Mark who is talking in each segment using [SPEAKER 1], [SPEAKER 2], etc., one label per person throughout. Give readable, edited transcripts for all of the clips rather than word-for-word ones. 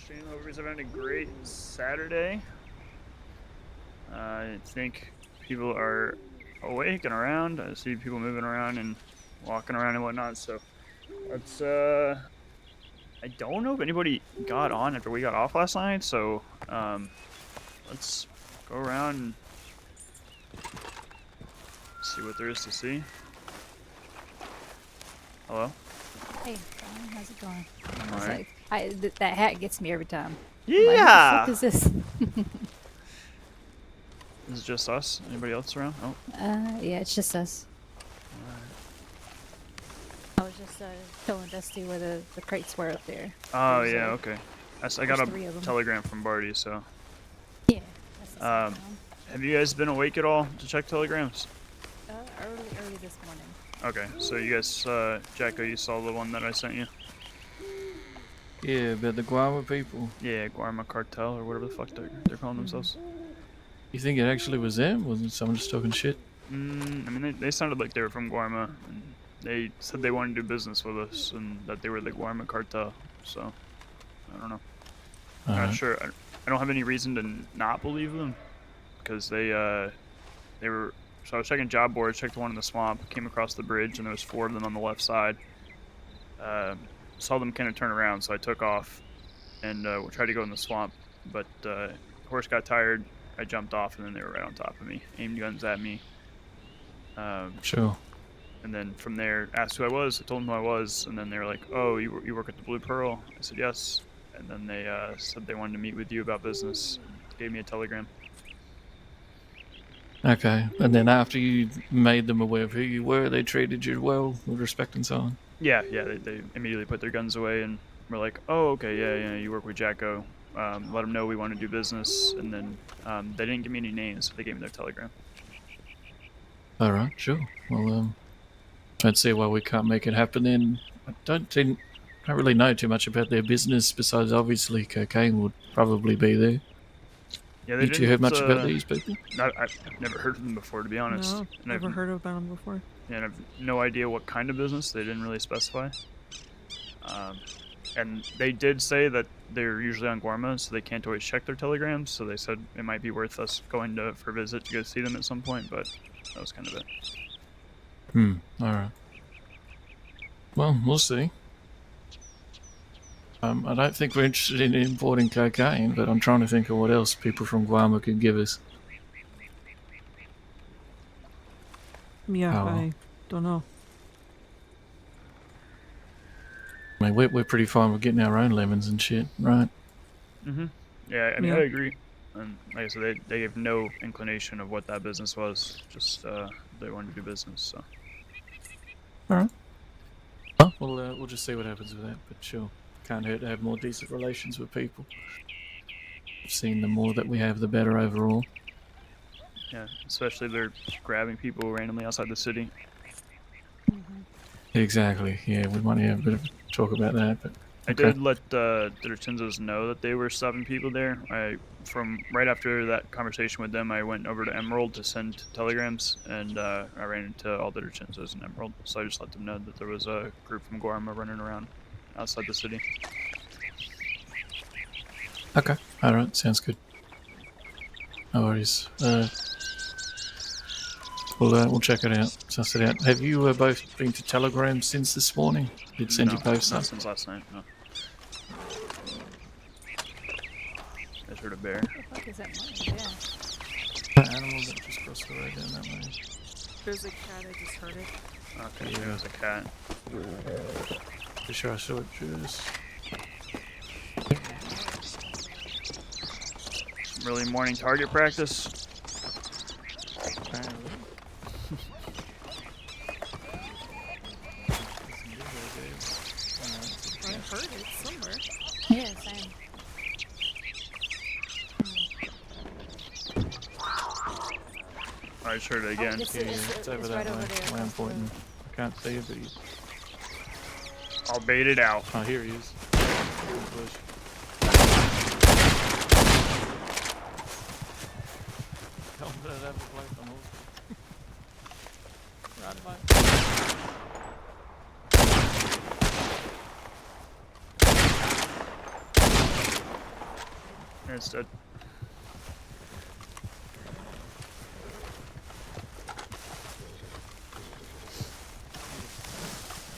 [SPEAKER 1] stream. Hope everybody's having a great Saturday. I think people are awake and around. I see people moving around and walking around and whatnot. So let's. I don't know if anybody got on after we got off last night. So let's go around and see what there is to see. Hello.
[SPEAKER 2] Hey, John, how's it going? I was
[SPEAKER 1] Alright.
[SPEAKER 2] like, that hat gets me every time.
[SPEAKER 1] Yeah.
[SPEAKER 2] What the fuck is this?
[SPEAKER 1] Is it just us? Anybody else around? Oh.
[SPEAKER 2] Yeah, it's just us. I was just showing Dusty where the crates were up there.
[SPEAKER 1] Oh
[SPEAKER 2] There's,
[SPEAKER 1] yeah. Okay. I got a
[SPEAKER 2] 3 of them.
[SPEAKER 1] telegram from Barty. So.
[SPEAKER 2] Yeah. That's the second one.
[SPEAKER 1] Have you guys been awake at all to check telegrams?
[SPEAKER 2] Early this morning.
[SPEAKER 1] Okay, so you guys, Jacko, you saw the one that I sent you?
[SPEAKER 3] Yeah, about the Guava people.
[SPEAKER 1] Yeah, Guarma Cartel or whatever the fuck they're calling themselves.
[SPEAKER 3] You think it actually was them? Wasn't someone just talking shit?
[SPEAKER 1] I mean, they sounded like they were from Guarma, and they said they wanted to do business with us, and that they were the Guarma Cartel. So, I don't know. I'm not sure. I don't have any reason to not believe them, because they were. So I was checking job boards, checked the one in the swamp, came across the bridge, and there was 4 of them on the left side. Saw them kind of turn around, so I took off and tried to go in the swamp, but the horse got tired. I jumped off, and then they were right on top of me, aimed guns at me.
[SPEAKER 3] Sure.
[SPEAKER 1] And then from there, asked who I was. I told them who I was, and then they were like, "Oh, you work at the Blue Pearl?" I said yes, and then they said they wanted to meet with you about business. Gave me a telegram.
[SPEAKER 3] Okay, and then after you made them aware of who you were, they treated you well, with respect and so on?
[SPEAKER 1] Yeah, they immediately put their guns away and were like, "Oh, okay, yeah, you work with Jacko. Let them know we want to do business." And then they didn't give me any names, but they gave me their telegram.
[SPEAKER 3] Alright, sure. Well, I'd see why we can't make it happen then. I don't really know too much about their business, besides obviously cocaine would probably be there.
[SPEAKER 1] Yeah, they
[SPEAKER 3] Did you hear much about these people?
[SPEAKER 1] I've never heard of them before, to be honest.
[SPEAKER 4] No, never heard about them before.
[SPEAKER 1] Yeah, and I've no idea what kind of business. They didn't really specify. And they did say that they're usually on Guarma, so they can't always check their telegrams. So they said it might be worth us going for a visit to go see them at some point, but that was kind of it.
[SPEAKER 3] Alright. Well, we'll see. I don't think we're interested in importing cocaine, but I'm trying to think of what else people from Guarma could give us.
[SPEAKER 4] Yeah,
[SPEAKER 3] Oh.
[SPEAKER 4] I don't know.
[SPEAKER 3] I mean, we're pretty fine with getting our own lemons and shit, right?
[SPEAKER 1] Yeah, I mean,
[SPEAKER 4] Yeah.
[SPEAKER 1] I agree. And like I said, they gave no inclination of what that business was. Just they wanted to do business. So.
[SPEAKER 3] Alright. Well, we'll just see what happens with that, but sure. Can't hurt to have more decent relations with people. I've seen the more that we have, the better overall.
[SPEAKER 1] Yeah, especially if they're grabbing people randomly outside the city.
[SPEAKER 3] Exactly, yeah, we might have a bit of talk about that, but...
[SPEAKER 1] I did let the Derchinzos know that they were stopping people there. From right after that conversation with them, I went over to Emerald to send telegrams, and I ran into all the Derchinzos in Emerald. So I just let them know that there was a group from Guarma running around outside the city.
[SPEAKER 3] Okay, alright, sounds good. No worries. We'll check it out, suss it out. Have you both been to Telegram since this morning? Did send you both some?
[SPEAKER 1] Not since last night, no. I just heard a bear.
[SPEAKER 2] What the fuck is that noise? Yeah.
[SPEAKER 3] Animal that just crossed the road down that way.
[SPEAKER 4] There's a cat, I just heard it.
[SPEAKER 1] Okay, yeah. It was a cat.
[SPEAKER 3] Pretty sure I saw it just...
[SPEAKER 1] Some really morning target practice.
[SPEAKER 3] Apparently.
[SPEAKER 4] I heard it somewhere.
[SPEAKER 2] Yeah, same.
[SPEAKER 1] I just heard it again.
[SPEAKER 2] It's
[SPEAKER 3] over
[SPEAKER 2] it's
[SPEAKER 3] that
[SPEAKER 2] right
[SPEAKER 3] way.
[SPEAKER 2] over there.
[SPEAKER 3] Where I'm pointing. I can't see it, but he's...
[SPEAKER 1] I'll bait it out.
[SPEAKER 3] Oh, here he is.
[SPEAKER 1] It's dead.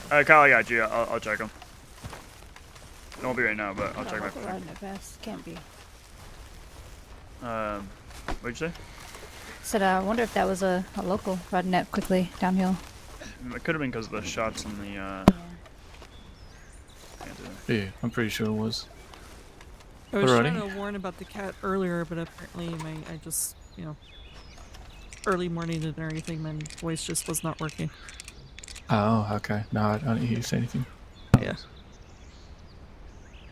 [SPEAKER 1] Kyle, I got you. I'll check him. It won't be right now, but I'll check my
[SPEAKER 2] local
[SPEAKER 1] phone.
[SPEAKER 2] riding it fast. Can't be.
[SPEAKER 1] What'd you say?
[SPEAKER 2] Said I wonder if that was a local riding it quickly downhill.
[SPEAKER 1] It could have been because of the shots in the,
[SPEAKER 2] Yeah.
[SPEAKER 1] can't do that.
[SPEAKER 3] Yeah, I'm pretty sure it was.
[SPEAKER 4] I was
[SPEAKER 3] Alrighty.
[SPEAKER 4] trying to warn about the cat earlier, but apparently I just, early morning and everything, my voice just was not working.
[SPEAKER 3] Oh, okay. No, I don't hear you say anything.
[SPEAKER 4] Yeah.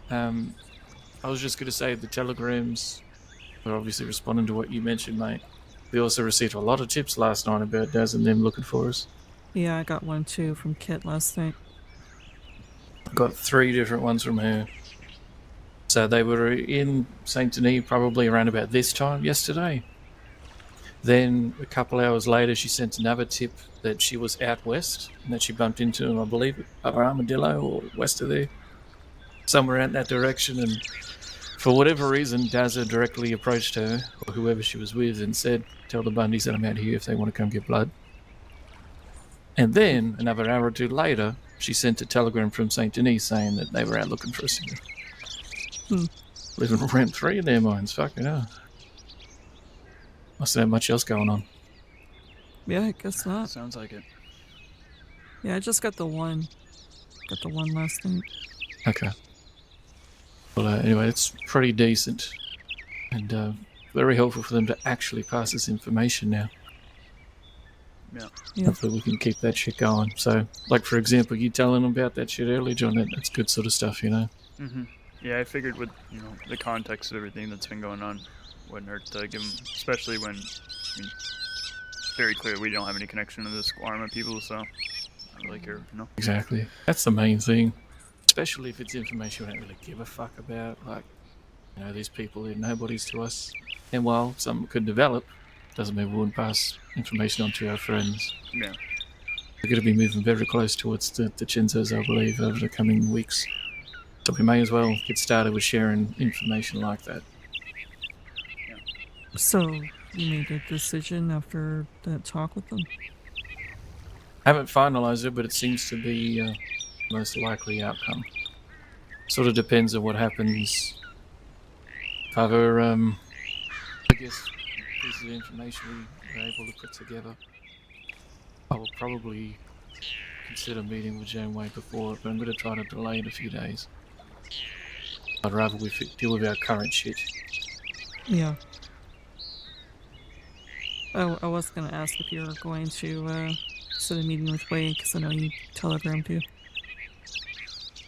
[SPEAKER 3] I was just going to say the telegrams were obviously responding to what you mentioned, mate. We also received a lot of tips last night about Daz and them looking for us.
[SPEAKER 4] Yeah, I got one too from Kit last night.
[SPEAKER 3] Got 3 different ones from her. So they were in Saint Denis probably around about this time yesterday. Then a couple hours later, she sent another tip that she was out west and that she bumped into, I believe, Armadillo or west of there, somewhere out in that direction. And for whatever reason, Dazza directly approached her or whoever she was with and said, "Tell the Bundys that I'm out here if they want to come get blood." And then another hour or 2 later, she sent a telegram from Saint Denis saying that they were out looking for us. Living rent 3 in their minds. Fucking hell. Mustn't have much else going on.
[SPEAKER 4] Yeah, I guess not.
[SPEAKER 1] Sounds like it.
[SPEAKER 4] Yeah, I just got the one. Got the one last night.
[SPEAKER 3] Okay. Well, anyway, it's pretty decent. And very helpful for them to actually pass us information now.
[SPEAKER 1] Yeah.
[SPEAKER 3] Hopefully we can keep that shit going. So, like, for example, you telling them about that shit earlier, John, that's good sort of stuff, you know?
[SPEAKER 1] Mm-hmm. Yeah, I figured with, the context of everything that's been going on, wouldn't hurt to give them, especially when, very clear we don't have any connection to this Guarma people, so I don't really care,
[SPEAKER 3] Exactly. That's the main thing. Especially if it's information we don't really give a fuck about. Like, these people, they're nobodies to us. And while some could develop, doesn't mean we wouldn't pass information on to our friends.
[SPEAKER 1] Yeah.
[SPEAKER 3] We're going to be moving very close towards the Chinzos, I believe, over the coming weeks. So we may as well get started with sharing information like that.
[SPEAKER 4] So, you made a decision after that talk with them?
[SPEAKER 3] I haven't finalised it, but it seems to be the most likely outcome. Sort of depends on what happens. If either, I guess, this is the information we were able to put together. I will probably consider meeting with Janeway before it, but I'm going to try to delay it a few days. I'd rather we deal with our current shit.
[SPEAKER 4] Yeah. I was going to ask if you were going to set a meeting with Wade, because I know you telegrammed to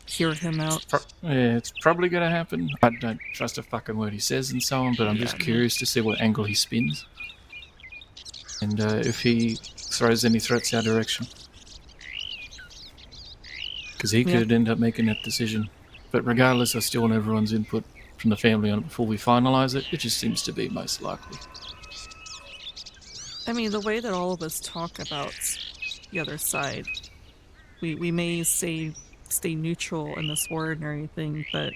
[SPEAKER 4] hear him out.
[SPEAKER 3] Yeah, it's probably going to happen. I don't trust a fucking word he says and so on, but I'm just curious to see what angle he spins. And if he throws any threats our direction. Because he could end up making that decision. But regardless, I still want everyone's input from the family on it before we finalise it. It just seems to be most likely.
[SPEAKER 4] I mean, the way that all of us talk about the other side, we may stay neutral in this war and everything, but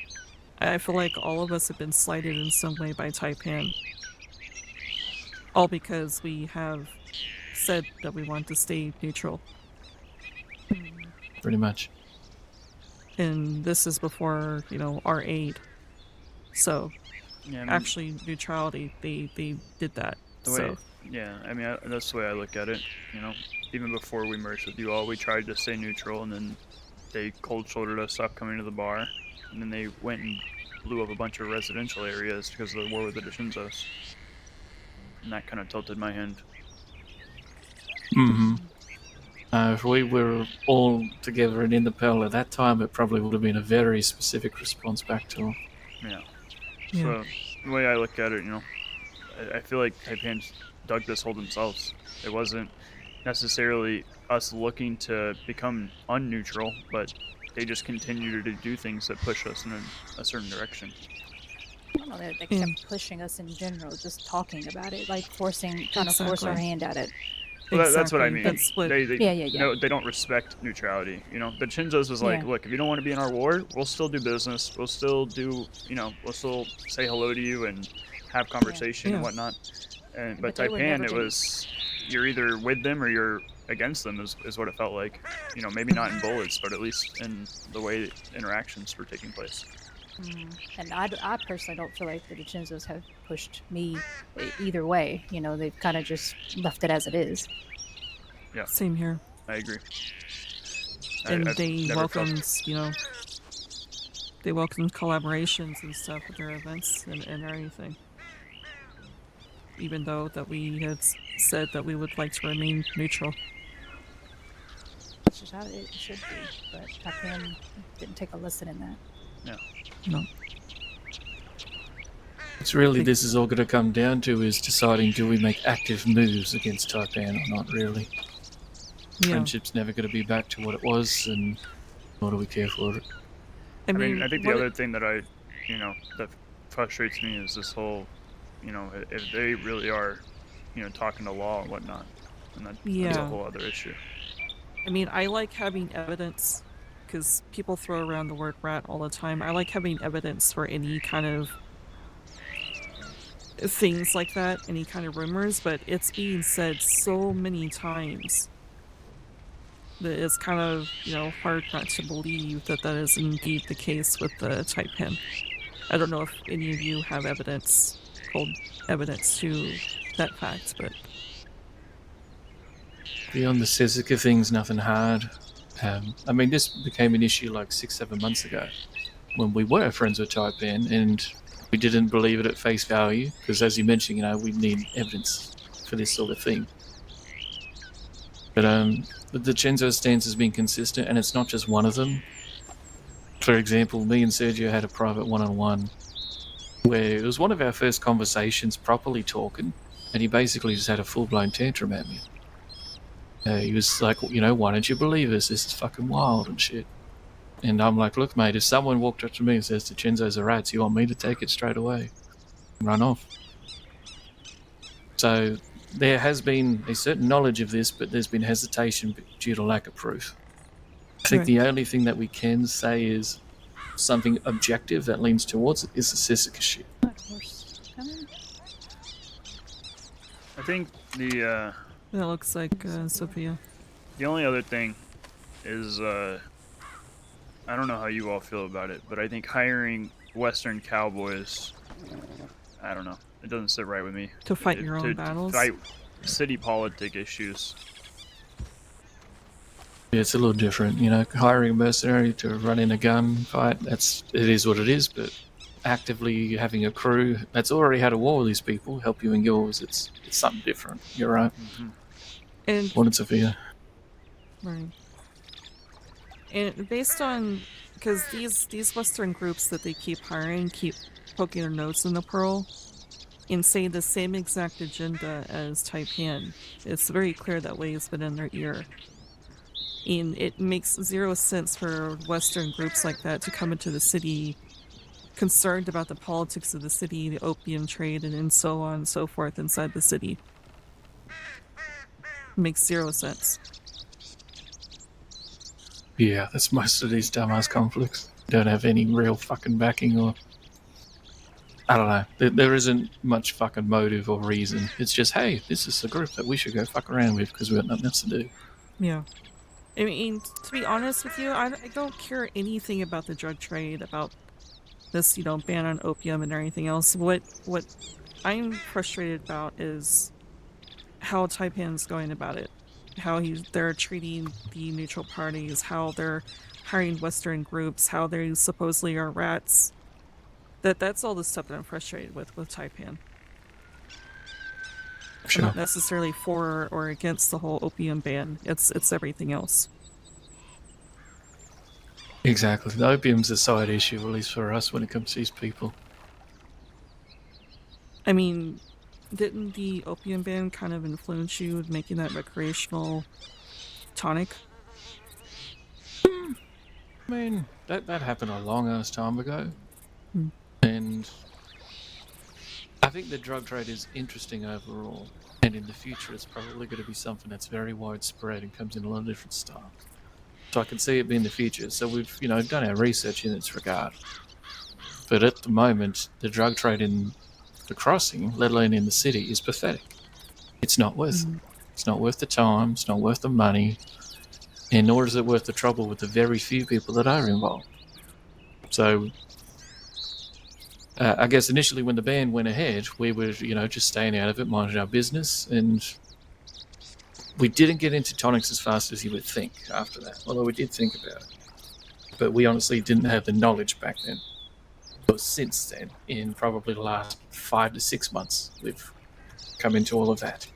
[SPEAKER 4] I feel like all of us have been slighted in some way by Taipan. All because we have said that we want to stay neutral.
[SPEAKER 3] Pretty much.
[SPEAKER 4] And this is before, our aid. So,
[SPEAKER 1] Yeah,
[SPEAKER 4] actually, neutrality, they did that.
[SPEAKER 1] That's the way I look at it. Even before we merged with you all, we tried to stay neutral, and then they cold-shouldered us, stopped coming to the bar, and then they went and blew up a bunch of residential areas because of the war with the Shinzos. And that kind of tilted my hand.
[SPEAKER 3] Mm-hmm. If we were all together and in the Pearl at that time, it probably would have been a very specific response back to them.
[SPEAKER 1] Yeah. So, the way I look at it, I feel like Taipan dug this hole themselves. It wasn't necessarily us looking to become unneutral, but they just continued to do things that push us in a certain direction.
[SPEAKER 2] I don't know, they kept pushing us in general, just talking about it, like trying to force our hand at it.
[SPEAKER 1] Well, that's what I
[SPEAKER 4] Exactly.
[SPEAKER 1] mean.
[SPEAKER 4] That's what.
[SPEAKER 1] They
[SPEAKER 2] Yeah.
[SPEAKER 1] no, they don't respect neutrality. You know, the Chinzos was like,
[SPEAKER 2] Yeah.
[SPEAKER 1] look, if you don't want to be in our war, we'll still do business. We'll still do, we'll still say hello to you and have conversation and
[SPEAKER 4] Yeah.
[SPEAKER 1] whatnot. And but
[SPEAKER 2] But they were never
[SPEAKER 1] Taipan, it
[SPEAKER 2] gonna.
[SPEAKER 1] was you're either with them or you're against them is what it felt like. You know, maybe not in bullets, but at least in the way interactions were taking place.
[SPEAKER 2] And I personally don't feel like the DiCenzos have pushed me either way. You know, they've kind of just left it as it is.
[SPEAKER 1] Yeah,
[SPEAKER 4] Same here.
[SPEAKER 1] I agree.
[SPEAKER 4] And
[SPEAKER 1] I've
[SPEAKER 4] they
[SPEAKER 1] never felt
[SPEAKER 4] welcomed, they welcomed collaborations and stuff at their events and everything. Even though that we had said that we would like to remain neutral.
[SPEAKER 2] Which is how it should be. But Taipan didn't take a lesson in that.
[SPEAKER 1] no.
[SPEAKER 4] No.
[SPEAKER 3] It's really this is all going to come down to is deciding do we make active moves against Taipan or not really.
[SPEAKER 4] Yeah.
[SPEAKER 3] Friendship's never going to be back to what it was, and nor do we care for it.
[SPEAKER 4] I
[SPEAKER 1] I
[SPEAKER 4] mean,
[SPEAKER 1] mean, I think the other thing that that frustrates me is this whole, if they really are, talking to law and whatnot, and that's a
[SPEAKER 4] Yeah.
[SPEAKER 1] whole other issue.
[SPEAKER 4] I mean, I like having evidence because people throw around the word rat all the time. I like having evidence for any kind of things like that, any kind of rumors, but it's being said so many times that it's kind of, hard not to believe that that is indeed the case with the Taipan. I don't know if any of you have evidence, cold evidence to that fact, but
[SPEAKER 3] Beyond the Sezuka things, nothing hard. I mean, this became an issue like 6-7 months ago when we were friends with Taipan, and we didn't believe it at face value because, as you mentioned, we need evidence for this sort of thing. But the Chenzo stance has been consistent, and it's not just one of them. For example, me and Sergio had a private one-on-one where it was one of our first conversations properly talking, and he basically just had a full-blown tantrum at me. He was like, why don't you believe us? This is fucking wild and shit. And I'm like, look, mate, if someone walked up to me and says the Chenzo's are rats, you want me to take it straight away and run off? So there has been a certain knowledge of this, but there's been hesitation due to lack of proof. I think the only thing that we can say is something objective that leans towards it is the Sezuka shit.
[SPEAKER 1] I think the
[SPEAKER 4] that looks like Sophia.
[SPEAKER 1] the only other thing is I don't know how you all feel about it, but I think hiring Western cowboys, I don't know, it doesn't sit right with me.
[SPEAKER 4] To fight your own battles?
[SPEAKER 1] To fight city politic issues.
[SPEAKER 3] Yeah, it's a little different, hiring a mercenary to run in a gun fight, it is what it is, but actively having a crew that's already had a war with these people help you in yours, it's something different. You're right.
[SPEAKER 1] Mm-hmm.
[SPEAKER 4] And
[SPEAKER 3] Wanted Sophia.
[SPEAKER 4] right. And based on, because these Western groups that they keep hiring keep poking their nose in the pearl and say the same exact agenda as Taipan. It's very clear that way has been in their ear. And it makes zero sense for Western groups like that to come into the city concerned about the politics of the city, the opium trade, and so on and so forth inside the city. Makes zero sense.
[SPEAKER 3] Yeah, that's most of these dumbass conflicts. Don't have any real fucking backing or... I don't know. There isn't much fucking motive or reason. It's just, hey, this is a group that we should go fuck around with because we've got nothing else to do.
[SPEAKER 4] Yeah. I mean, to be honest with you, I don't care anything about the drug trade, about this, ban on opium and everything else. What I'm frustrated about is how Taipan's going about it. How they're treating the neutral parties, how they're hiring Western groups, how they supposedly are rats. That's all the stuff that I'm frustrated with Taipan.
[SPEAKER 3] Sure.
[SPEAKER 4] I'm not necessarily for or against the whole opium ban. It's everything else.
[SPEAKER 3] Exactly. The opium's a side issue, at least for us, when it comes to these people.
[SPEAKER 4] I mean, didn't the opium ban kind of influence you in making that recreational tonic?
[SPEAKER 3] I mean, that happened a long ass time ago. And I think the drug trade is interesting overall, and in the future it's probably going to be something that's very widespread and comes in a lot of different styles. So I can see it being the future. So we've, done our research in its regard. But at the moment, the drug trade in the crossing, let alone in the city, is pathetic. It's not worth it. It's not worth the time. It's not worth the money. And nor is it worth the trouble with the very few people that are involved. So I guess initially when the ban went ahead, we were, just staying out of it, minding our business. And we didn't get into tonics as fast as you would think after that, although we did think about it. But we honestly didn't have the knowledge back then. But since then, in probably the last 5 to 6 months, we've come into all of that.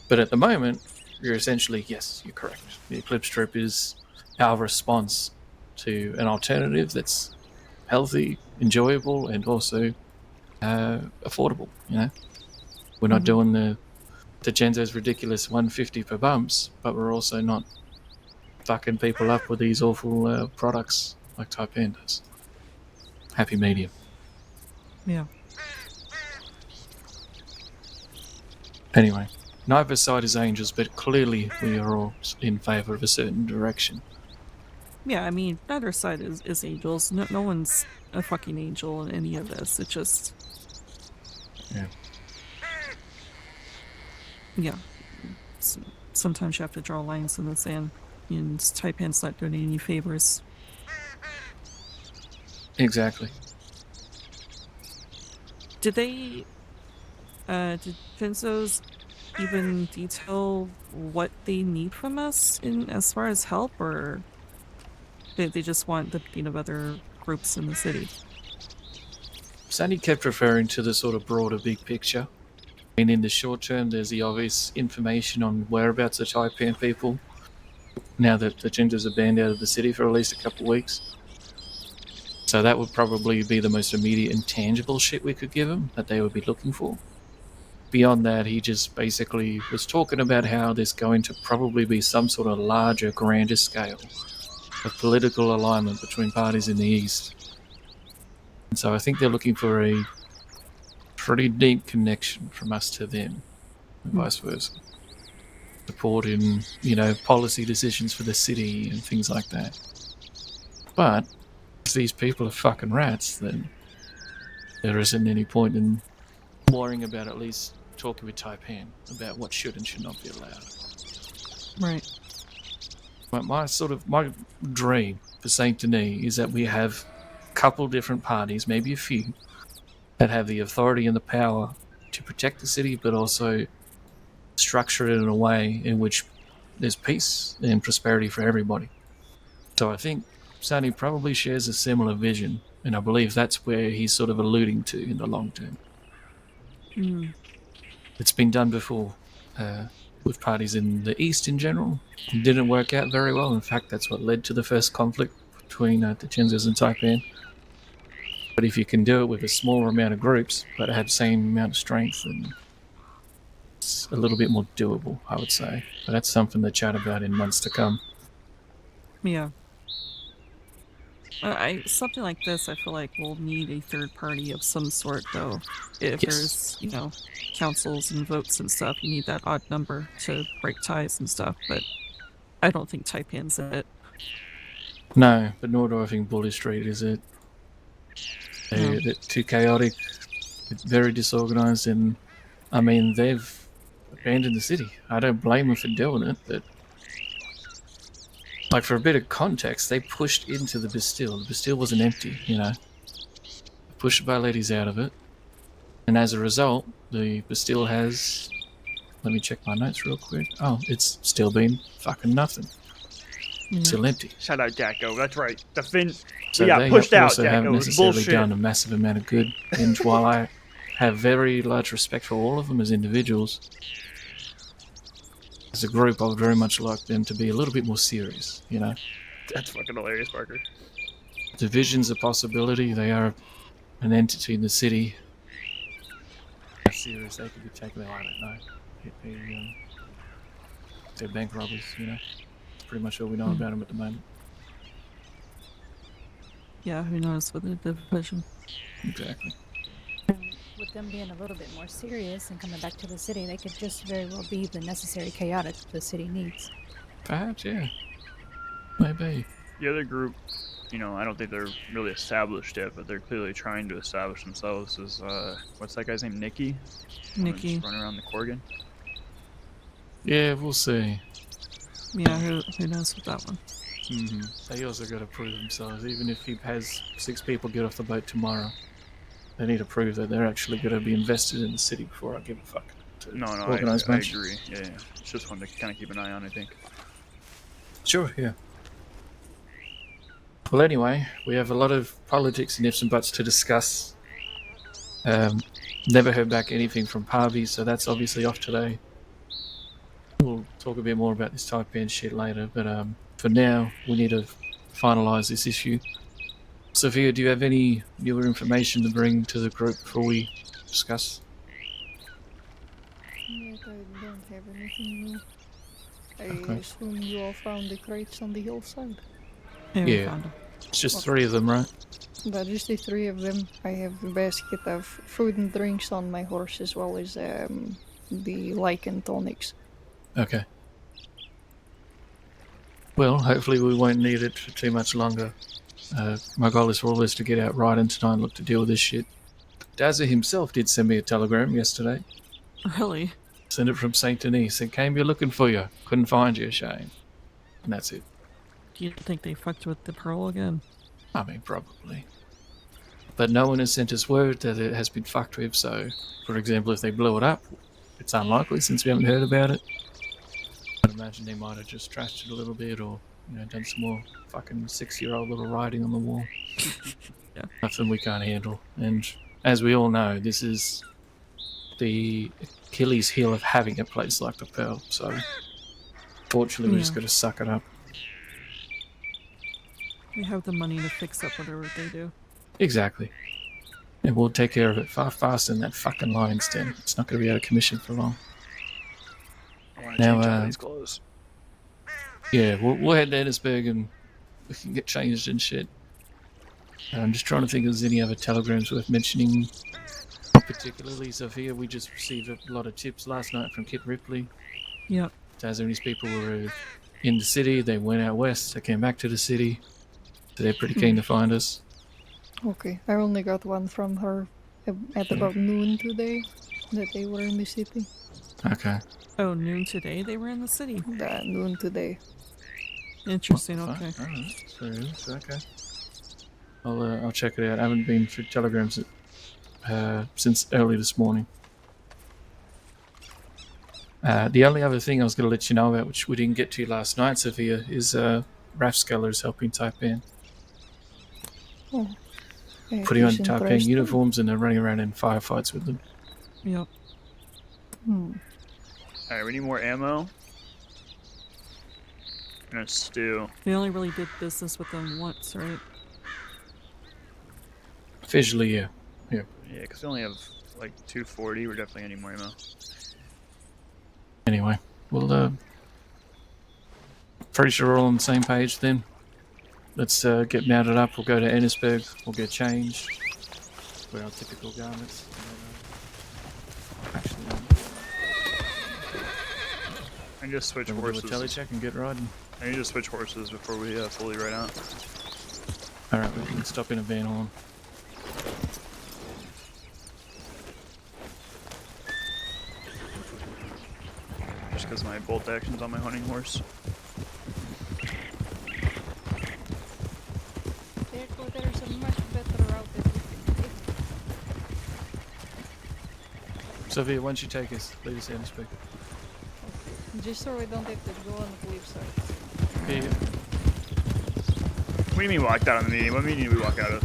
[SPEAKER 3] But at the moment, you're essentially, yes, you're correct. The Eclipse Trip is our response to an alternative that's healthy, enjoyable, and also affordable. We're not doing the Genzo's ridiculous 150 per bumps, but we're also not fucking people up with these awful products like Taipan does. Happy medium.
[SPEAKER 4] Yeah.
[SPEAKER 3] Anyway, neither side is angels, but clearly we are all in favour of a certain direction.
[SPEAKER 4] Yeah, I mean, neither side is angels. No one's a fucking angel in any of this. It just...
[SPEAKER 3] Yeah.
[SPEAKER 4] Yeah. Sometimes you have to draw lines in the sand, and Taipan's not doing any favors.
[SPEAKER 3] Exactly.
[SPEAKER 4] Did did Genzo's even detail what they need from us as far as help, or they just want the being of other groups in the city?
[SPEAKER 3] Sandy kept referring to the sort of broader big picture. I mean, in the short term, there's the obvious information on whereabouts of Taipan people, now that the Gingers are banned out of the city for at least a couple of weeks. So that would probably be the most immediate and tangible shit we could give them, that they would be looking for. Beyond that, he just basically was talking about how there's going to probably be some sort of larger, grander scale of political alignment between parties in the East. And so I think they're looking for a pretty deep connection from us to them, and vice versa. Support in, policy decisions for the city and things like that. But if these people are fucking rats, then there isn't any point in worrying about at least talking with Taipan about what should and should not be allowed.
[SPEAKER 4] Right.
[SPEAKER 3] My dream for Saint Denis is that we have a couple different parties, maybe a few, that have the authority and the power to protect the city, but also structure it in a way in which there's peace and prosperity for everybody. So I think Sonny probably shares a similar vision, and I believe that's where he's sort of alluding to in the long term. It's been done before with parties in the East in general. It didn't work out very well. In fact, that's what led to the first conflict between the Genzos and Taipan. But if you can do it with a smaller amount of groups, but have the same amount of strength, then it's a little bit more doable, I would say. But that's something to chat about in months to come.
[SPEAKER 4] Yeah. Something like this, I feel like we'll need a third party of some sort, though. If there's, councils and votes and stuff, you need that odd number to break ties and stuff, but I don't think Taipan's it.
[SPEAKER 3] No, but nor do I think Bully Street is it. They're too chaotic, very disorganized, and I mean, they've abandoned the city. I don't blame them for doing it, but like, for a bit of context, they pushed into the Bastille. The Bastille wasn't empty, Pushed the ladies out of it, and as a result, the Bastille has... Let me check my notes real quick. Oh, it's still been fucking nothing. Still empty.
[SPEAKER 1] Shout out Jacko. That's right. The Finn.
[SPEAKER 3] So
[SPEAKER 1] we got
[SPEAKER 3] they
[SPEAKER 1] pushed out,
[SPEAKER 3] also
[SPEAKER 1] Jacko.
[SPEAKER 3] haven't
[SPEAKER 1] It was
[SPEAKER 3] necessarily
[SPEAKER 1] bullshit.
[SPEAKER 3] done a massive amount of good. And while I have very large respect for all of them as individuals, as a group, I would very much like them to be a little bit more serious,
[SPEAKER 1] That's fucking hilarious, Parker.
[SPEAKER 3] Division's a possibility. They are an entity in the city. How serious they could be taken out, I don't know. They're bank robbers, That's pretty much all we know about them at the moment.
[SPEAKER 4] Yeah, who knows with the division.
[SPEAKER 3] Exactly.
[SPEAKER 2] with them being a little bit more serious and coming back to the city, they could just very well be the necessary chaotic the city needs.
[SPEAKER 3] Perhaps, yeah. Maybe.
[SPEAKER 1] The other group, you know, I don't think they're really established yet, but they're clearly trying to establish themselves. Is what's that guy's name? Nicky.
[SPEAKER 4] Nikki.
[SPEAKER 1] Running around the Corgan.
[SPEAKER 3] Yeah, we'll see.
[SPEAKER 4] Yeah, who knows with that one?
[SPEAKER 3] They also got to prove themselves. Even if he has 6 people get off the boat tomorrow, they need to prove that they're actually going to be invested in the city before I give a fuck to
[SPEAKER 1] No,
[SPEAKER 3] organize
[SPEAKER 1] I
[SPEAKER 3] much.
[SPEAKER 1] agree. Yeah, it's just one to kind of keep an eye on, I think.
[SPEAKER 3] Sure, yeah. Well, anyway, we have a lot of politics and ifs and buts to discuss. Never heard back anything from Parvy, so that's obviously off today. We'll talk a bit more about this Taipan shit later, but for now, we need to finalise this issue. Sophia, do you have any newer information to bring to the group before we discuss?
[SPEAKER 5] Yet I don't have anything new. I
[SPEAKER 3] Okay.
[SPEAKER 5] assume you all found the crates on the hillside.
[SPEAKER 4] Yeah, we
[SPEAKER 3] Yeah.
[SPEAKER 4] found him.
[SPEAKER 3] It's just 3 of them, right?
[SPEAKER 5] That is the 3 of them. I have a basket of food and drinks on my horse, as well as the lichen tonics.
[SPEAKER 3] Okay. Well, hopefully we won't need it for too much longer. My goal is for all this to get out right and tonight and look to deal with this shit. Dazza himself did send me a telegram yesterday.
[SPEAKER 4] Really?
[SPEAKER 3] Sent it from Saint Denis. Said, came here looking for you. Couldn't find you, Shane. And that's it.
[SPEAKER 4] Do you think they fucked with the pearl again?
[SPEAKER 3] I mean, probably. But no one has sent us word that it has been fucked with, so, for example, if they blew it up, it's unlikely since we haven't heard about it. I'd imagine they might have just trashed it a little bit or, you know, done some more fucking 6-year-old little writing on the wall.
[SPEAKER 4] Yeah.
[SPEAKER 3] Nothing we can't handle. And as we all know, this is the Achilles heel of having a place like the Pearl, so fortunately we just
[SPEAKER 4] Yeah.
[SPEAKER 3] got to suck it up.
[SPEAKER 4] We have the money to fix up whatever they do.
[SPEAKER 3] Exactly. And we'll take care of it far faster than that fucking lion's den. It's not going to be out of commission for long.
[SPEAKER 1] I want to
[SPEAKER 3] Now,
[SPEAKER 1] change all these clothes.
[SPEAKER 3] Yeah, we'll head to Ennisburg and we can get changed and shit. I'm just trying to think if there's any other telegrams worth mentioning. Not particularly, Sophia. We just received a lot of tips last night from Kit Ripley.
[SPEAKER 4] Yep.
[SPEAKER 3] Taz and his people were in the city. They went out west. They came back to the city. So they're pretty keen to find us.
[SPEAKER 5] Okay, I only got one from her at about noon today, that they were in the city.
[SPEAKER 3] Okay.
[SPEAKER 4] Oh, noon today they were in the city.
[SPEAKER 5] Noon today.
[SPEAKER 4] Interesting,
[SPEAKER 3] Fine.
[SPEAKER 4] okay.
[SPEAKER 3] Alright, so it is. Okay. I'll check it out. I haven't been through telegrams since early this morning. The only other thing I was going to let you know about, which we didn't get to last night, Sophia, is Rafskeller is helping Taipan.
[SPEAKER 5] Oh.
[SPEAKER 3] Putting on
[SPEAKER 5] he's
[SPEAKER 3] Taipan
[SPEAKER 5] interested.
[SPEAKER 3] uniforms and they're running around in firefights with them.
[SPEAKER 4] Yep.
[SPEAKER 1] Alright, we need more ammo. And a stew.
[SPEAKER 4] We only really did business with them once, right?
[SPEAKER 3] Officially, yeah.
[SPEAKER 1] Yeah, because we only have like 240. We're definitely gonna need more ammo.
[SPEAKER 3] Anyway, we'll pretty sure we're all on the same page then. Let's get mounted up. We'll go to Ennisburg. We'll get changed. Wear our typical garments. Actually,
[SPEAKER 1] I need to switch
[SPEAKER 3] we'll do a
[SPEAKER 1] horses.
[SPEAKER 3] tele check and get riding.
[SPEAKER 1] I need to switch horses before we fully ride out.
[SPEAKER 3] Alright, we can stop in a Van Horn.
[SPEAKER 1] Just because my bolt action's on my hunting horse.
[SPEAKER 5] Echo, there's a much better route that we can take.
[SPEAKER 3] Sophia, once you take us, lead us to Ennisburg.
[SPEAKER 5] Just so we don't have to go on the cliffside.
[SPEAKER 3] Yeah.
[SPEAKER 1] What do you mean walked out on the meeting? What meeting did we walk out of?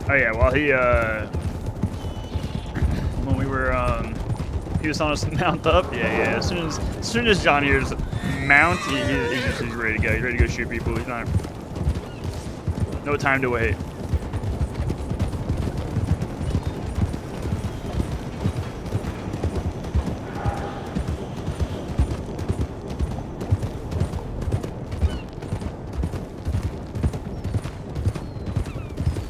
[SPEAKER 1] Oh yeah, well when we were he was telling us to mount up. Yeah. As soon as John hears mount, he's ready to go. He's ready to go shoot people. He's not. No time to wait.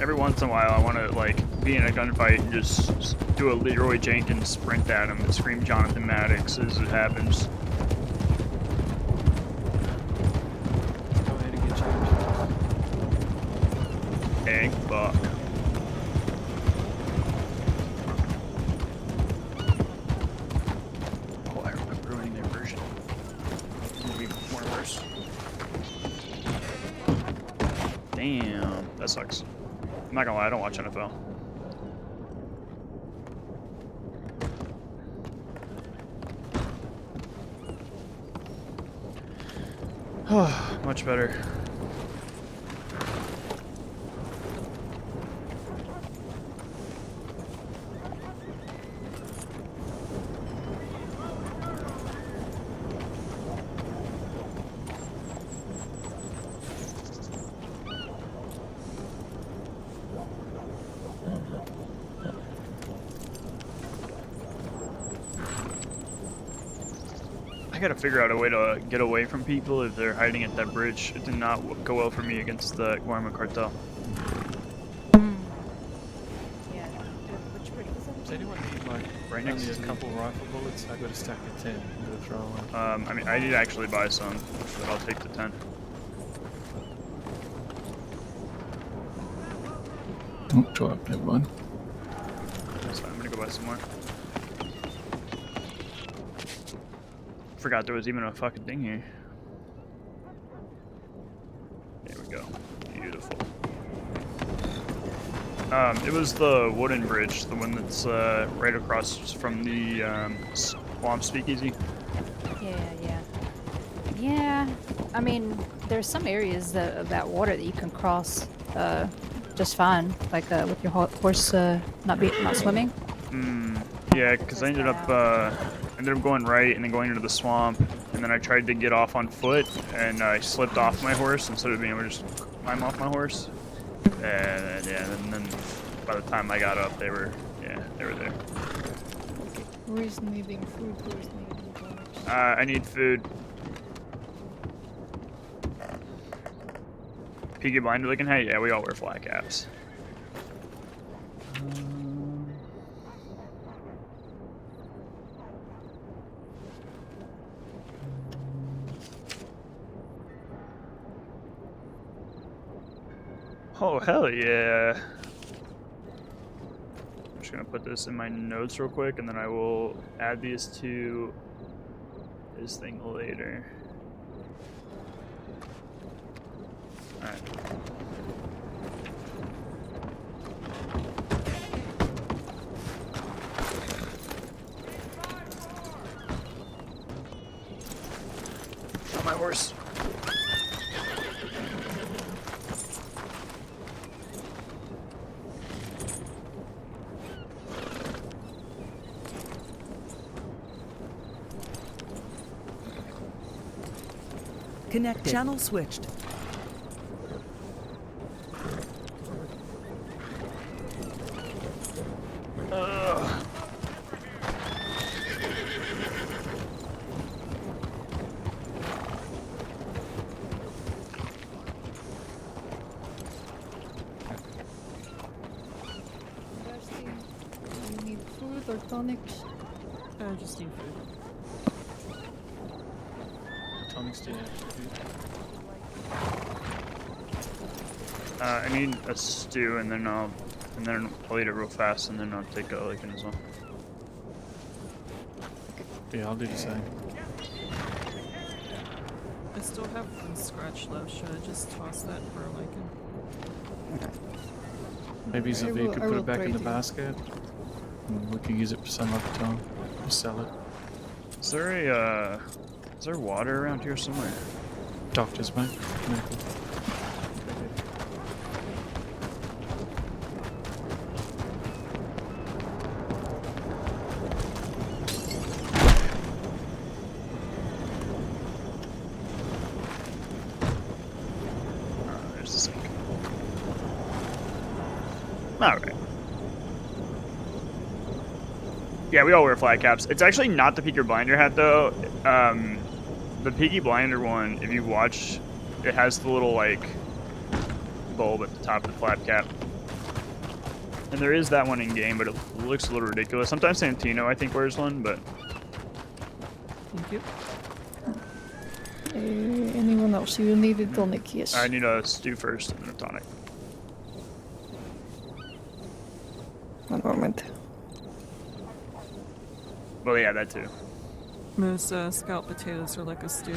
[SPEAKER 1] Every once in a while, I want to like be in a gunfight and just do a Leroy Jenkins sprint at him and scream Jonathan Maddox as it happens.
[SPEAKER 3] Go ahead and get charged.
[SPEAKER 1] Egg buck. Oh, I'm ruining their version. It's gonna be more worse. Damn, that sucks. I'm not gonna lie, I don't watch NFL. Oh, much better. I gotta figure out a way to get away from people if they're hiding at that bridge. It did not go well for me against the Guarma cartel.
[SPEAKER 2] Yeah. Which bridge was
[SPEAKER 3] Does anyone need like
[SPEAKER 1] Right next
[SPEAKER 3] only
[SPEAKER 1] to
[SPEAKER 3] a
[SPEAKER 1] me.
[SPEAKER 3] couple rifle bullets? I got a stack of 10. I'm gonna throw one.
[SPEAKER 1] I mean, I need to actually buy some, but I'll take the 10.
[SPEAKER 3] Oh, 12, never mind.
[SPEAKER 1] So I'm gonna go buy some more. Forgot there was even a fucking thing here. There we go. Beautiful. It was the wooden bridge, the one that's right across from the swamp speakeasy.
[SPEAKER 2] Yeah. I mean, there's some areas of that water that you can cross just fine, like with your horse not swimming.
[SPEAKER 1] Yeah, because I ended up going right and then going into the swamp, and then I tried to get off on foot, and I slipped off my horse instead of being able to just climb off my horse. And yeah, and then by the time I got up, they were there.
[SPEAKER 5] Who is needing food? Who is needing drugs?
[SPEAKER 1] I need food. Peaky Blinder looking hat? Yeah, we all wear flat caps. Oh, hell yeah. I'm just gonna put this in my notes real quick, and then I will add these to this thing later. Alright. On my horse.
[SPEAKER 6] Connected. Channel switched.
[SPEAKER 5] Dusty, do you need food or tonics?
[SPEAKER 4] I just need food.
[SPEAKER 3] Tonics do actually.
[SPEAKER 1] I need a stew, and then I'll eat it real fast, and then I'll take a licking as well.
[SPEAKER 3] Yeah, I'll do the same.
[SPEAKER 4] I still have one scratch left. Should I just toss that for a lichen?
[SPEAKER 3] Maybe Zavi could
[SPEAKER 5] I
[SPEAKER 3] put
[SPEAKER 5] will
[SPEAKER 3] it back in the
[SPEAKER 5] trade you.
[SPEAKER 3] basket. And we can use it for some other time. Or sell it.
[SPEAKER 1] Is there water around here somewhere?
[SPEAKER 3] Doctors, mate. Medical.
[SPEAKER 1] there's the sink. Alright. Yeah, we all wear flat caps. It's actually not the Peaky Blinder hat, though. The Peaky Blinder one, if you watch, it has the little, like, bulb at the top of the flat cap. And there is that one in game, but it looks a little ridiculous. Sometimes Santino, I think, wears one, but...
[SPEAKER 4] Thank you.
[SPEAKER 5] Anyone else? You need a tonic, yes.
[SPEAKER 1] I need a stew first and then a tonic.
[SPEAKER 5] One moment.
[SPEAKER 1] Well, yeah, that too.
[SPEAKER 4] Most scalloped potatoes are like a stew.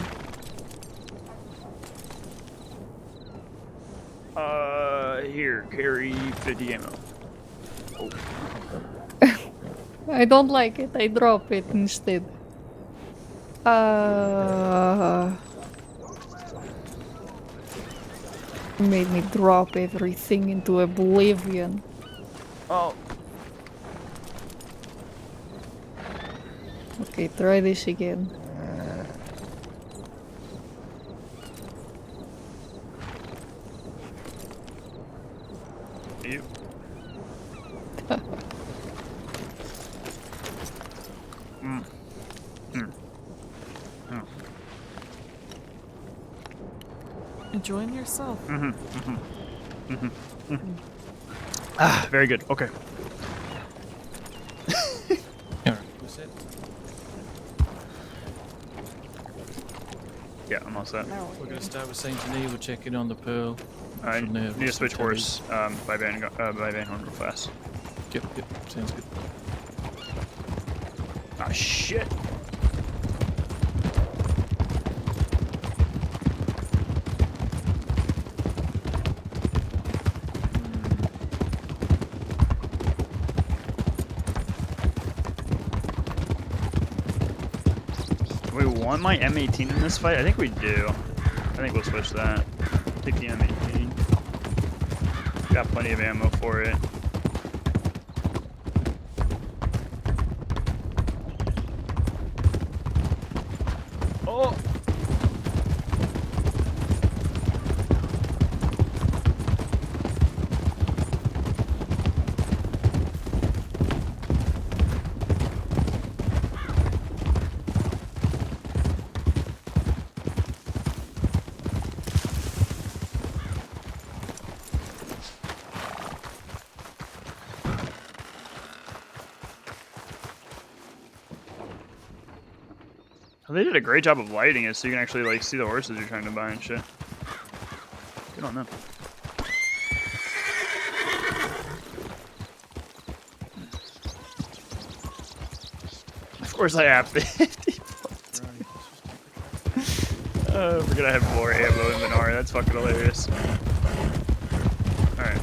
[SPEAKER 1] Here, carry 50 ammo. Oh.
[SPEAKER 5] I don't like it. I drop it instead. Made me drop everything into oblivion.
[SPEAKER 1] Oh.
[SPEAKER 5] Okay, try this again.
[SPEAKER 1] You.
[SPEAKER 4] Enjoying yourself.
[SPEAKER 1] Ah, very good. Okay.
[SPEAKER 3] Alright, that's it.
[SPEAKER 1] Yeah, I'm all set.
[SPEAKER 3] We're going to start with Saint Denis. We'll check in on the Pearl.
[SPEAKER 1] I
[SPEAKER 3] From there,
[SPEAKER 1] need to
[SPEAKER 3] we'll
[SPEAKER 1] switch
[SPEAKER 3] see
[SPEAKER 1] horse by Van Horn real fast.
[SPEAKER 3] Yep, sounds good.
[SPEAKER 1] Ah, shit. We want my M18 in this fight? I think we do. I think we'll switch that. Take the M18. Got plenty of ammo for it. Oh! They did a great job of lighting it so you can actually like see the horses you're trying to buy and shit. Good on them. Of course I have 50 bullets. We're gonna have more ammo in Minari. That's fucking hilarious. Alright.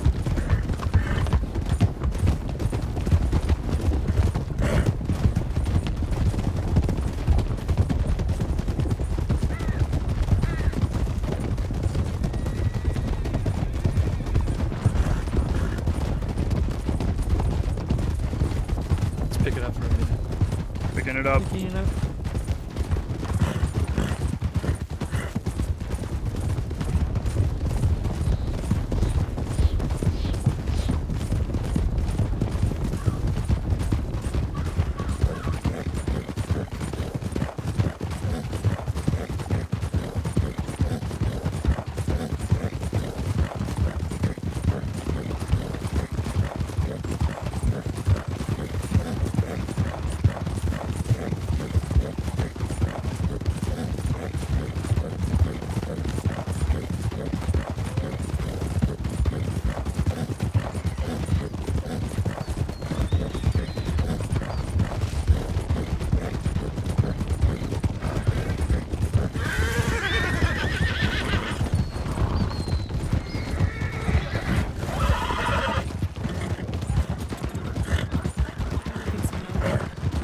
[SPEAKER 3] Let's pick it up for a minute.
[SPEAKER 1] Picking it up.
[SPEAKER 4] Picking it up.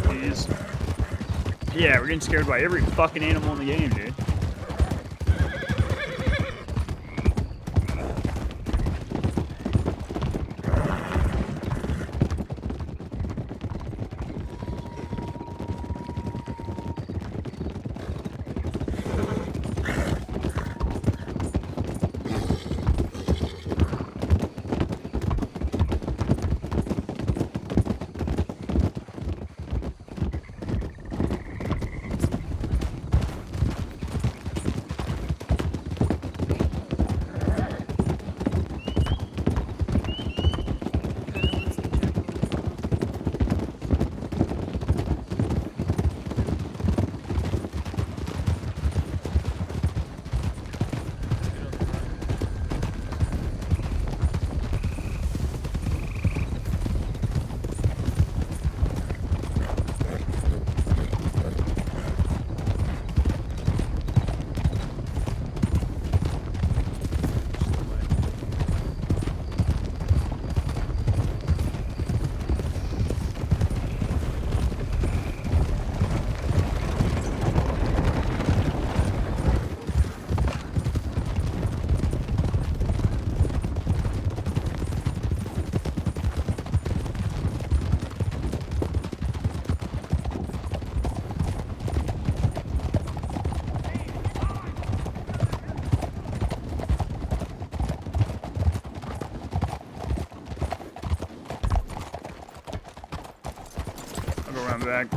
[SPEAKER 1] Please. Yeah, we're getting scared by every fucking animal in the game, dude. go around back.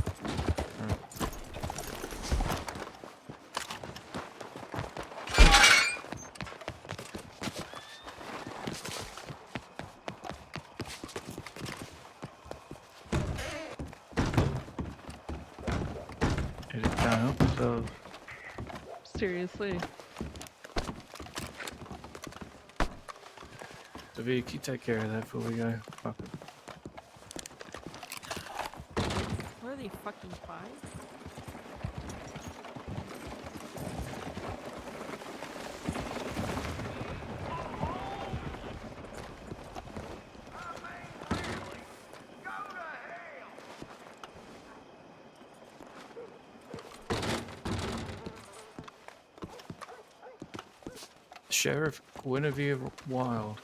[SPEAKER 3] It can't help themselves.
[SPEAKER 4] Seriously.
[SPEAKER 3] So Vic, you take care of that before we go. Fuck it.
[SPEAKER 4] What are they, fucking 5?
[SPEAKER 3] Sheriff Guinevere Wild.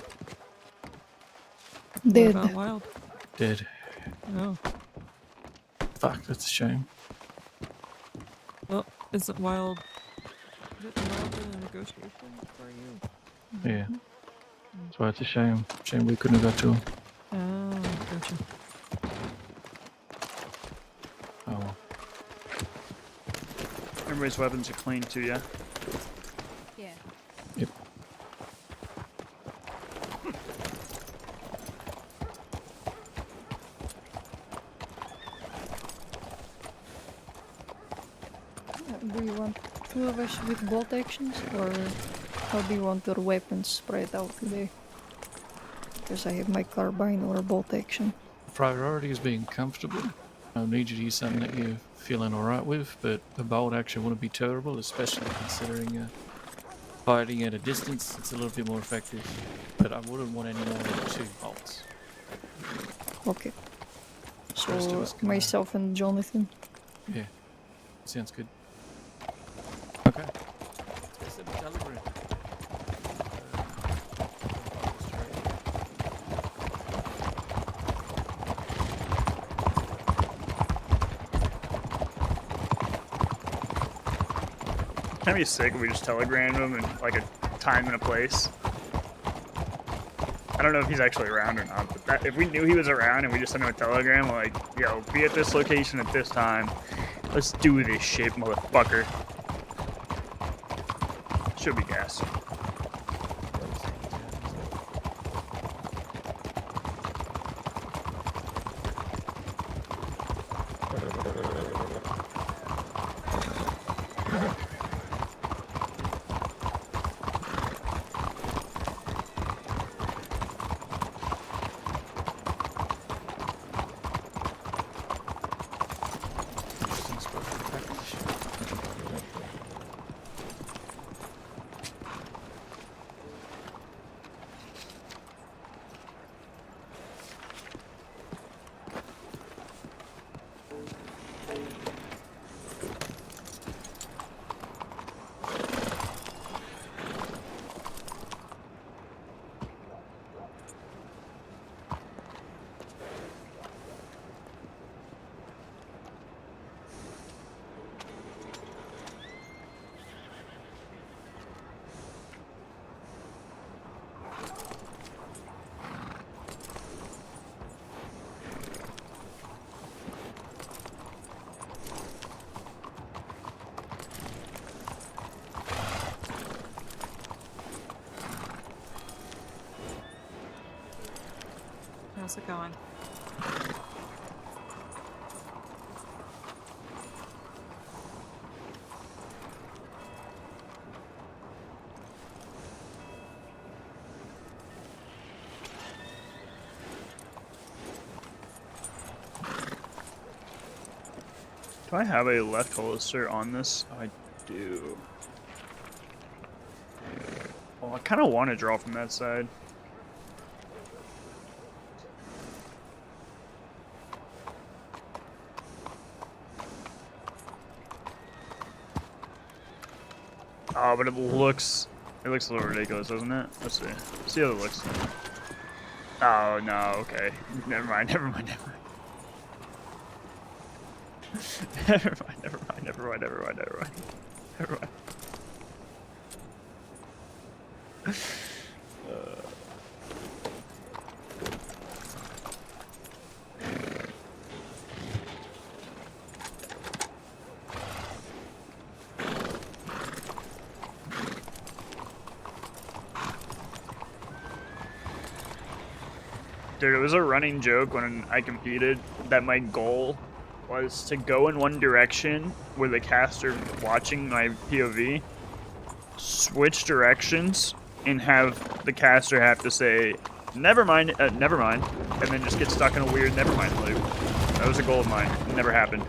[SPEAKER 5] Dead.
[SPEAKER 4] What about Wild?
[SPEAKER 3] Dead.
[SPEAKER 4] Oh.
[SPEAKER 3] Fuck, that's a shame.
[SPEAKER 4] Well, isn't Wild... Is it Wild in the negotiation for you?
[SPEAKER 3] Yeah. That's why it's a shame. Shame we couldn't have got to him.
[SPEAKER 4] Oh, gotcha.
[SPEAKER 3] Oh well.
[SPEAKER 1] Everybody's weapons are clean too, yeah?
[SPEAKER 2] Yeah.
[SPEAKER 3] Yep.
[SPEAKER 5] Do you want 2 of us with bolt actions, or how do you want your weapons spread out today? Because I have my carbine or a bolt action.
[SPEAKER 3] Priority is being comfortable. I need you to use something that you're feeling alright with, but a bolt action wouldn't be terrible, especially considering fighting at a distance. It's a little bit more effective, but I wouldn't want any more than 2 bolts.
[SPEAKER 5] Okay.
[SPEAKER 3] Rest of
[SPEAKER 5] So
[SPEAKER 3] us can,
[SPEAKER 5] myself and Jonathan.
[SPEAKER 3] Yeah, sounds good. Okay. Let's set the delivery.
[SPEAKER 1] Can be sick if we just telegram him in like a time and a place. I don't know if he's actually around or not, but if we knew he was around and we just sent him a telegram like, yo, be at this location at this time. Let's do this shit, motherfucker. Should be gas.
[SPEAKER 4] How's it going?
[SPEAKER 1] Do I have a left holster on this? I do. Well, I kind of want to draw from that side. Oh, but it looks a little ridiculous, doesn't it? Let's see. Let's see how it looks. Oh no, okay. Never mind, never mind, never mind. Never mind, never mind, never mind, never mind, never mind. Never mind. Dude, it was a running joke when I competed that my goal was to go in one direction with the caster watching my POV, switch directions, and have the caster have to say, never mind, and then just get stuck in a weird never mind loop. That was a goal of mine. It never happened.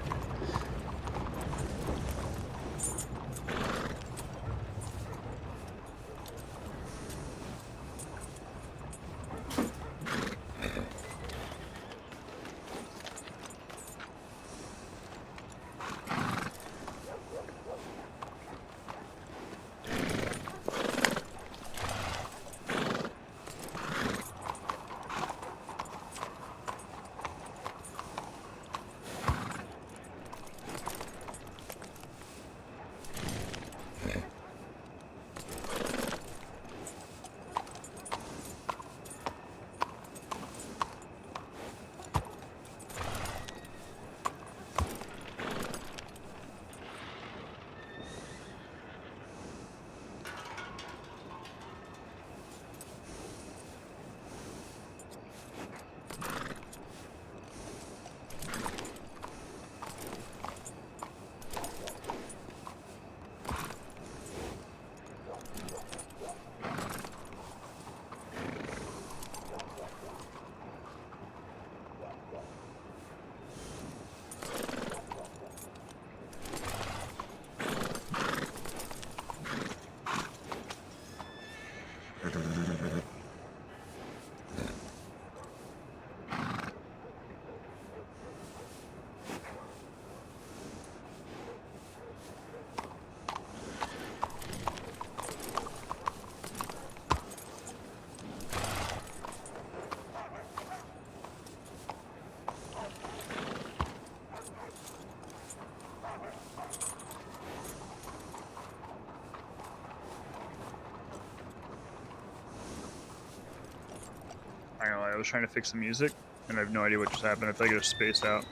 [SPEAKER 1] I don't know, I was trying to fix the music, and I have no idea what just happened. I feel like it was spaced out.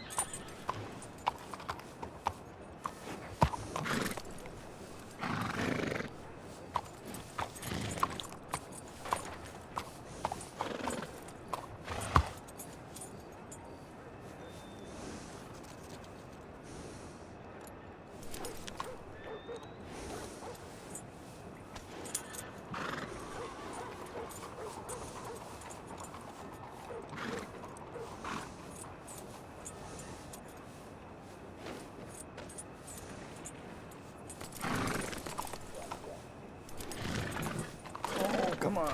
[SPEAKER 1] Come on.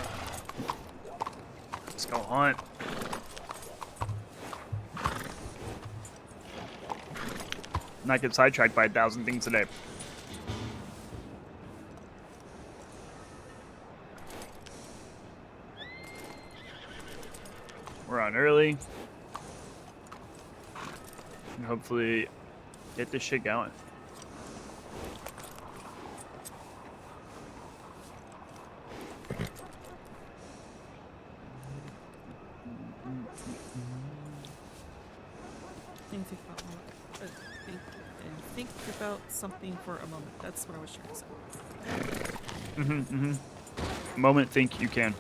[SPEAKER 1] Let's go hunt. Not get sidetracked by 1,000 things a day. We're on early. And hopefully get this shit going.
[SPEAKER 4] Think about something for a moment. That's what I was trying to say.
[SPEAKER 1] Moment, think you can.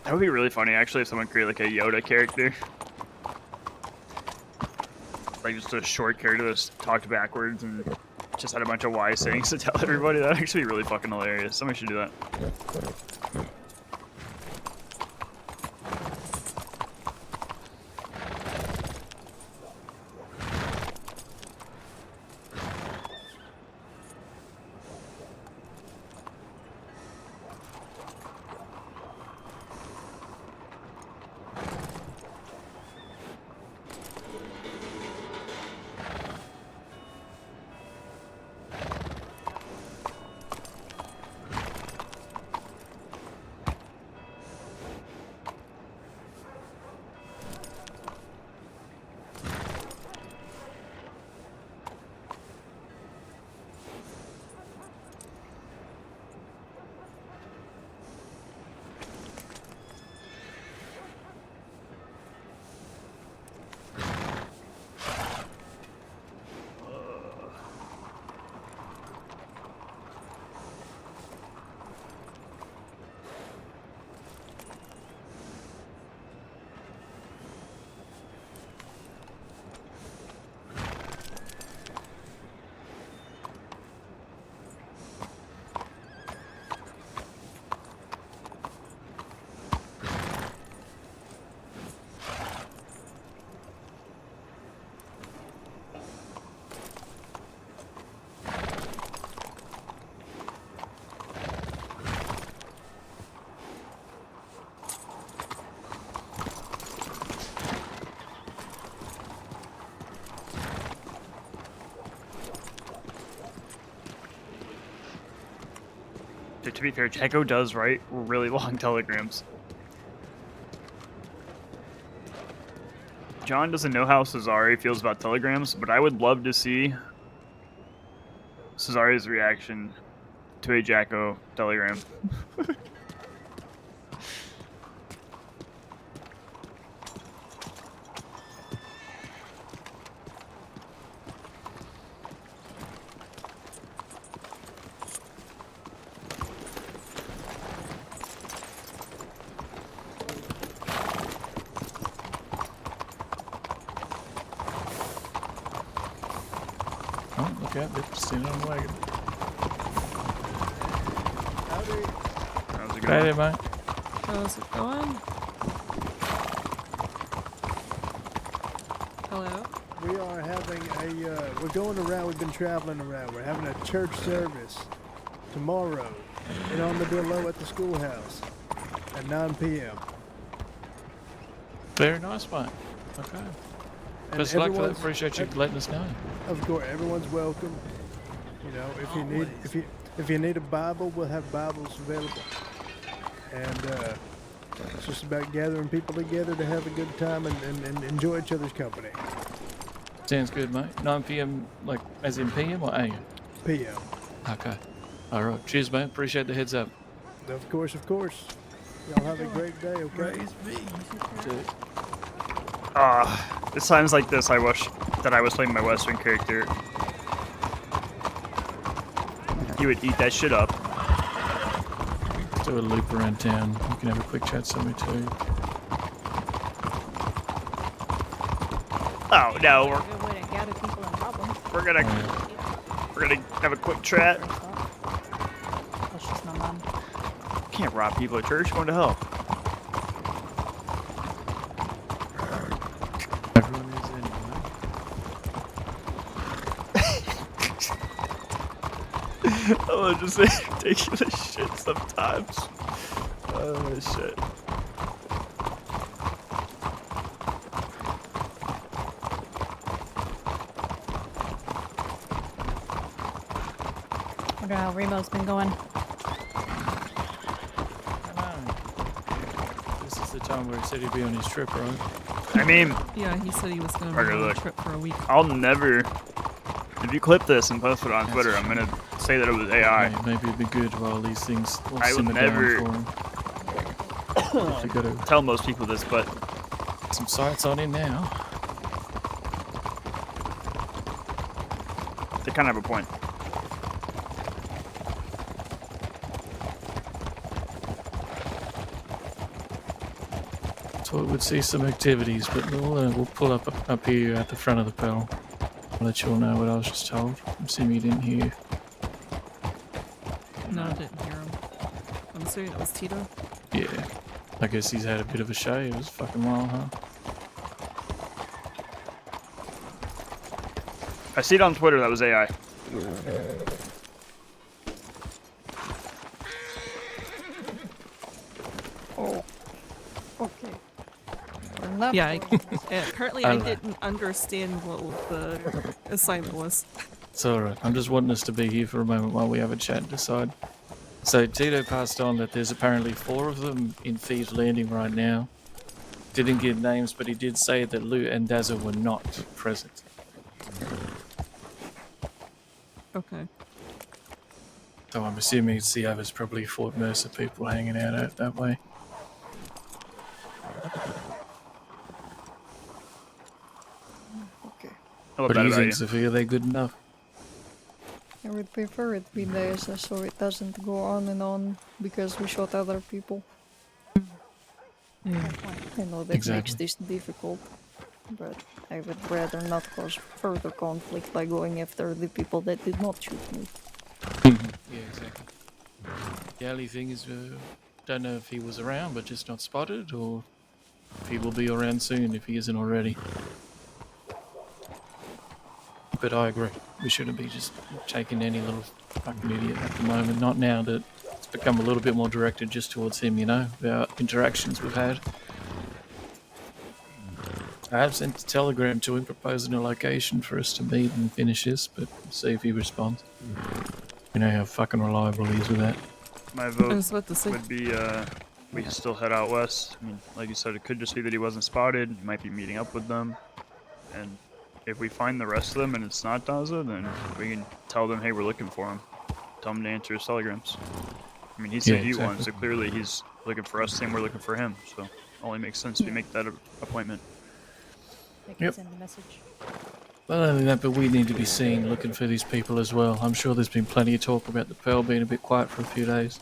[SPEAKER 1] That would be really funny, actually, if someone created like a Yoda character. Like just a short character that's talked backwards and just had a bunch of Y sayings to tell everybody. That would actually be really fucking hilarious. Somebody should do that. To be fair, Jacko does write really long telegrams. John doesn't know how Cesare feels about telegrams, but I would love to see Cesare's reaction to a Jacko telegram.
[SPEAKER 3] Oh, look out, they're standing on the wagon.
[SPEAKER 1] How's it
[SPEAKER 3] Hey
[SPEAKER 1] going?
[SPEAKER 3] there, mate.
[SPEAKER 4] How's it going? Hello?
[SPEAKER 7] We are having we're going around, we've been traveling around. We're having a church service tomorrow and on the below at the schoolhouse at 9 p.m.
[SPEAKER 3] Very nice, mate. Okay.
[SPEAKER 7] And
[SPEAKER 3] Best of luck for that.
[SPEAKER 7] everyone's-
[SPEAKER 3] Appreciate you letting us know.
[SPEAKER 7] Of course, everyone's welcome. You know, if you need a Bible, we'll have Bibles available. And it's just about gathering people together to have a good time and enjoy each other's company.
[SPEAKER 3] Sounds good, mate. 9 p.m. like as in PM or AM?
[SPEAKER 7] PM.
[SPEAKER 3] Okay. All right. Cheers, mate. Appreciate the heads up.
[SPEAKER 7] Of course, of course. Y'all have a great day, okay?
[SPEAKER 1] It's times like this I wish that I was playing my Western character. He would eat that shit up.
[SPEAKER 3] Let's do a loop around town. We can have a quick chat somewhere too.
[SPEAKER 1] Oh no,
[SPEAKER 2] Good way to gather people and rob them.
[SPEAKER 1] we're gonna have a quick chat.
[SPEAKER 2] That's just my mom.
[SPEAKER 1] Can't rob people at church. Going to hell.
[SPEAKER 3] Everyone is anyway.
[SPEAKER 1] Oh, just say ridiculous shit sometimes. Oh shit.
[SPEAKER 2] Wonder how Remo's been going.
[SPEAKER 3] I know. This is the time where he said he'd be on his trip, right?
[SPEAKER 1] I mean,
[SPEAKER 4] Yeah, he said he was going to
[SPEAKER 1] Carter,
[SPEAKER 4] be on a
[SPEAKER 1] look.
[SPEAKER 4] trip for a week.
[SPEAKER 1] I'll never. If you clip this and post it on Twitter, I'm gonna say that it was AI.
[SPEAKER 3] Maybe it'd be good while these things all
[SPEAKER 1] I would
[SPEAKER 3] simmer
[SPEAKER 1] never-
[SPEAKER 3] down for him. You got to
[SPEAKER 1] Tell most people this, but
[SPEAKER 3] some sights on him now.
[SPEAKER 1] they kind of have a point.
[SPEAKER 3] Thought we'd see some activities, but we'll pull up here at the front of the Pearl. I'll let you all know what I was just told. I'm assuming you didn't hear.
[SPEAKER 4] No, I didn't hear him. I'm assuming it was Tito.
[SPEAKER 3] Yeah. I guess he's had a bit of a show. It was a fucking while, huh?
[SPEAKER 1] I see it on Twitter. That was AI.
[SPEAKER 5] Oh. Okay. We're not
[SPEAKER 4] Yeah,
[SPEAKER 5] going-
[SPEAKER 4] apparently I didn't understand what the assignment was.
[SPEAKER 3] It's alright. I'm just wanting us to be here for a moment while we have a chat and decide. So Tito passed on that there's apparently 4 of them in Thieves Landing right now. Didn't give names, but he did say that Lou and Dazzle were not present.
[SPEAKER 4] Okay.
[SPEAKER 3] So I'm assuming it's the others, probably Fort Mercer people hanging out that way.
[SPEAKER 5] Okay.
[SPEAKER 1] I love
[SPEAKER 3] What do
[SPEAKER 1] that
[SPEAKER 3] you
[SPEAKER 1] about
[SPEAKER 3] think,
[SPEAKER 1] you.
[SPEAKER 3] Sophia? Are they good enough?
[SPEAKER 5] I would prefer it be days so it doesn't go on and on because we shot other people. I know that makes
[SPEAKER 3] Exactly.
[SPEAKER 5] this difficult, but I would rather not cause further conflict by going after the people that did not shoot me.
[SPEAKER 3] Yeah, exactly. The only thing is, don't know if he was around but just not spotted, or if he will be around soon if he isn't already. But I agree. We shouldn't be just taking any little fucking idiot at the moment. Not now that it's become a little bit more directed just towards him, you know, our interactions we've had. I have sent a telegram to him proposing a location for us to meet and finish this, but we'll see if he responds. You know how fucking reliable he is with that.
[SPEAKER 1] My
[SPEAKER 4] I
[SPEAKER 1] vote
[SPEAKER 4] was about to say.
[SPEAKER 1] would be we can still head out west. I mean, like you said, it could just be that he wasn't spotted. He might be meeting up with them, and if we find the rest of them and it's not Daza, then we can tell them, hey, we're looking for him. Tell him to answer his telegrams. I mean, he said
[SPEAKER 3] Yeah,
[SPEAKER 1] he won,
[SPEAKER 3] exactly.
[SPEAKER 1] so clearly he's looking for us, and we're looking for him. So it only makes sense we make that appointment.
[SPEAKER 2] They can
[SPEAKER 3] Yep.
[SPEAKER 2] send a message.
[SPEAKER 3] Well, only that, but we need to be seen looking for these people as well. I'm sure there's been plenty of talk about the Pearl being a bit quiet for a few days.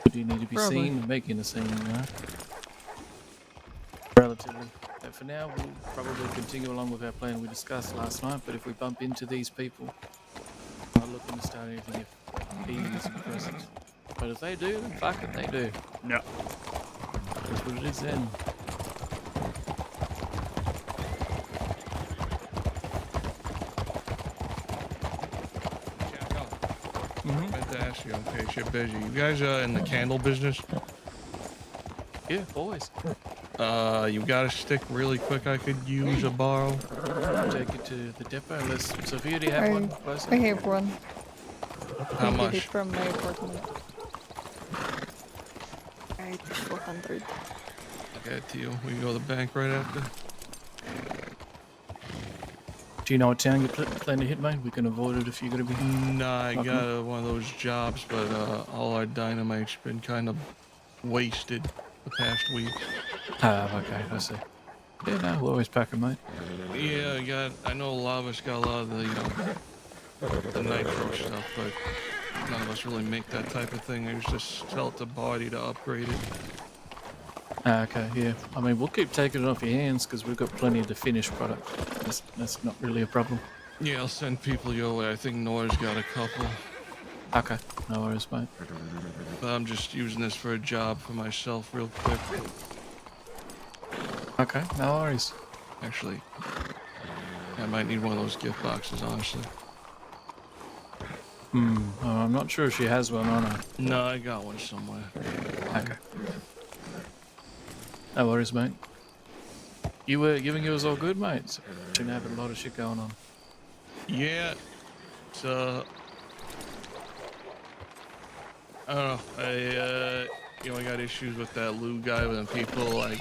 [SPEAKER 3] We do need to be
[SPEAKER 4] Probably.
[SPEAKER 3] seen and making a scene, you know? Relatively. But for now, we'll probably continue along with our plan we discussed last night, but if we bump into these people, I'm not looking to start anything if he isn't present. But if they do, then fuck it, they do.
[SPEAKER 1] Yeah.
[SPEAKER 3] That's what it is then.
[SPEAKER 8] I meant to ask you in case you're busy. You guys are in the candle business?
[SPEAKER 3] Yeah, always.
[SPEAKER 8] You got a stick really quick I could use or borrow?
[SPEAKER 3] Take it to the depot unless Sophia, do you have
[SPEAKER 5] I-
[SPEAKER 3] one close?
[SPEAKER 5] I have one.
[SPEAKER 8] How
[SPEAKER 5] I get it
[SPEAKER 8] much?
[SPEAKER 5] from my apartment. Alright, 400.
[SPEAKER 8] I'll get it to you. We can go to the bank right after.
[SPEAKER 3] Do you know what town you plan to hit, mate? We can avoid it if you're going to be...
[SPEAKER 8] Nah, I
[SPEAKER 3] Okay.
[SPEAKER 8] got one of those jobs, but all our dynamite's been kind of wasted the past week.
[SPEAKER 3] Ah, okay, I see. Yeah, no, we'll always pack 'em, mate.
[SPEAKER 8] Yeah, I know a lot of us got a lot of the, the nitro stuff, but none of us really make that type of thing. I just sell it to body to upgrade it.
[SPEAKER 3] Ah, okay, yeah. I mean, we'll keep taking it off your hands because we've got plenty of the finished product. That's not really a problem.
[SPEAKER 8] Yeah, I'll send people your way. I think Nora's got a couple.
[SPEAKER 3] Okay, no worries, mate.
[SPEAKER 8] But I'm just using this for a job for myself real quick.
[SPEAKER 3] Okay, no worries.
[SPEAKER 8] Actually, I might need one of those gift boxes, honestly.
[SPEAKER 3] I'm not sure if she has one or not.
[SPEAKER 8] No, I got one somewhere.
[SPEAKER 3] Okay. No worries, mate. You were giving yours all good, mate? So, you have a lot of shit going on.
[SPEAKER 8] Yeah, it's I don't know. I got issues with that Lou guy when people like,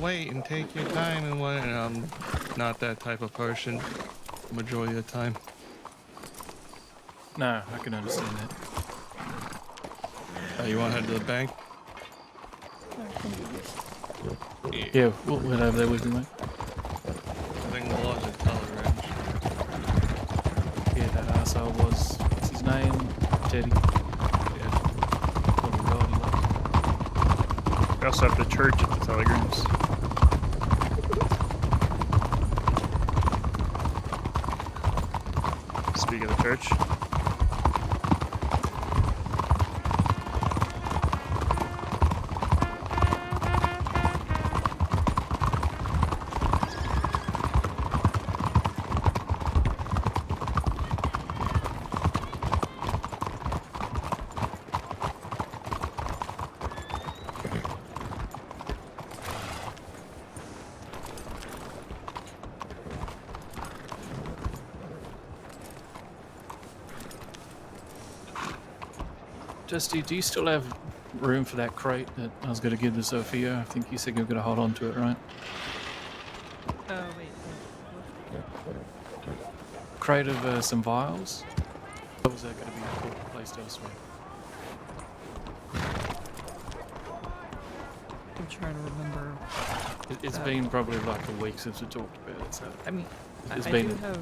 [SPEAKER 8] wait and take your time and what. And I'm not that type of person majority of the time.
[SPEAKER 3] No, I can understand that.
[SPEAKER 8] You want to head to the bank?
[SPEAKER 5] I can do this.
[SPEAKER 3] Yeah, we'll head over there with you, mate.
[SPEAKER 8] I think the law's at Telegrams.
[SPEAKER 3] Yeah, that arsehole was... What's his name? Teddy.
[SPEAKER 8] Yeah.
[SPEAKER 3] Oh my god, he was.
[SPEAKER 1] We also have the church at the telegrams. Speak of the church.
[SPEAKER 3] Dusty, do you still have room for that crate that I was going to give to Sophia? I think you said you were going to hold on to it, right?
[SPEAKER 4] Oh, wait.
[SPEAKER 3] Crate of some vials? Or was that going to be placed elsewhere?
[SPEAKER 4] I'm trying to remember.
[SPEAKER 3] It's been probably like a week since we talked about it, so
[SPEAKER 4] I mean, I
[SPEAKER 3] It's
[SPEAKER 4] do
[SPEAKER 3] been-
[SPEAKER 4] have.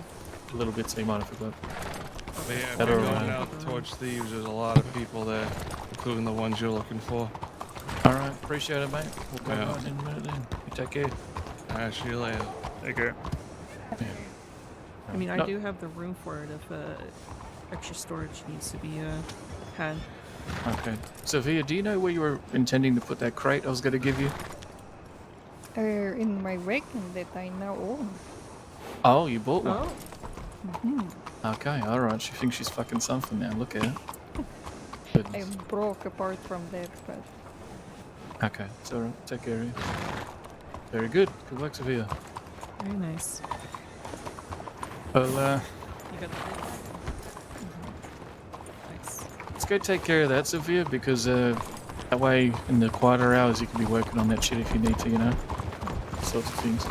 [SPEAKER 3] a little bit, so you might have forgot.
[SPEAKER 8] But yeah, if
[SPEAKER 3] That
[SPEAKER 8] you're
[SPEAKER 3] are
[SPEAKER 8] going
[SPEAKER 3] around.
[SPEAKER 8] out towards Thieves, there's a lot of people there, including the ones you're looking for.
[SPEAKER 3] Alright, appreciate it, mate. We'll go
[SPEAKER 8] Yeah.
[SPEAKER 3] right in a minute then. You take care.
[SPEAKER 8] Alright, see you later.
[SPEAKER 1] Take care.
[SPEAKER 4] I mean, I
[SPEAKER 3] No.
[SPEAKER 4] do have the room for it if extra storage needs to be had.
[SPEAKER 3] Okay. Sophia, do you know where you were intending to put that crate I was going to give you?
[SPEAKER 5] In my wagon that I now own.
[SPEAKER 3] Oh, you bought one?
[SPEAKER 4] Oh,
[SPEAKER 3] Okay, alright. She thinks she's fucking something now. Look at her. Goodness.
[SPEAKER 5] I'm broke apart from that, but
[SPEAKER 3] Okay, it's alright. Take care of you. Very good. Good luck, Sophia.
[SPEAKER 4] very nice.
[SPEAKER 3] Well,
[SPEAKER 4] You got the bits? Nice.
[SPEAKER 3] let's go take care of that, Sophia, because that way in the quieter hours you can be working on that shit if you need to, you know? Sorts of things.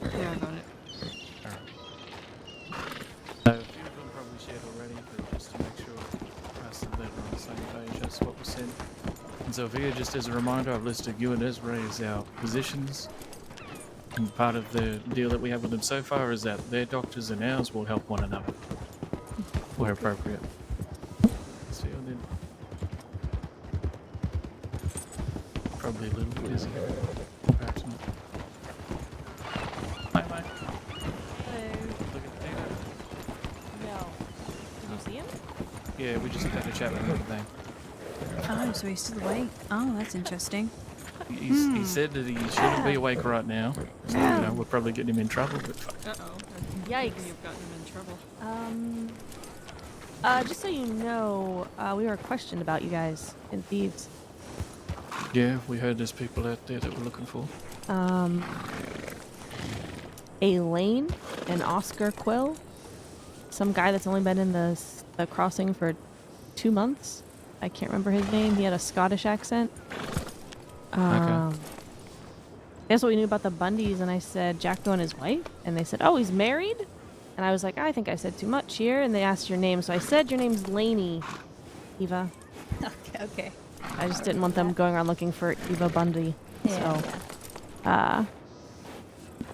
[SPEAKER 4] Yeah, I got it.
[SPEAKER 3] No, a few of them probably shared already, but just to make sure us and them are on the same page, that's what was sent. And so here, just as a reminder, I've listed you and Ezra as our physicians. And part of the deal that we have with them so far is that their doctors and ours will help one another where appropriate. See you then. Probably a little bit busy. Perhaps not. Bye bye. Look at Dana.
[SPEAKER 9] No. Did you see him?
[SPEAKER 3] Yeah, we just had a chat with him today.
[SPEAKER 9] Oh, so he's still awake. Oh, that's interesting.
[SPEAKER 3] He said that he shouldn't be awake right now. So, you know, we're probably getting him in trouble, but fuck.
[SPEAKER 4] Uh-oh.
[SPEAKER 9] Yikes.
[SPEAKER 4] You've gotten him in trouble.
[SPEAKER 9] Just so you know, we were questioned about you guys in Thieves.
[SPEAKER 3] Yeah, we heard there's people out there that we're looking for.
[SPEAKER 9] Elaine and Oscar Quill. Some guy that's only been in the crossing for 2 months. I can't remember his name. He had a Scottish accent.
[SPEAKER 3] Okay.
[SPEAKER 9] That's what we knew about the Bundys, and I said Jacko and his wife, and they said, oh, he's married? And I was like, I think I said too much here, and they asked your name, so I said your name's Lainey, Eva.
[SPEAKER 2] Okay.
[SPEAKER 9] I just didn't want them going around looking for Eva Bundy.
[SPEAKER 2] Yeah.
[SPEAKER 9] So,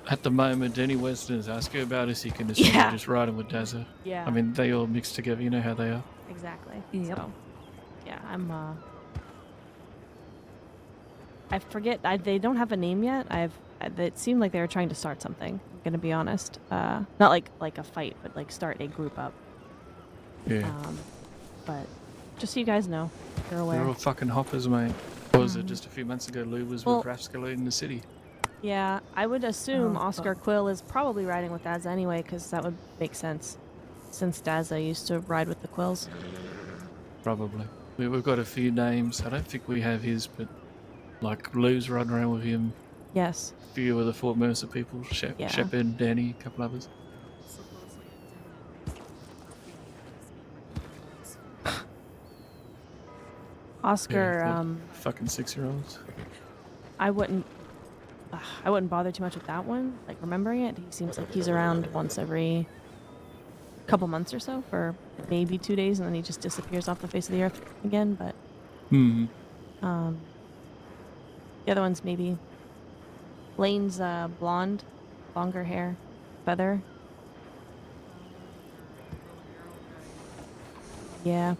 [SPEAKER 3] At the moment, any Westerners ask you about us, you can assume
[SPEAKER 9] Yeah.
[SPEAKER 3] you're just riding with Dazza.
[SPEAKER 9] yeah.
[SPEAKER 3] I mean, they all mix together, you know how they are.
[SPEAKER 9] Exactly.
[SPEAKER 2] Yep.
[SPEAKER 9] So, yeah, I'm, I forget, they don't have a name yet. It seemed like they were trying to start something, I'm gonna be honest. Not like a fight, but like start a group up.
[SPEAKER 3] Yeah.
[SPEAKER 9] But just so you guys know, you're aware.
[SPEAKER 3] They're all fucking hoppers, mate. What was it, just a few months ago, Lou was
[SPEAKER 9] Well-
[SPEAKER 3] with Rascalade in the city.
[SPEAKER 9] Yeah, I would assume
[SPEAKER 2] Oh,
[SPEAKER 9] Oscar Quill is probably riding with Dazza anyway, because that would make sense, since Dazza used to ride with the Quills.
[SPEAKER 3] Probably. We've got a few names. I don't think we have his, but like Lou's riding around with him.
[SPEAKER 9] Yes.
[SPEAKER 3] A few of the Fort Mercer people,
[SPEAKER 9] Yeah.
[SPEAKER 3] Shepard, Danny, a couple others.
[SPEAKER 4] Supposedly
[SPEAKER 9] Oscar,
[SPEAKER 3] Yeah, fucking 6-year-olds.
[SPEAKER 9] I wouldn't bother too much with that one. Like remembering it, he seems like he's around once every couple months or so for maybe 2 days, and then he just disappears off the face of the earth again. But
[SPEAKER 3] Hmm.
[SPEAKER 9] the other one's maybe Lane's blonde, longer hair, feather. Yeah,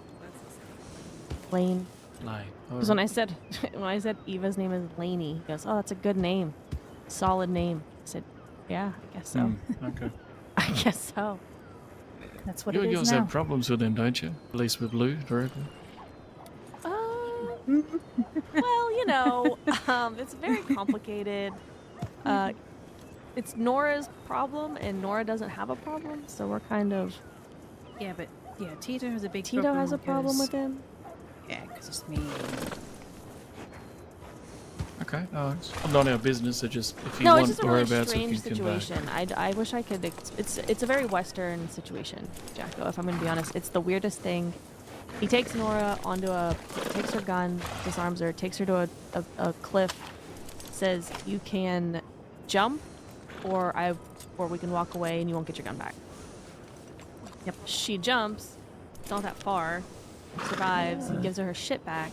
[SPEAKER 9] Lane.
[SPEAKER 3] Lane.
[SPEAKER 9] Because when I said Eva's name is Lainey, he goes, "Oh, that's a good name, solid name." I said, "Yeah, I guess so.
[SPEAKER 3] Okay.
[SPEAKER 9] I guess so."
[SPEAKER 2] That's what
[SPEAKER 3] You
[SPEAKER 2] it
[SPEAKER 3] and
[SPEAKER 2] is
[SPEAKER 3] yours
[SPEAKER 2] now.
[SPEAKER 3] have problems with them, don't you? At least with Lou directly.
[SPEAKER 9] Well, it's very complicated. It's Nora's problem, and Nora doesn't have a problem, so we're kind of.
[SPEAKER 2] Yeah, but yeah, Tito has a big
[SPEAKER 9] Tito
[SPEAKER 2] problem.
[SPEAKER 9] has a problem
[SPEAKER 2] because-
[SPEAKER 9] with him.
[SPEAKER 2] Yeah, because it's me.
[SPEAKER 3] Okay, no worries. Not our business, so just if you
[SPEAKER 9] No,
[SPEAKER 3] want
[SPEAKER 9] it's just a really
[SPEAKER 3] whereabouts, we
[SPEAKER 9] strange
[SPEAKER 3] can convey.
[SPEAKER 9] situation. I wish I could. It's a very Western situation, Jacko. If I'm going to be honest, it's the weirdest thing. He takes Nora takes her gun, disarms her, takes her to a cliff, says you can jump, or we can walk away and you won't get your gun back. Yep. She jumps. It's not that far. Survives. He gives her shit back.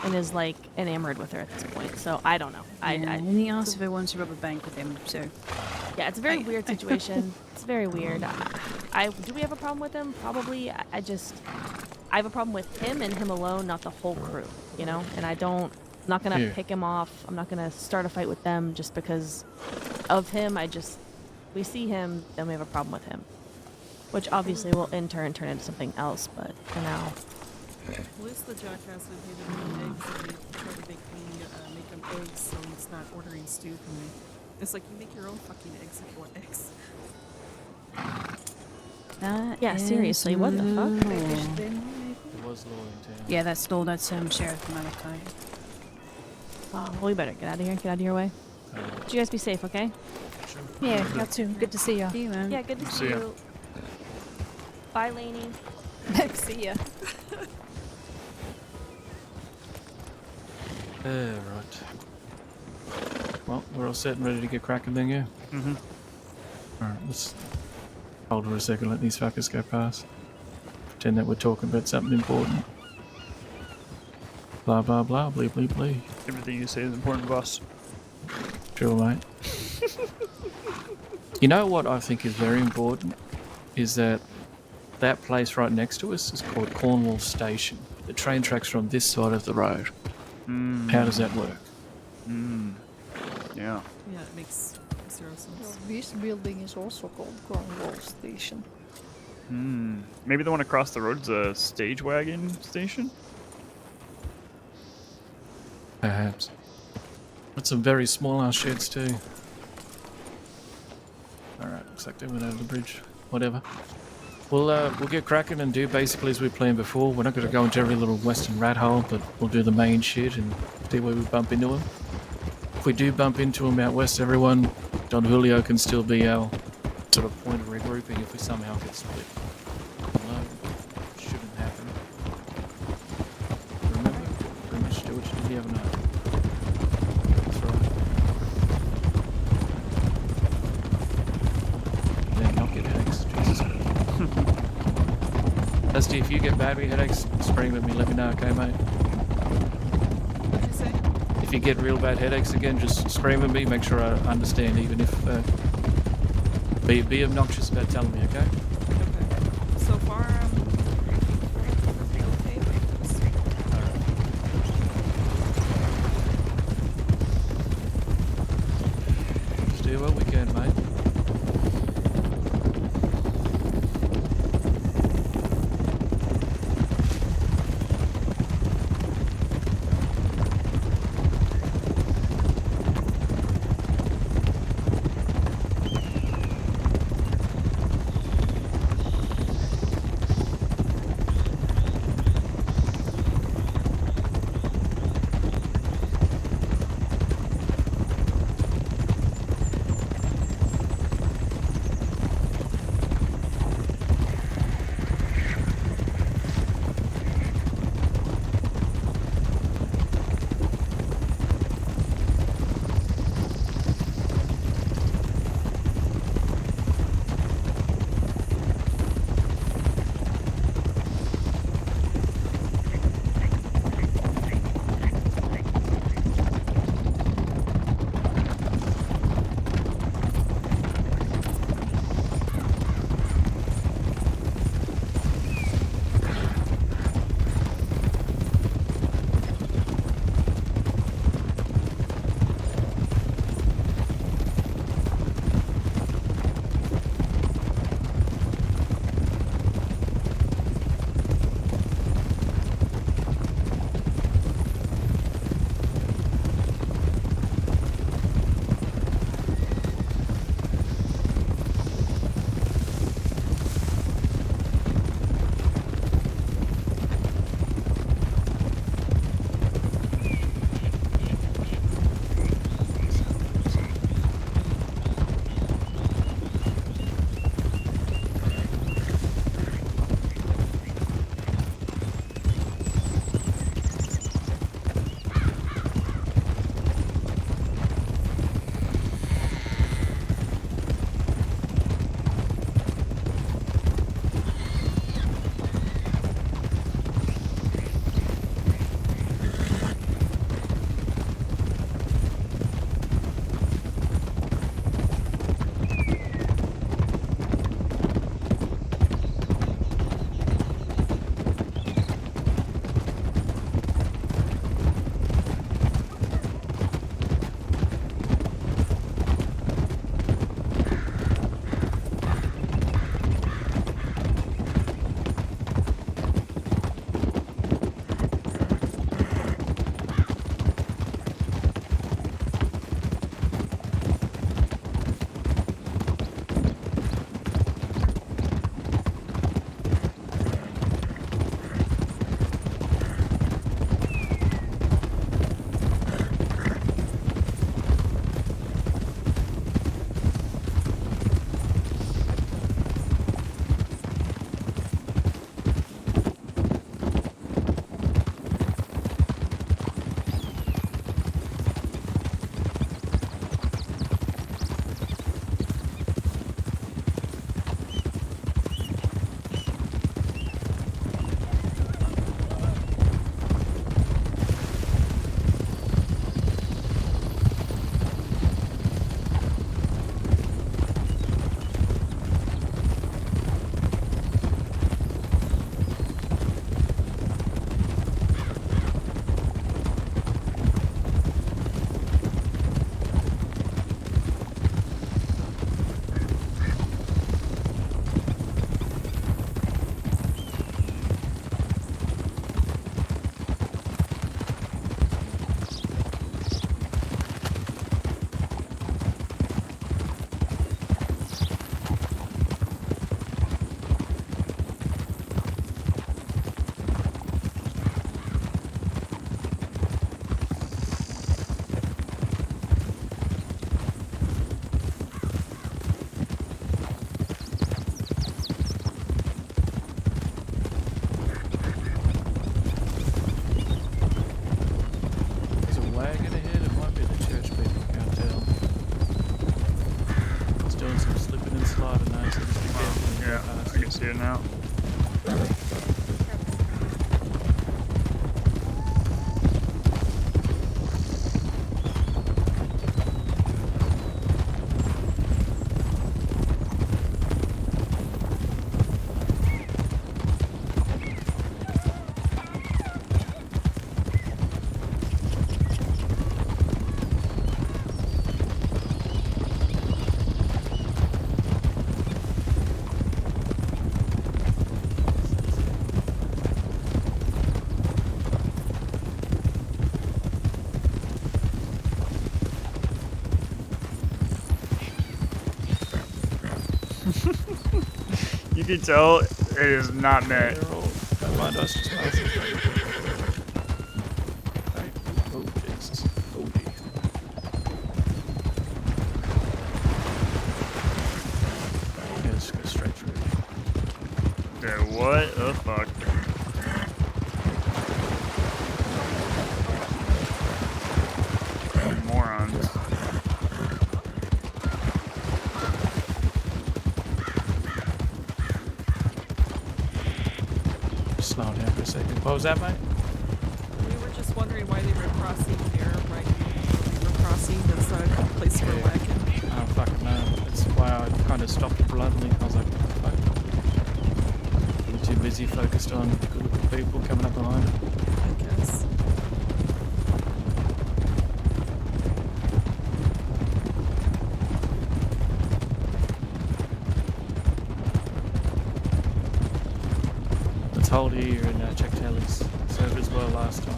[SPEAKER 9] And is like enamored with her at this point. So I don't know.
[SPEAKER 2] And he asked if I wanted to rob a bank with him. So
[SPEAKER 9] Yeah, it's a very weird situation. It's very weird. Do we have a problem with him? Probably. I have a problem with him and him alone, not the whole crew. And I'm not gonna
[SPEAKER 3] Yeah.
[SPEAKER 9] pick him off. I'm not gonna start a fight with them just because of him. We see him, then we have a problem with him, which obviously will in turn turn into something else. But for now.
[SPEAKER 4] At least the jackass would hate him eggs and they try to make him eggs so he's not ordering stew from me. It's like you make your own fucking eggs if you want eggs.
[SPEAKER 9] Yeah, seriously, what the fuck?
[SPEAKER 3] There was law in town.
[SPEAKER 2] yeah, that's all. That's Sheriff Malachi.
[SPEAKER 9] Oh, well, we better get out of here. Get out of your way. You guys be safe, okay?
[SPEAKER 2] Yeah, you too. Good to see you. See you, man.
[SPEAKER 9] Yeah, good to see
[SPEAKER 1] See ya.
[SPEAKER 9] you. Bye, Lainey.
[SPEAKER 2] see ya.
[SPEAKER 3] Right. Well, we're all set and ready to get cracking then, yeah?
[SPEAKER 1] Mm-hmm.
[SPEAKER 3] Alright, let's hold for a second, let these fuckers go past. Pretend that we're talking about something important. Blah, blah, blah, blee, blee, blee.
[SPEAKER 1] Everything you say is important, boss.
[SPEAKER 3] Sure, mate. You know what I think is very important? Is that place right next to us is called Cornwall Station. The train tracks are on this side of the road. How does that work?
[SPEAKER 1] Yeah.
[SPEAKER 4] Yeah, it makes zero sense.
[SPEAKER 5] Well, this building is also called Cornwall Station.
[SPEAKER 1] Maybe the one across the road's a stage wagon station?
[SPEAKER 3] Perhaps. But some very small ass sheds too. Alright, looks like they went over the bridge. Whatever. We'll get cracking and do basically as we planned before. We're not going to go into every little western rat hole, but we'll do the main shit and see where we bump into them. If we do bump into them out west, everyone, Don Julio can still be our sort of point of regrouping if we somehow get split. No, shouldn't happen. Remember, pretty much do what you did the other night. That's right. Yeah, not get headaches. Jesus Christ. Dusty, if you get battery headaches, scream at me, let me know, okay, mate?
[SPEAKER 4] What'd you say?
[SPEAKER 3] If you get real bad headaches again, just scream at me, make sure I understand, even if... be obnoxious about telling me, okay?
[SPEAKER 4] Okay. So far, okay.
[SPEAKER 3] Just do what we can, mate.
[SPEAKER 1] see it now. You can tell it is not meant.
[SPEAKER 3] They're all, don't mind us just passing. Right. Oh, Jesus. Oh, dear. Yeah, let's go straight through.
[SPEAKER 1] Dude, what the fuck? Morons.
[SPEAKER 3] Slow down for a second. What was that, mate?
[SPEAKER 4] We were just wondering why they were crossing there, right? They were crossing instead of a place for a wagon.
[SPEAKER 3] I don't fucking know. That's why I kind of stopped bluntly. I was like, fuck. I'm too busy focused on good people coming up behind it.
[SPEAKER 4] I guess.
[SPEAKER 3] Let's hold here and check tallies. Served as well last time.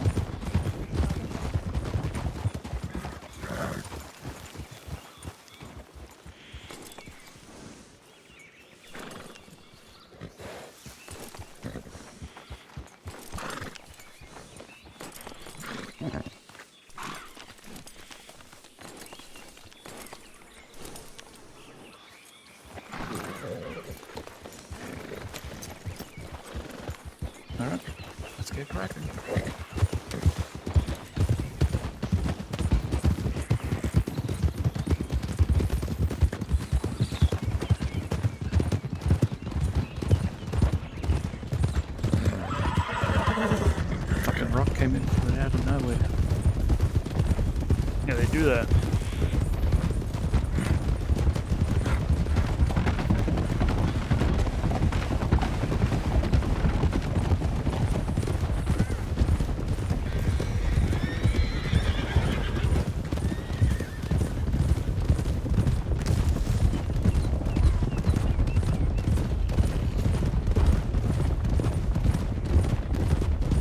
[SPEAKER 3] Alright, let's get cracking. Fucking rock came in from out of nowhere.
[SPEAKER 1] Yeah, they do that.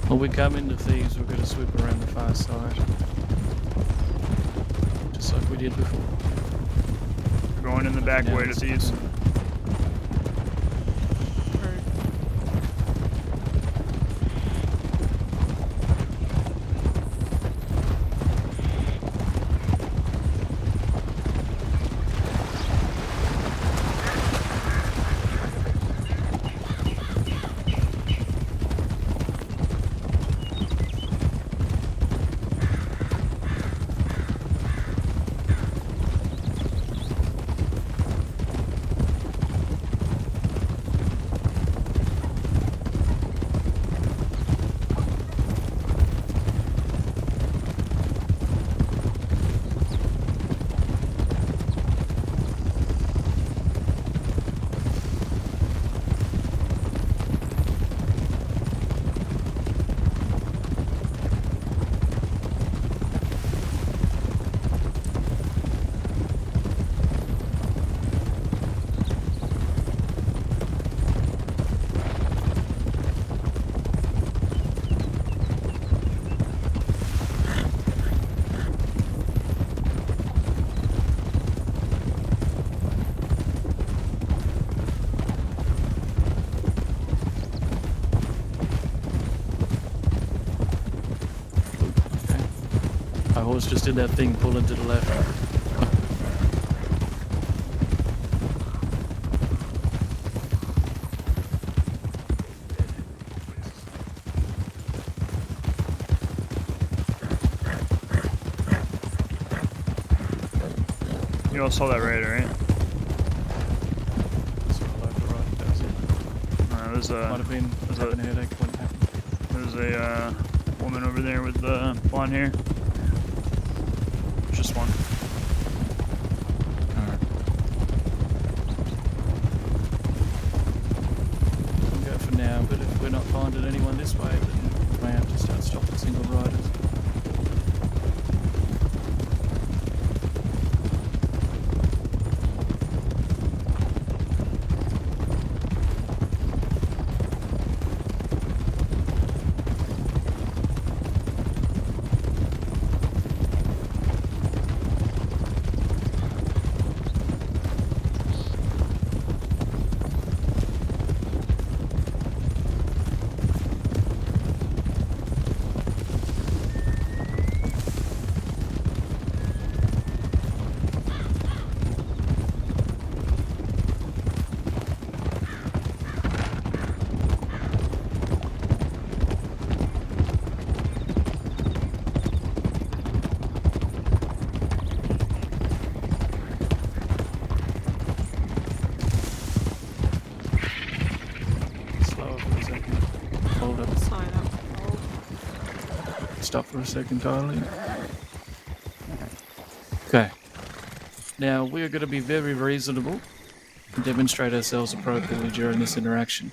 [SPEAKER 3] When we come into thieves, we're going to swoop around the far side. Just like we did before.
[SPEAKER 1] We're going in the back way to these.
[SPEAKER 3] My horse just did that thing pulling to the left.
[SPEAKER 1] You all saw that raider, right?
[SPEAKER 3] That's what I like the right does it.
[SPEAKER 1] There's a
[SPEAKER 3] Might have been
[SPEAKER 1] there's
[SPEAKER 3] having a headache when it happened.
[SPEAKER 1] there's a woman over there with blonde hair. Just one.
[SPEAKER 3] Alright. We'll go for now, but if we're not finding anyone this way, then we may have to start stopping single riders. Slower for a second. Hold up.
[SPEAKER 4] Sign up.
[SPEAKER 3] Stop for a second, Kylie. Okay. Now, we are going to be very reasonable and demonstrate ourselves appropriately during this interaction.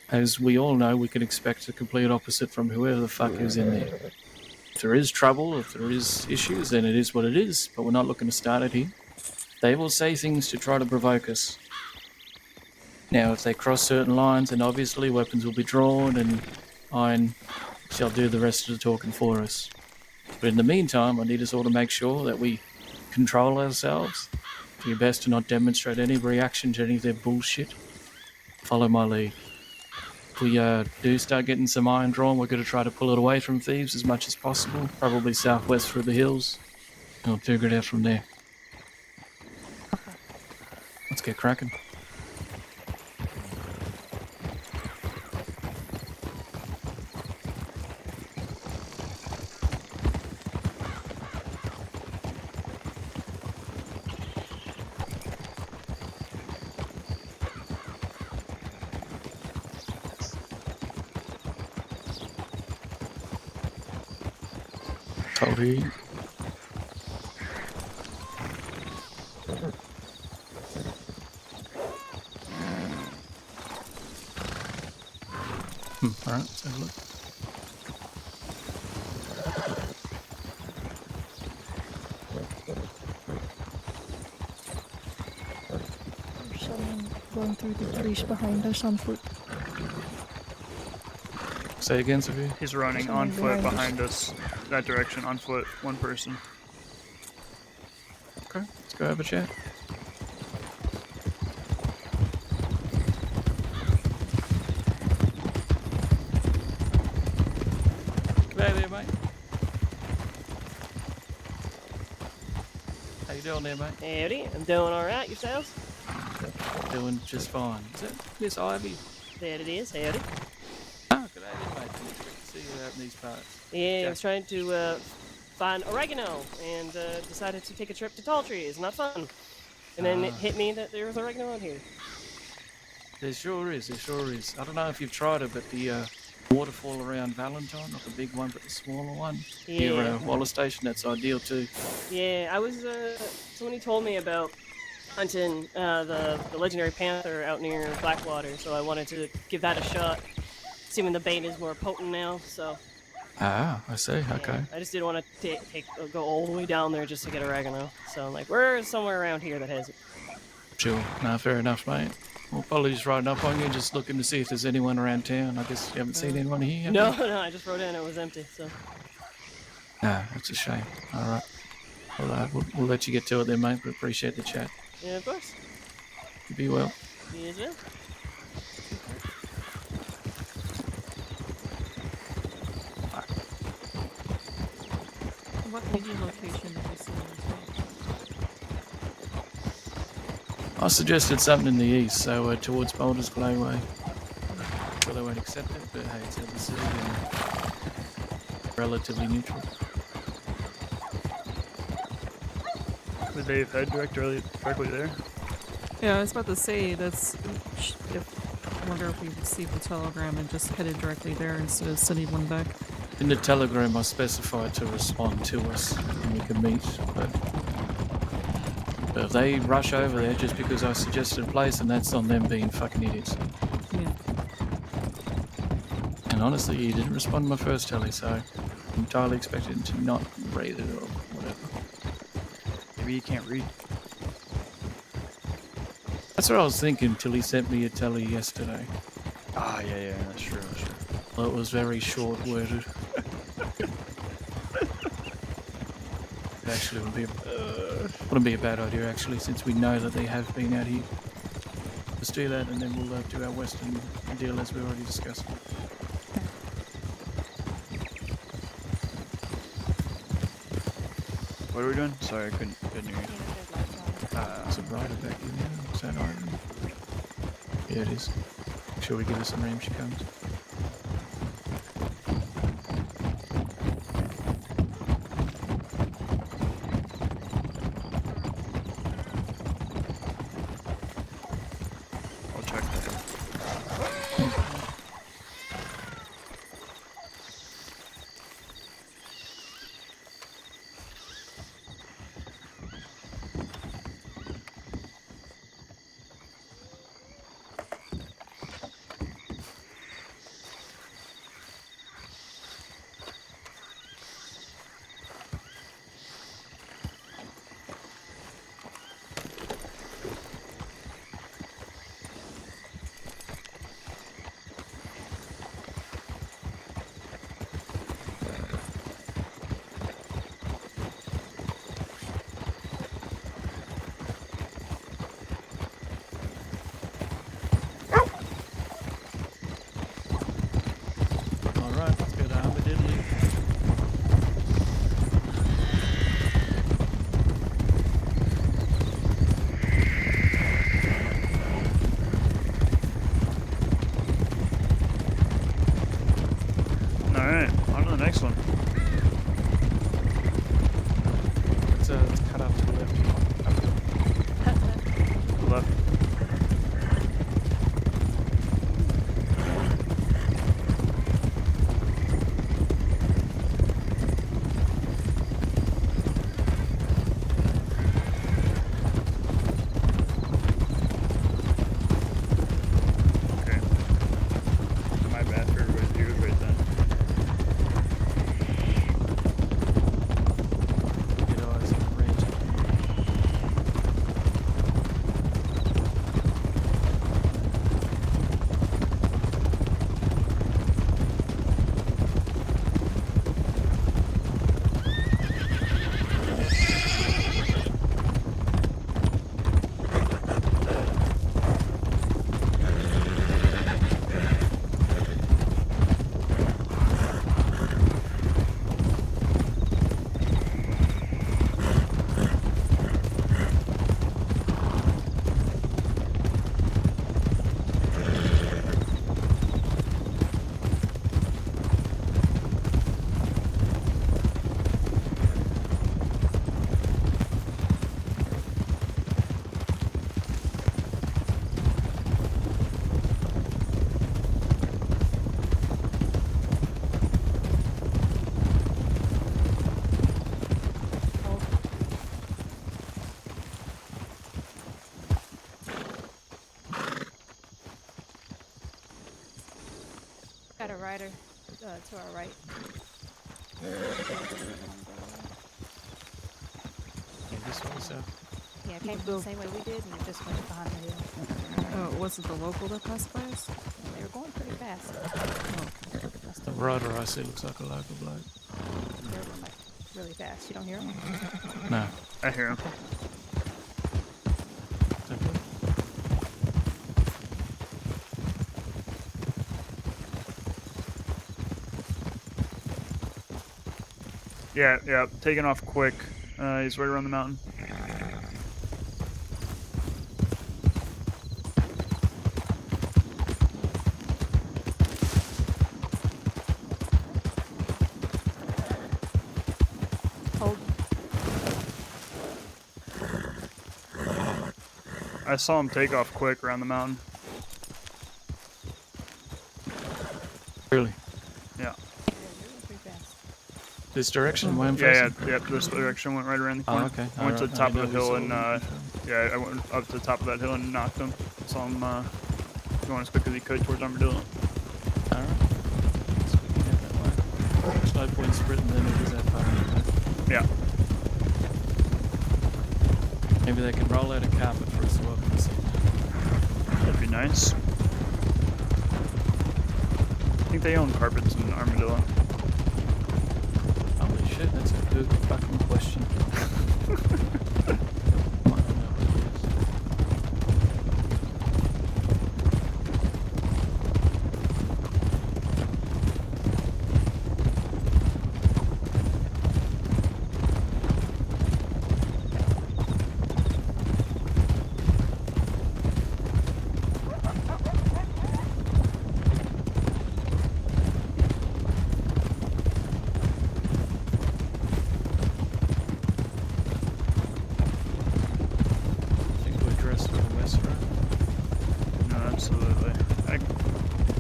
[SPEAKER 3] As we all know, we can expect the complete opposite from whoever the fuck is in there. If there is trouble, if there is issues, then it is what it is, but we're not looking to start it here. They will say things to try to provoke us. Now, if they cross certain lines, then obviously weapons will be drawn and Iron shall do the rest of the talking for us. But in the meantime, I need us all to make sure that we control ourselves. Do your best to not demonstrate any reaction to any of their bullshit. Follow my lead. If we do start getting some iron drawn, we're going to try to pull it away from thieves as much as possible, probably southwest through the hills, and we'll figure it out from there. Let's get cracking. Cody. Alright, let's have a look.
[SPEAKER 5] There's someone going through the trees behind us on foot.
[SPEAKER 3] Say again, Sophia.
[SPEAKER 1] He's running
[SPEAKER 5] Someone
[SPEAKER 1] on foot
[SPEAKER 5] behind
[SPEAKER 1] behind us. That direction, on foot, one person.
[SPEAKER 3] Okay, let's go have a chat. Hey there, mate. How you doing there, mate?
[SPEAKER 10] Howdy, I'm doing alright, yourselves?
[SPEAKER 3] Doing just fine. Is that Miss Ivy?
[SPEAKER 10] That it is, howdy.
[SPEAKER 3] Oh, good day, mate. Didn't expect to see you out in these parts.
[SPEAKER 10] Yeah, I was trying to find oregano and decided to take a trip to Tall Trees, not fun. And then it hit me that there was oregano out here.
[SPEAKER 3] There sure is, there sure is. I don't know if you've tried it, but the waterfall around Valentine, not the big one, but the smaller one.
[SPEAKER 10] Yeah.
[SPEAKER 3] Near Waller Station, that's ideal too.
[SPEAKER 10] Yeah, I was, somebody told me about hunting the legendary panther out near Blackwater, so I wanted to give that a shot. Assuming the bait is more potent now, so...
[SPEAKER 3] Ah, I see,
[SPEAKER 10] yeah,
[SPEAKER 3] okay.
[SPEAKER 10] I just didn't want to go all the way down there just to get oregano. So I'm like, we're somewhere around here that has it.
[SPEAKER 3] Sure, no, fair enough, mate. Well, probably just riding up on you, just looking to see if there's anyone around town. I guess you haven't seen anyone here, have
[SPEAKER 10] No,
[SPEAKER 3] you?
[SPEAKER 10] no, I just rode in, it was empty, so...
[SPEAKER 3] Ah, that's a shame. Alright. Well, we'll let you get to it then, mate, but appreciate the chat.
[SPEAKER 10] Yeah, of course.
[SPEAKER 3] You be well.
[SPEAKER 10] You as well.
[SPEAKER 4] What major location did you see in this
[SPEAKER 3] I suggested something in the east, so towards Boulder's Glowway. Sure they won't accept it, but hey, it's out of the city and relatively neutral.
[SPEAKER 1] Would they have head directly there?
[SPEAKER 4] Yeah, I was about to say that's. If I wonder if we received the telegram and just headed directly there instead of sending one back.
[SPEAKER 3] In the telegram, I specified to respond to us and we can meet, but if they rush over there just because I suggested a place, and that's on them being fucking idiots.
[SPEAKER 4] Yeah.
[SPEAKER 3] And honestly, he didn't respond to my first tele, so I'm entirely expected him to not read it or whatever.
[SPEAKER 1] Maybe you can't read.
[SPEAKER 3] That's what I was thinking till he sent me a tele yesterday.
[SPEAKER 1] Ah, yeah, that's true, that's true.
[SPEAKER 3] Well, it was very short-worded. It actually wouldn't be a bad idea, actually, since we know that they have been out here. Let's do that, and then we'll do our western deal as we already discussed.
[SPEAKER 1] What are we doing? Sorry, I couldn't hear you.
[SPEAKER 3] Is it right back in there? Is that iron? Yeah, it is. Make sure we give her some room, she comes.
[SPEAKER 1] I'll check that.
[SPEAKER 3] Alright, let's go to Armadillo.
[SPEAKER 1] Alright, on to the next one.
[SPEAKER 3] Let's cut up to the left.
[SPEAKER 1] Left. Okay. My bad for everybody's ears right then.
[SPEAKER 3] Get eyes on the range.
[SPEAKER 2] Got a rider to our right.
[SPEAKER 3] Yeah, this way, so.
[SPEAKER 2] Yeah, came the same way we did, and it just went behind the hill.
[SPEAKER 4] Oh, was it the local that passed by us?
[SPEAKER 2] They were going pretty fast.
[SPEAKER 3] The rider I see looks like a local bloke.
[SPEAKER 2] They were going like really fast. You don't hear them?
[SPEAKER 3] No.
[SPEAKER 1] I hear him.
[SPEAKER 3] Simply.
[SPEAKER 1] Yeah, taking off quick. He's right around the mountain.
[SPEAKER 2] Hold.
[SPEAKER 1] I saw him take off quick around the mountain.
[SPEAKER 3] Really?
[SPEAKER 1] Yeah.
[SPEAKER 3] This direction, where I'm
[SPEAKER 1] Yeah,
[SPEAKER 3] facing?
[SPEAKER 1] yeah, this direction went right around the
[SPEAKER 3] Oh,
[SPEAKER 1] corner.
[SPEAKER 3] okay.
[SPEAKER 1] I went to the top of the hill and
[SPEAKER 3] yeah.
[SPEAKER 1] yeah, I went up to the top of that hill and knocked him. Saw him going as quick as he could towards Armadillo.
[SPEAKER 3] Alright. So we can head that way. There's no point spreading then if it's that far.
[SPEAKER 1] Yeah.
[SPEAKER 3] Maybe they can roll out a carpet for us to walk and see.
[SPEAKER 1] That'd be nice. I think they own carpets in Armadillo.
[SPEAKER 3] Holy shit, that's a good fucking question. Might not know what it is.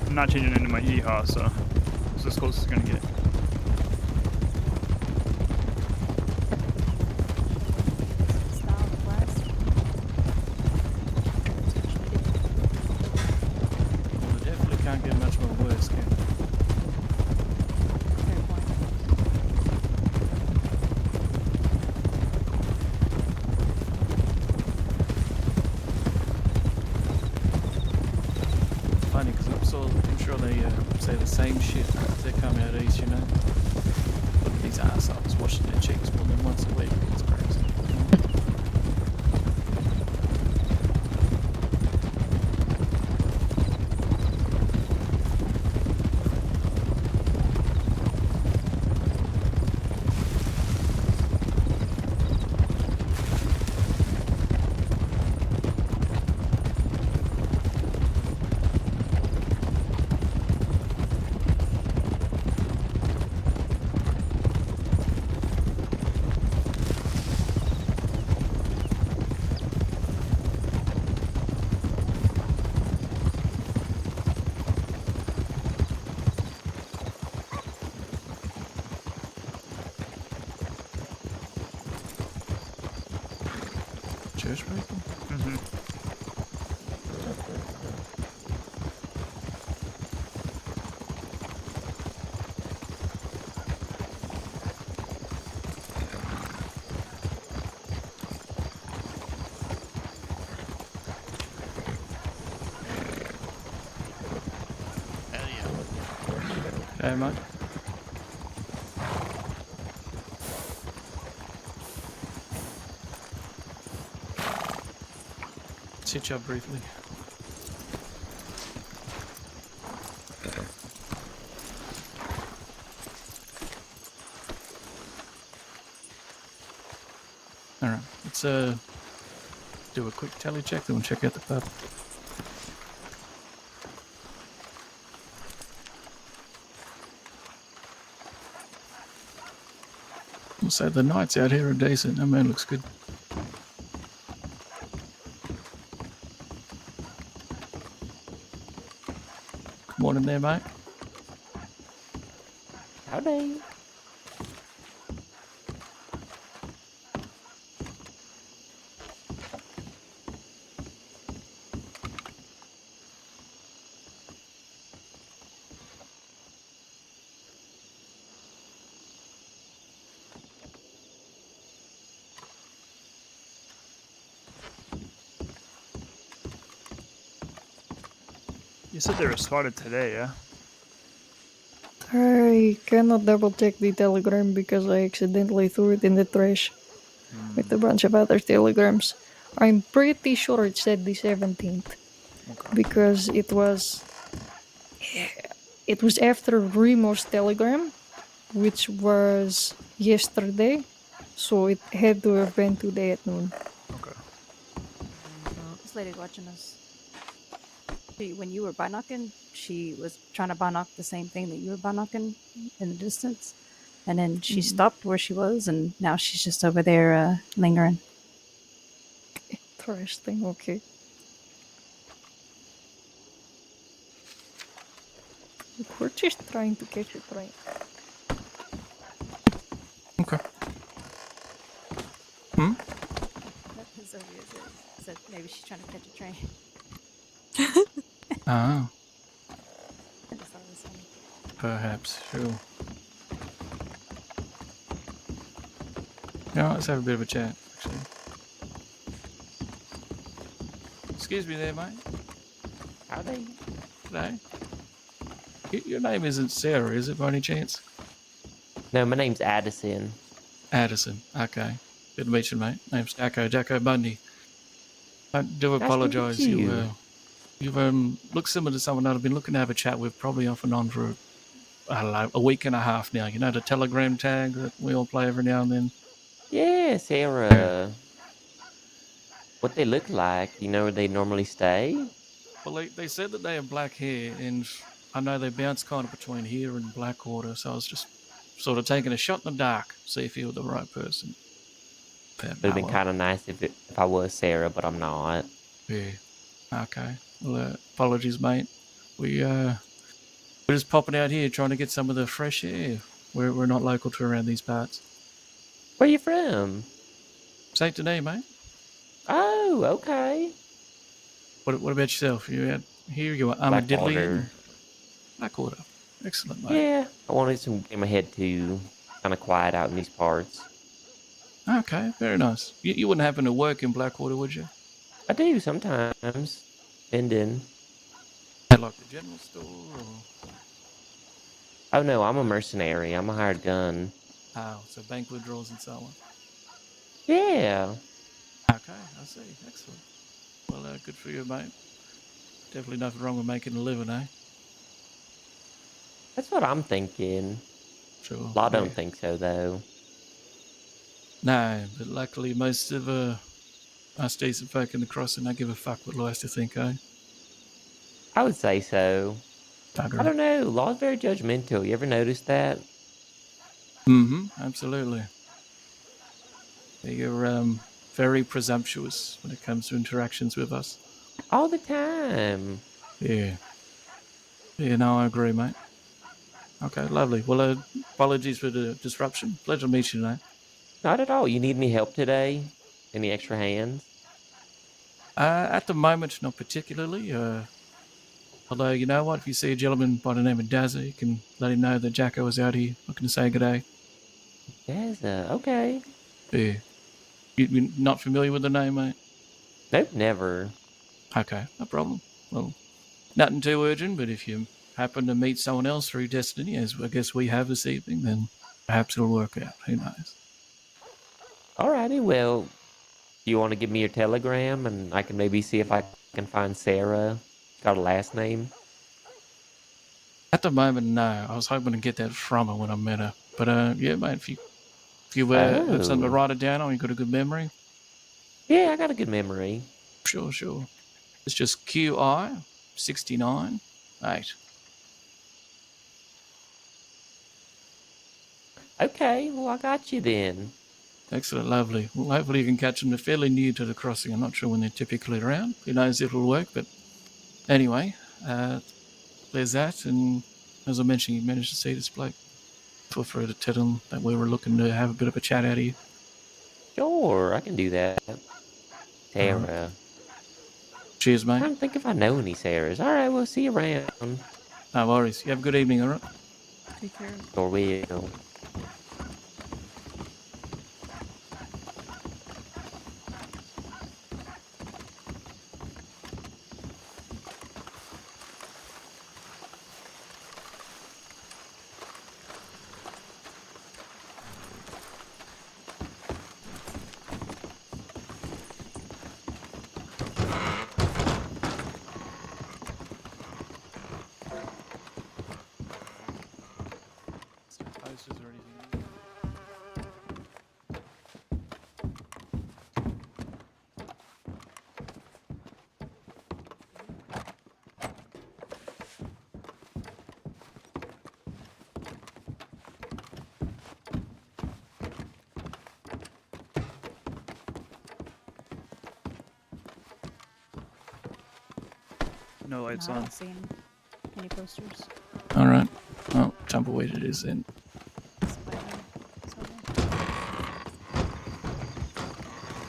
[SPEAKER 1] I'm not changing into my yeehaw, so it's as close as it's gonna get.
[SPEAKER 3] Well, it definitely can't get much more worse, can it? Funny, because I'm sure they say the same shit if they come out east, you know. Look at these assholes washing their cheeks more than once a week. It's crazy. Church people?
[SPEAKER 1] Mm-hmm.
[SPEAKER 3] Hey, mate. Sit you up briefly. Alright, let's do a quick tally check, then we'll check out the pub. So the nights out here are decent. That man looks good. Good morning there, mate.
[SPEAKER 9] Howdy.
[SPEAKER 1] You said they were spotted today, yeah?
[SPEAKER 5] I cannot double check the telegram because I accidentally threw it in the trash with a bunch of other telegrams. I'm pretty sure it said the 17th because it was after Remo's telegram, which was yesterday, so it had to have been today at noon.
[SPEAKER 1] Okay.
[SPEAKER 2] This lady watching us. When you were binocking, she was trying to binoc the same thing that you were binocking in the distance. And then she stopped where she was, and now she's just over there lingering.
[SPEAKER 5] Interesting, okay. We're just trying to catch a train.
[SPEAKER 3] Okay. Hmm?
[SPEAKER 2] Sylvia said maybe she's trying to catch a train.
[SPEAKER 3] Ah,
[SPEAKER 2] I just thought it was funny.
[SPEAKER 3] perhaps. Sure. Yeah, let's have a bit of a chat, actually. Excuse me there, mate.
[SPEAKER 11] Howdy.
[SPEAKER 3] G'day. Your name isn't Sarah, is it, by any chance?
[SPEAKER 11] No, my name's Addison.
[SPEAKER 3] Addison. Okay. Good to meet you, mate. Name's Jacko Bundy. I do
[SPEAKER 11] Nice to meet
[SPEAKER 3] apologise.
[SPEAKER 11] you.
[SPEAKER 3] You've looked similar to someone that I've been looking to have a chat with, probably off and on for, I don't know, a week and a half now. You know, the Telegram tag that we all play every now and then?
[SPEAKER 11] Yeah, Sarah. What they look like? You know where they normally stay?
[SPEAKER 3] Well, they said that they have black hair, and I know they bounce kind of between here and Blackwater, so I was just sort of taking a shot in the dark, see if you were the right person. But,
[SPEAKER 11] Would have been kind of nice if I was Sarah, but I'm not.
[SPEAKER 3] Yeah. Okay. Well, apologies, mate. We're just popping out here trying to get some of the fresh air. We're not local to around these parts.
[SPEAKER 11] Where you from?
[SPEAKER 3] Saint Denis, mate.
[SPEAKER 11] Oh, okay.
[SPEAKER 3] What about yourself? You out here? You Armadillo?
[SPEAKER 11] Blackwater.
[SPEAKER 3] Blackwater. Excellent, mate.
[SPEAKER 11] Yeah, I wanted some in my head too. Kind of quiet out in these parts.
[SPEAKER 3] Okay, very nice. You wouldn't happen to work in Blackwater, would you?
[SPEAKER 11] I do sometimes. Bending.
[SPEAKER 3] Like the general store, or?
[SPEAKER 11] Oh no, I'm a mercenary. I'm a hired gun.
[SPEAKER 3] Oh, so bank withdrawals and so on.
[SPEAKER 11] Yeah.
[SPEAKER 3] Okay, I see. Excellent. Well, good for you, mate. Definitely nothing wrong with making a living, eh?
[SPEAKER 11] That's what I'm thinking.
[SPEAKER 3] Sure.
[SPEAKER 11] Law don't think so though.
[SPEAKER 3] No, but luckily most of us decent folk in the crossing don't give a fuck what lawyers to think, eh?
[SPEAKER 11] I would say so.
[SPEAKER 3] Bugger.
[SPEAKER 11] I don't know. Law's very judgmental. You ever notice that?
[SPEAKER 3] Mm-hmm. Absolutely. You're very presumptuous when it comes to interactions with us.
[SPEAKER 11] All the time.
[SPEAKER 3] Yeah. Yeah, no, I agree, mate. Okay, lovely. Well, apologies for the disruption. Pleasure to meet you tonight.
[SPEAKER 11] Not at all. You need any help today? Any extra hands?
[SPEAKER 3] At the moment, not particularly. Although, you know what? If you see a gentleman by the name of Dazza, you can let him know that Jacko is out here looking to say good day.
[SPEAKER 11] Dazza, okay.
[SPEAKER 3] Yeah. You're not familiar with the name, mate?
[SPEAKER 11] Nope, never.
[SPEAKER 3] Okay, no problem. Well, nothing too urgent, but if you happen to meet someone else through destiny, as I guess we have this evening, then perhaps it'll work out. Who knows?
[SPEAKER 11] Alrighty, well, you want to give me your telegram and I can maybe see if I can find Sarah? Got a last name?
[SPEAKER 3] At the moment, no. I was hoping to get that from her when I met her. But, yeah, mate, if you have something to write it down on, you got a good memory?
[SPEAKER 11] Yeah, I got a good memory.
[SPEAKER 3] Sure. It's just QI 69 8.
[SPEAKER 11] Okay, well, I got you then.
[SPEAKER 3] Excellent, lovely. Well, hopefully you can catch them. They're fairly new to the crossing. I'm not sure when they're typically around. Who knows if it'll work, but anyway, there's that. And as I mentioned, you managed to see this bloke. Feel free to tell them that we were looking to have a bit of a chat out of you.
[SPEAKER 11] Sure, I can do that. Sarah.
[SPEAKER 3] Right. Cheers, mate.
[SPEAKER 11] I don't think if I know any Sarahs. Alright, we'll see you around.
[SPEAKER 3] No worries. You have a good evening, alright?
[SPEAKER 4] Take care.
[SPEAKER 11] Or will.
[SPEAKER 3] Posters or anything?
[SPEAKER 1] No lights
[SPEAKER 2] No, I
[SPEAKER 1] on.
[SPEAKER 2] don't see any posters.
[SPEAKER 3] Alright. Well, tumbleweed it is then.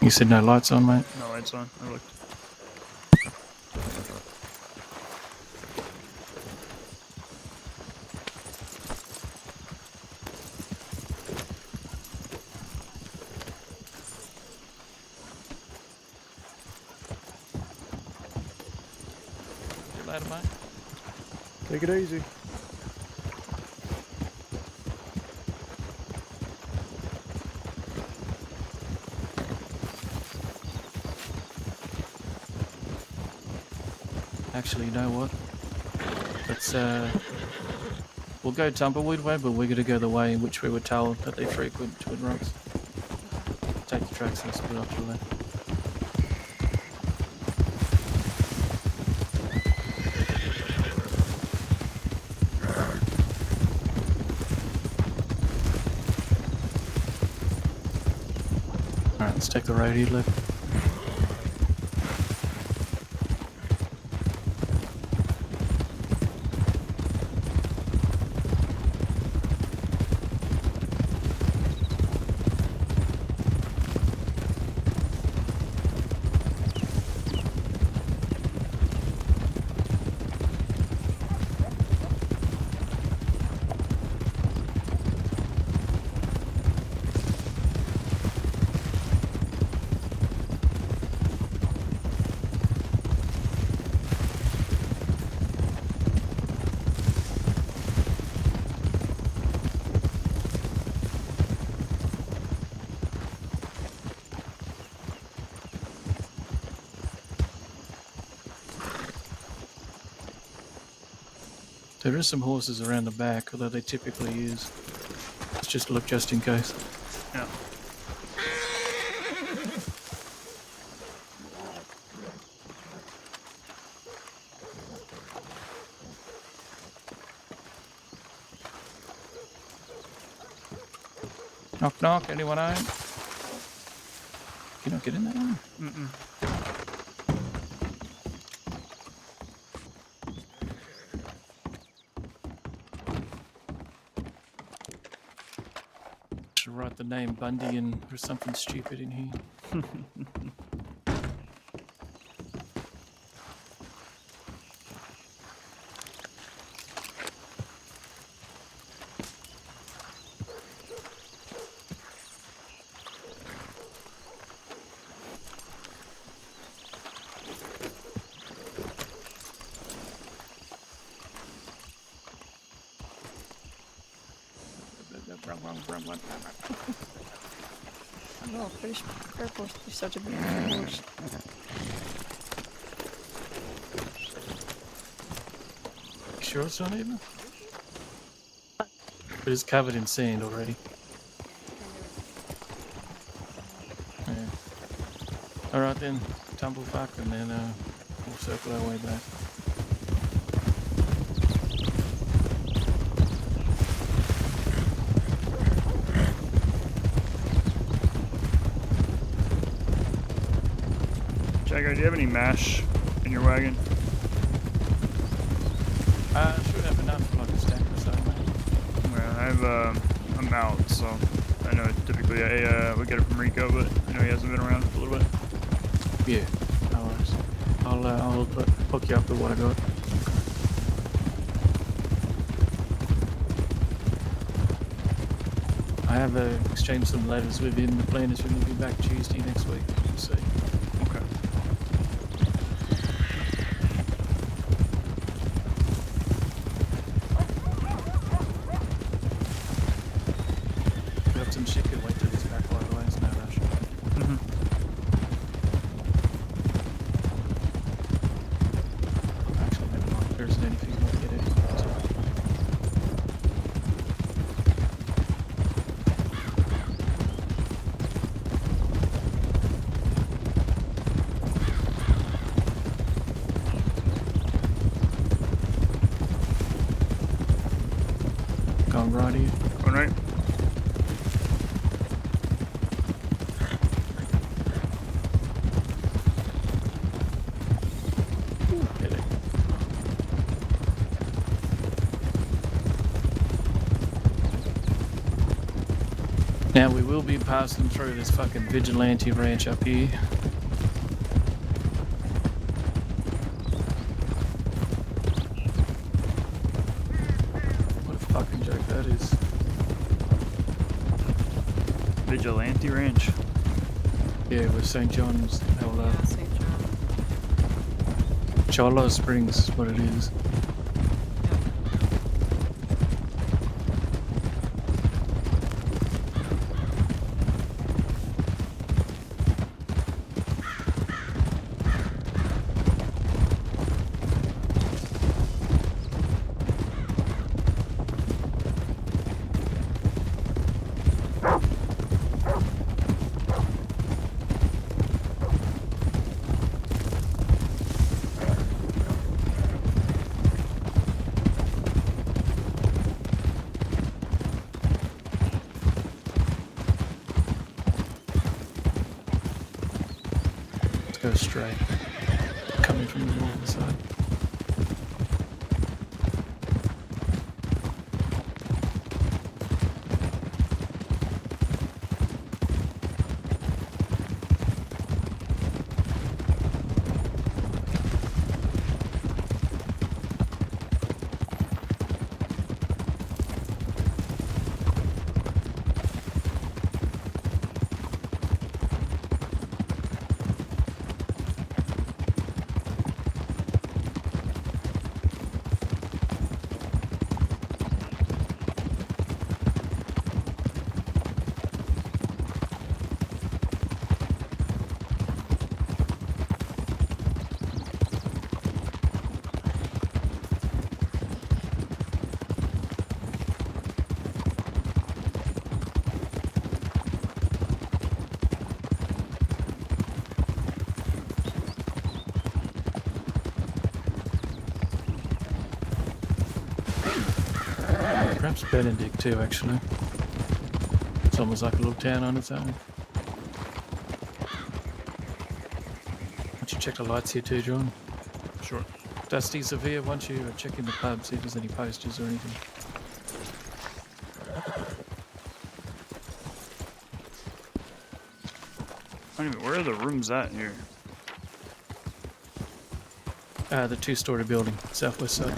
[SPEAKER 3] You said no lights on, mate?
[SPEAKER 1] No lights on. I looked.
[SPEAKER 3] See you later, mate.
[SPEAKER 7] Take it easy.
[SPEAKER 3] Actually, you know what? Let's, we'll go Tumbleweed way, but we're gonna go the way in which we were told that they frequent Twin Rocks. Take the tracks and split off to the left. Alright, let's take the road here left. There is some horses around the back, although they typically use. Let's just look just in case.
[SPEAKER 1] Yeah.
[SPEAKER 3] Knock knock, anyone home? Can you not get in that one?
[SPEAKER 1] Mm-mm.
[SPEAKER 3] Should write the name Bundy and there's something stupid in here.
[SPEAKER 5] I know, British purple is such a beautiful horse.
[SPEAKER 3] Sure it's not even? But it's covered in sand already. Yeah. Alright then, tumble fuck and then we'll circle our way back.
[SPEAKER 1] Jagger, do you have any mash in your wagon?
[SPEAKER 3] Should have enough for like a stack or so, mate.
[SPEAKER 1] Yeah, I have I'm out, so I know typically we get it from Rico, but I know he hasn't been around for a little bit.
[SPEAKER 3] Yeah, no worries. I'll hook you up with what I got. I have exchanged some letters with him. The plan is for him to be back Tuesday next week. We'll see.
[SPEAKER 1] Okay.
[SPEAKER 3] We got some shit could wait till he's back by the way, it's no rush.
[SPEAKER 1] Mm-hmm.
[SPEAKER 3] Actually, never mind. There isn't anything we can get in. So. Going right here.
[SPEAKER 1] Going right.
[SPEAKER 3] Hit it. Now we will be passing through this fucking vigilante ranch up here. What a fucking joke that is.
[SPEAKER 1] Vigilante Ranch.
[SPEAKER 3] Yeah, we're St. John's. Held up.
[SPEAKER 4] Yeah, St. John.
[SPEAKER 3] Cholo Springs is what it is. Go straight. Coming from the northern side. Perhaps Benedict too, actually. It's almost like a little town on its own. Why don't you check the lights here too, John?
[SPEAKER 1] Sure.
[SPEAKER 3] Dusty, Severe, why don't you check in the pub, see if there's any posters or anything.
[SPEAKER 1] I don't even, where are the rooms at here?
[SPEAKER 3] The two-story building, southwest side.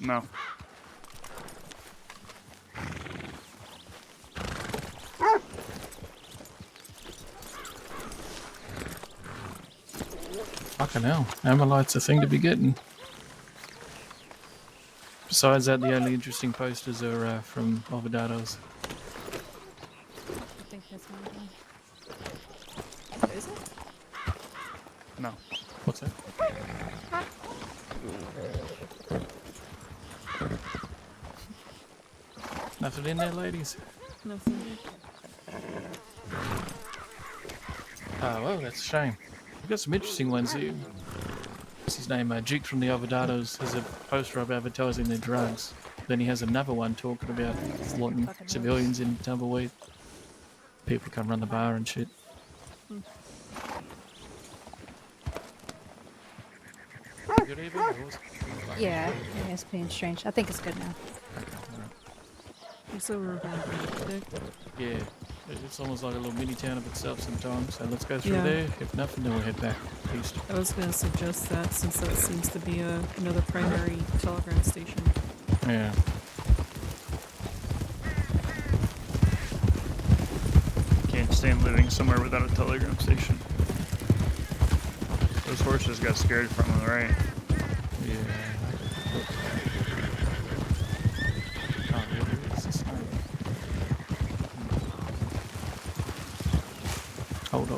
[SPEAKER 1] No.
[SPEAKER 3] Fucking hell, Amalite's a thing to be getting. Besides that, the only interesting posters are from Alvardados.
[SPEAKER 2] I think that's one of them. Is it?
[SPEAKER 1] No.
[SPEAKER 3] What's that? Nothing in there, ladies?
[SPEAKER 4] Nothing.
[SPEAKER 3] Oh, well, that's a shame. We've got some interesting ones here. What's his name? Duke from the Alvardados has a poster up advertising their drugs. Then he has another one talking about wanting civilians in tumbleweed. People come run the bar and shit. Good evening.
[SPEAKER 2] Yeah, it's being strange. I think it's good now.
[SPEAKER 4] So we're about Benedict.
[SPEAKER 3] Yeah, it's almost like a little mini town of itself sometimes. So let's go through
[SPEAKER 4] Yeah.
[SPEAKER 3] there. If nothing, then we'll head back east.
[SPEAKER 4] I was going to suggest that since that seems to be another primary telegram station.
[SPEAKER 3] Yeah.
[SPEAKER 1] Can't stand living somewhere without a telegram station. Those horses got scared from them, right?
[SPEAKER 3] Yeah. Oh, really? Is this Hold. You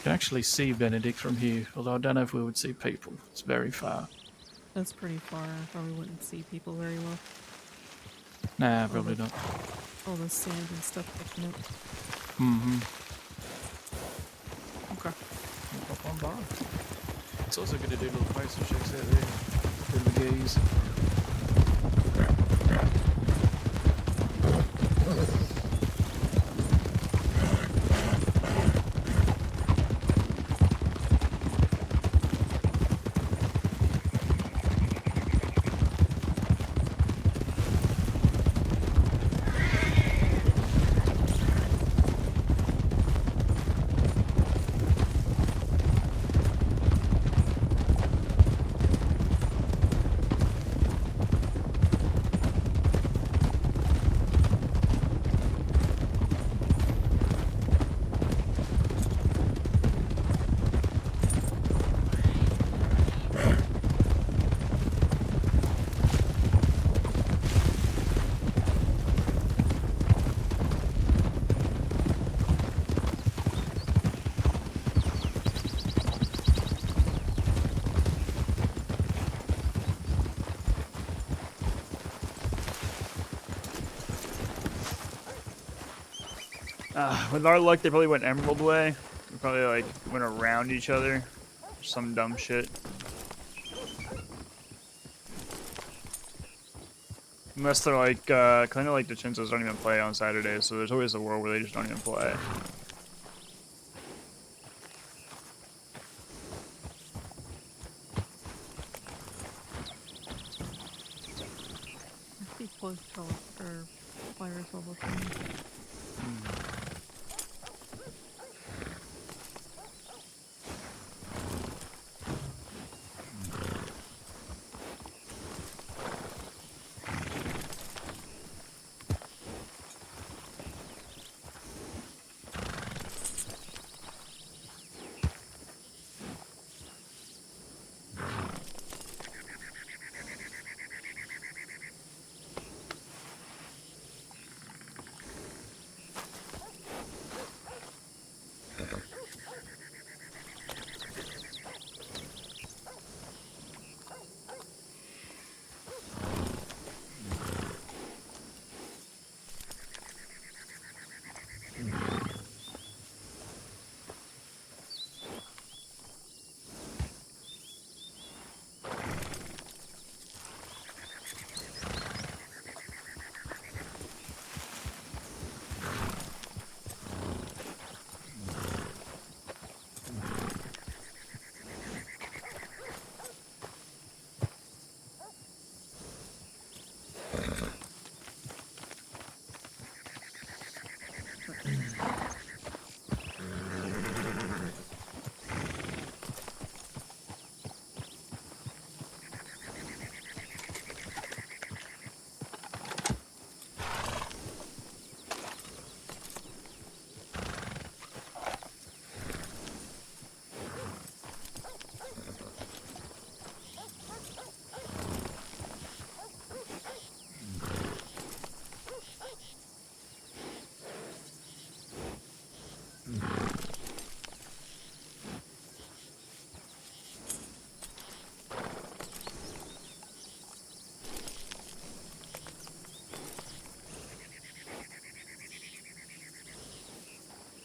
[SPEAKER 3] can actually see Benedict from here, although I don't know if we would see people. It's very far.
[SPEAKER 4] That's pretty far. Probably wouldn't see people very well.
[SPEAKER 3] Nah, probably not.
[SPEAKER 4] All the sand and stuff picking up.
[SPEAKER 3] Mm-hmm. Okay. We'll pop on by. It's also good to do little postal checks out there. Bit of a gaze.
[SPEAKER 1] With our luck, they probably went Emerald Way. We probably like went around each other. Some dumb shit. Unless they're like, kind of like the Chinsos don't even play on Saturdays, so there's always a world where they just don't even play.
[SPEAKER 4] I think both or flyers level 3.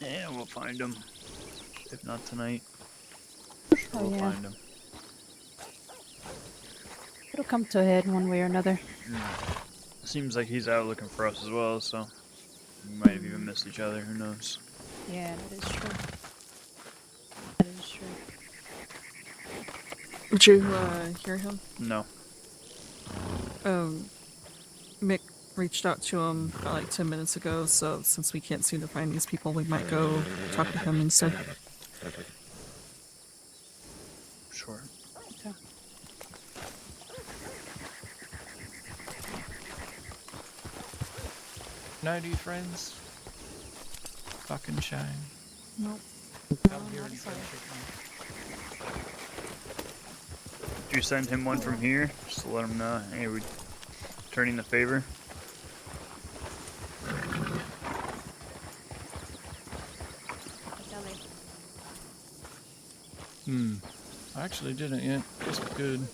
[SPEAKER 1] Yeah, we'll find them. If not tonight,
[SPEAKER 2] Oh,
[SPEAKER 1] we'll
[SPEAKER 2] yeah.
[SPEAKER 1] find them.
[SPEAKER 2] It'll come to a head one way or another.
[SPEAKER 1] Seems like he's out looking for us as well, so we might have even missed each other. Who knows?
[SPEAKER 2] Yeah, that is true. That is true.
[SPEAKER 4] Did you hear him?
[SPEAKER 1] No.
[SPEAKER 4] Mick reached out to him about like 10 minutes ago, so since we can't seem to find these people, we might go talk to him instead.
[SPEAKER 1] Sure.
[SPEAKER 2] Okay.
[SPEAKER 3] No new friends? Fucking shame.
[SPEAKER 4] Nope.
[SPEAKER 3] Come here and
[SPEAKER 2] sorry.
[SPEAKER 1] Did you send him one from here? Just to let him know. Hey, we're turning the favor.
[SPEAKER 3] I actually didn't yet. Guess we could.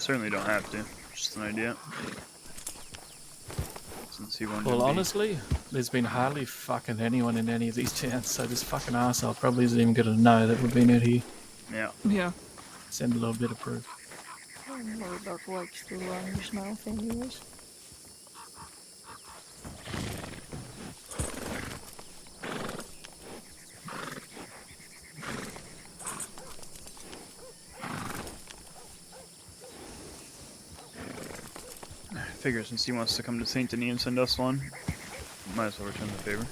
[SPEAKER 1] Certainly don't have to. Just an idea. Since he wanted
[SPEAKER 3] Well,
[SPEAKER 1] to be.
[SPEAKER 3] honestly, there's been hardly fucking anyone in any of these towns, so this fucking arsehole probably isn't even going to know that we've been out here.
[SPEAKER 1] Yeah.
[SPEAKER 4] Yeah.
[SPEAKER 3] Send a little bit of proof.
[SPEAKER 5] Murdoch likes to run his mouth anyways.
[SPEAKER 1] I figure since he wants to come to Saint Denis and send us one, might as well return the favor.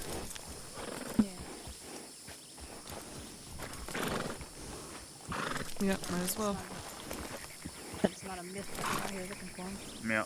[SPEAKER 4] Yeah, might as well.
[SPEAKER 2] It's not a myth that we're out here looking for him.
[SPEAKER 1] Yeah.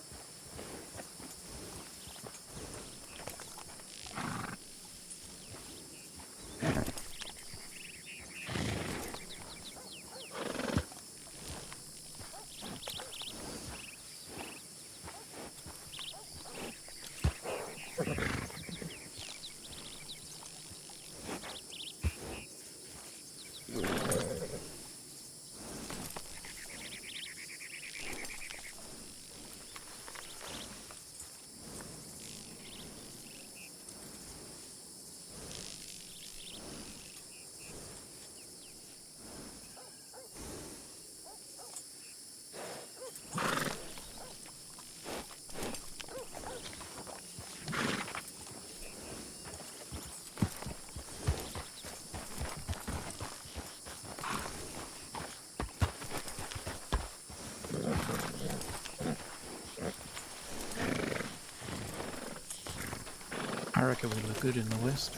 [SPEAKER 3] I reckon we look good in the west.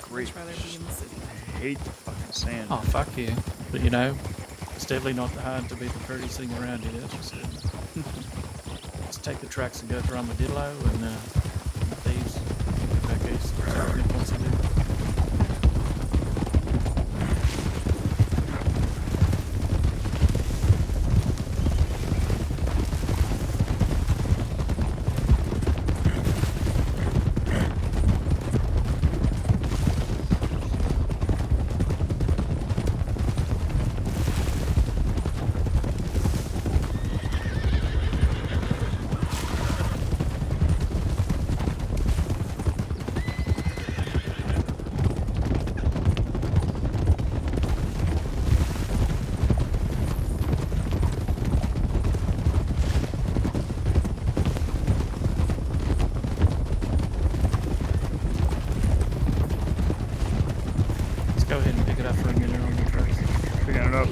[SPEAKER 1] Great.
[SPEAKER 4] Much rather be in the city.
[SPEAKER 1] I hate the fucking sand.
[SPEAKER 3] Oh, fuck yeah. But you know, it's definitely not hard to be the prettiest thing around here, that's for certain. Let's take the tracks and go for Armadillo and thieves. Back east. So Nick wants to do. Go ahead and pick it up for a minute on the first.
[SPEAKER 1] Picking it up.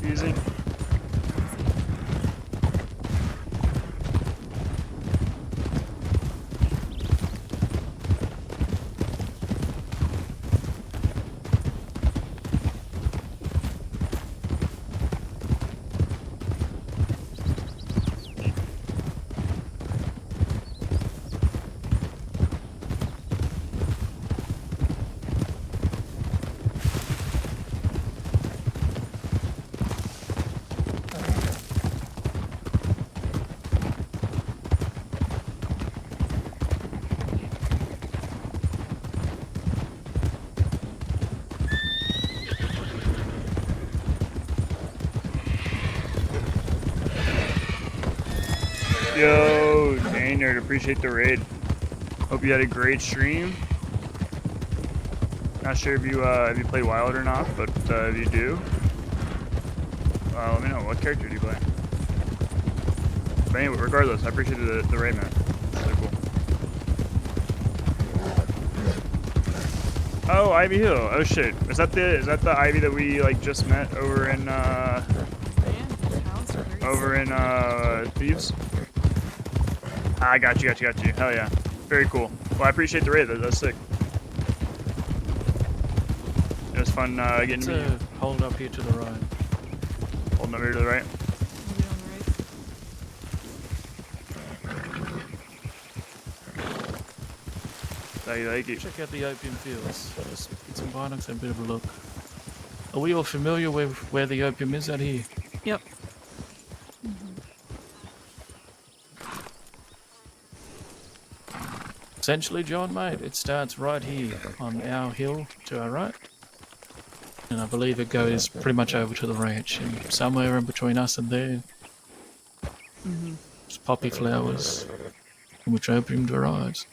[SPEAKER 1] Easy. Yo, Nerd, appreciate the raid. Hope you had a great stream. Not sure if you play Wild or not, but if you do, let me know. What character do you play? But anyway, regardless, I appreciate the raid, man. Really cool. Oh, Ivy Hill. Oh shit. Is that the Ivy that we like just met over in Thieves? I got you. Hell yeah. Very cool. Well, I appreciate the raid. That's sick. It was fun getting to meet you.
[SPEAKER 3] Hold up here to the right.
[SPEAKER 1] Holding over here to the right. Like it.
[SPEAKER 3] Check out the opium fields. Just get some binocs and a bit of a look. Are we all familiar with where the opium is out here?
[SPEAKER 4] Yep.
[SPEAKER 3] Essentially, John, mate, it starts right here on our hill to our right. And I believe it goes pretty much over to the ranch. And somewhere in between us and there, there's poppy flowers from which opium derives.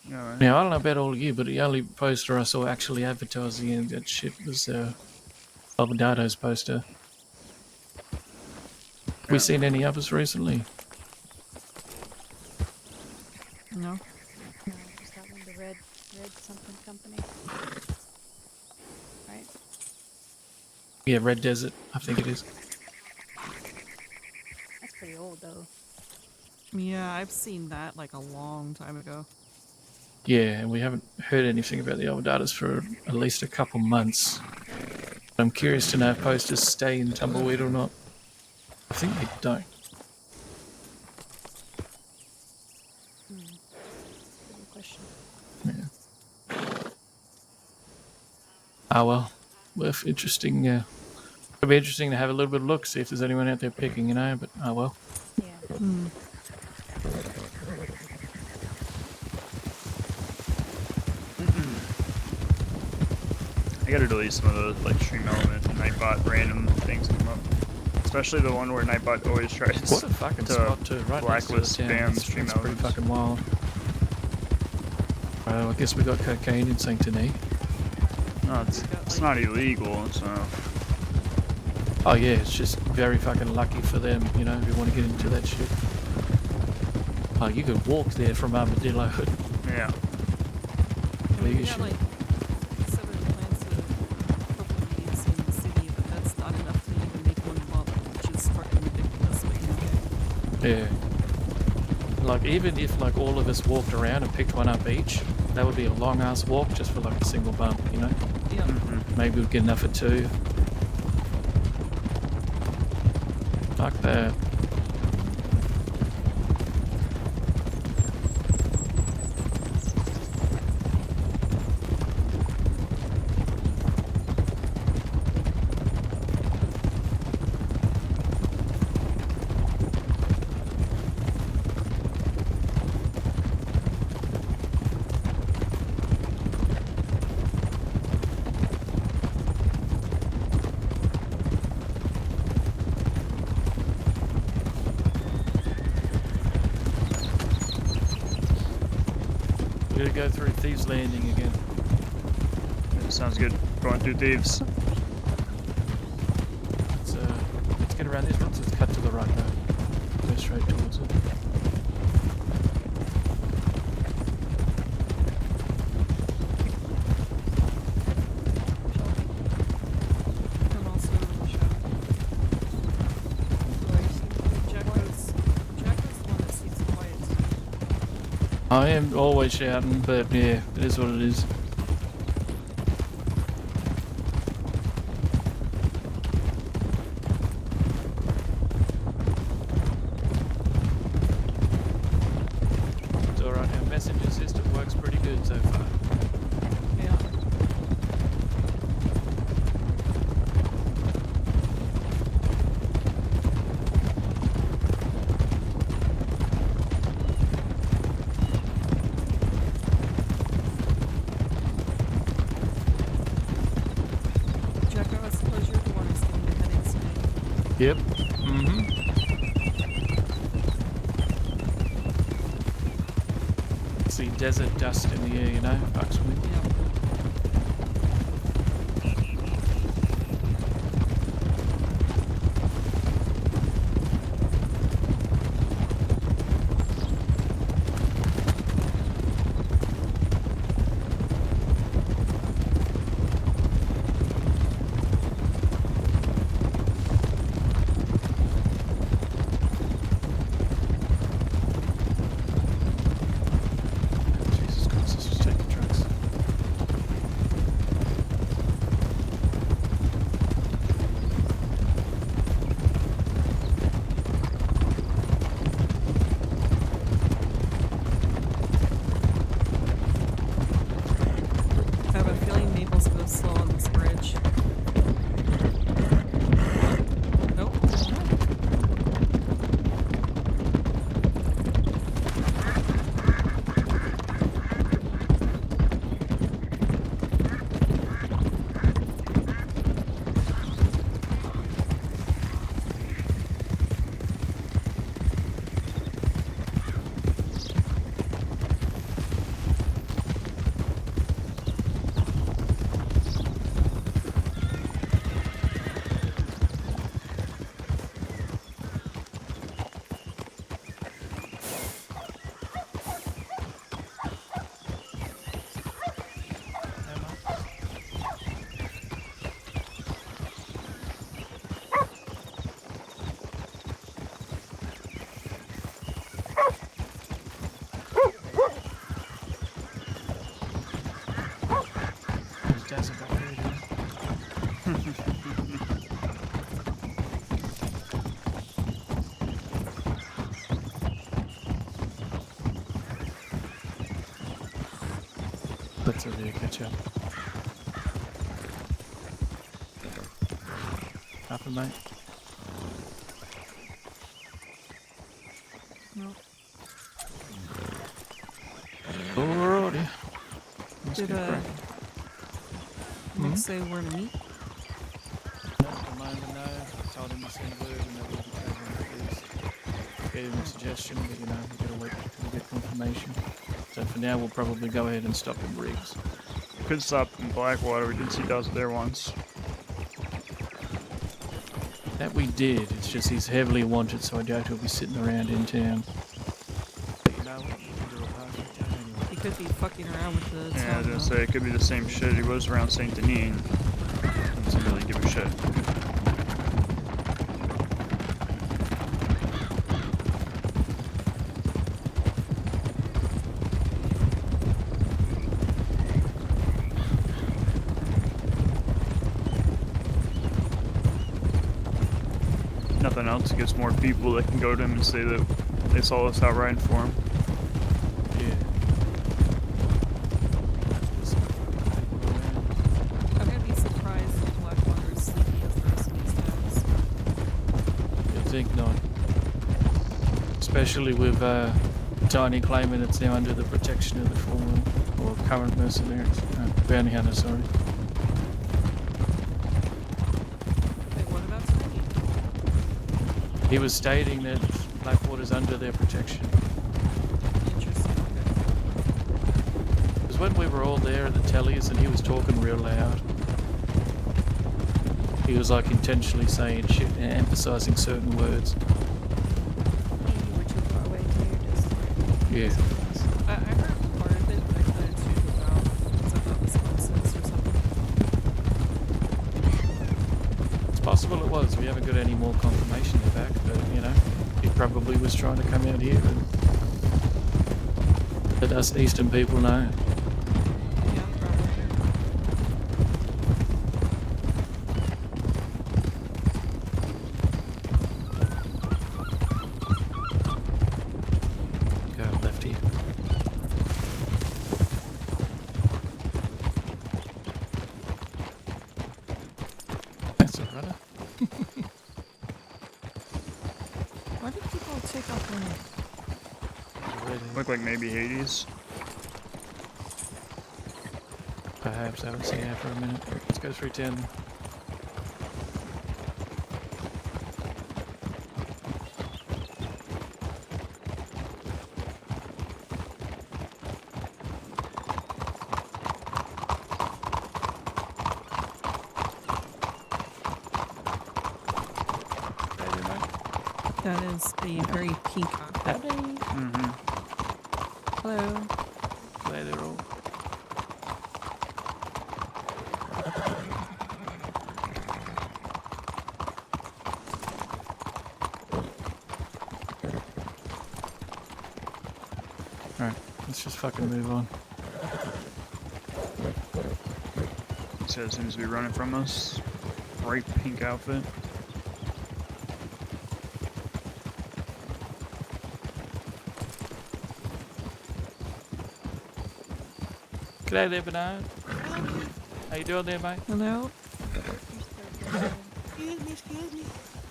[SPEAKER 3] Now, I don't know about all of you, but the only poster I saw actually advertising that shit was Alvardado's poster. Have we seen any others recently?
[SPEAKER 4] No.
[SPEAKER 2] No, just that one, the red something company. Right?
[SPEAKER 3] Yeah, Red Desert, I think it is.
[SPEAKER 2] That's pretty old though.
[SPEAKER 4] Yeah, I've seen that like a long time ago.
[SPEAKER 3] Yeah, and we haven't heard anything about the Alvardados for at least a couple months. I'm curious to know if posters stay in Tumbleweed or not. I think they don't.
[SPEAKER 2] Good question.
[SPEAKER 3] Yeah. Ah well, worth interesting. It'll be interesting to have a little bit of look, see if there's anyone out there picking, you know. But oh well.
[SPEAKER 2] Yeah.
[SPEAKER 1] I gotta delete some of those like stream elements and Nightbot random things that come up. Especially the one where Nightbot always tries
[SPEAKER 3] What a fucking spot too, right
[SPEAKER 1] blacklist
[SPEAKER 3] next to the town.
[SPEAKER 1] spam stream
[SPEAKER 3] It's pretty
[SPEAKER 1] elements.
[SPEAKER 3] fucking wild. Well, I guess we got cocaine in St. Denis.
[SPEAKER 1] No, it's not illegal, so.
[SPEAKER 3] Oh yeah, it's just very fucking lucky for them, you know, if you want to get into that shit. Oh, you could walk there from Armadillo.
[SPEAKER 1] Yeah.
[SPEAKER 3] Big
[SPEAKER 4] Yeah,
[SPEAKER 3] shit.
[SPEAKER 4] like several plants of purple leaves in the city, but that's not enough to even make one bump, which is fucking ridiculous. But
[SPEAKER 3] Yeah. Like, even if, like, all of us walked around and picked one up each, that would be a long-ass walk just for, like, a single bump, you know?
[SPEAKER 4] yeah.
[SPEAKER 3] Maybe we'd get enough for two. Fuck that. We gotta go through Thieves Landing again.
[SPEAKER 1] Sounds good. Going through Thieves.
[SPEAKER 3] Let's get around this. Let's cut to the right though. Go straight towards it.
[SPEAKER 4] I'm also in the show. Jacko's the one that seems quiet.
[SPEAKER 3] I am always shouting, but yeah, it is what it is. It's alright, our messenger system works pretty good so far.
[SPEAKER 4] Yeah. Jacko, I suppose you're the one who's getting the headaches today.
[SPEAKER 3] Yep. Mm-hmm. Basically desert dust in the air, you know, Bucks wind.
[SPEAKER 4] Yeah.
[SPEAKER 3] Jesus Christ, this was taking drugs.
[SPEAKER 4] I have a feeling Mabel's gonna slow on this bridge. Nope.
[SPEAKER 3] There's desert up there, dude. Let's over here catch up. Happen, mate.
[SPEAKER 4] No.
[SPEAKER 3] Alrighty. Let's
[SPEAKER 4] Did
[SPEAKER 3] get cracking.
[SPEAKER 4] Nick say where to meet?
[SPEAKER 3] No, at the moment, no. I told him to send word and that we'll be covering these. Gave him a suggestion, but you know, we've got to wait until we get confirmation. So for now, we'll probably go ahead and stop in Riggs.
[SPEAKER 1] Could stop in Blackwater. We did see Dust there once.
[SPEAKER 3] That we did. It's just he's heavily wanted, so I doubt he'll be sitting around in town. But you know what? You can do a party in town anyway.
[SPEAKER 4] He could be fucking around with the
[SPEAKER 1] Yeah, I was
[SPEAKER 4] town,
[SPEAKER 1] gonna
[SPEAKER 4] though.
[SPEAKER 1] say it could be the same shit. He was around Saint Denis. And doesn't really give a shit. Nothing else gives more people that can go to him and say that they saw us out riding for him.
[SPEAKER 3] Yeah.
[SPEAKER 4] I'm gonna be surprised if Blackwater is sleepy as the rest of these towns.
[SPEAKER 3] I think not. Especially with Tiny claiming it's now under the protection of the former or current mercenaries. Bounty hunter, sorry.
[SPEAKER 4] Wait, what about Tiny?
[SPEAKER 3] He was stating that Blackwater's under their protection.
[SPEAKER 4] Interesting. Okay.
[SPEAKER 3] Because when we were all there at the tellies and he was talking real loud, he was like intentionally saying shit and emphasizing certain words.
[SPEAKER 2] Maybe you were too far away to hear just.
[SPEAKER 3] Yeah.
[SPEAKER 4] I heard part of it, but I couldn't too about because I thought it was nonsense or something.
[SPEAKER 3] It's possible it was. We haven't got any more confirmation of that, but you know, he probably was trying to come out here and let us Eastern people know.
[SPEAKER 4] Yeah, probably.
[SPEAKER 3] Go left here. That's a runner.
[SPEAKER 4] Why did people take off running?
[SPEAKER 1] Look like maybe Hades.
[SPEAKER 3] Perhaps I haven't seen that for a minute. Let's go through 10.
[SPEAKER 4] That is a very pink outfit.
[SPEAKER 1] Mm-hmm.
[SPEAKER 9] Hello.
[SPEAKER 3] There they're all. Alright, let's just fucking move on.
[SPEAKER 1] So it seems to be running from us. Bright pink outfit.
[SPEAKER 3] G'day there, Bernard. How you doing there, mate?
[SPEAKER 4] Hello?
[SPEAKER 12] Excuse me.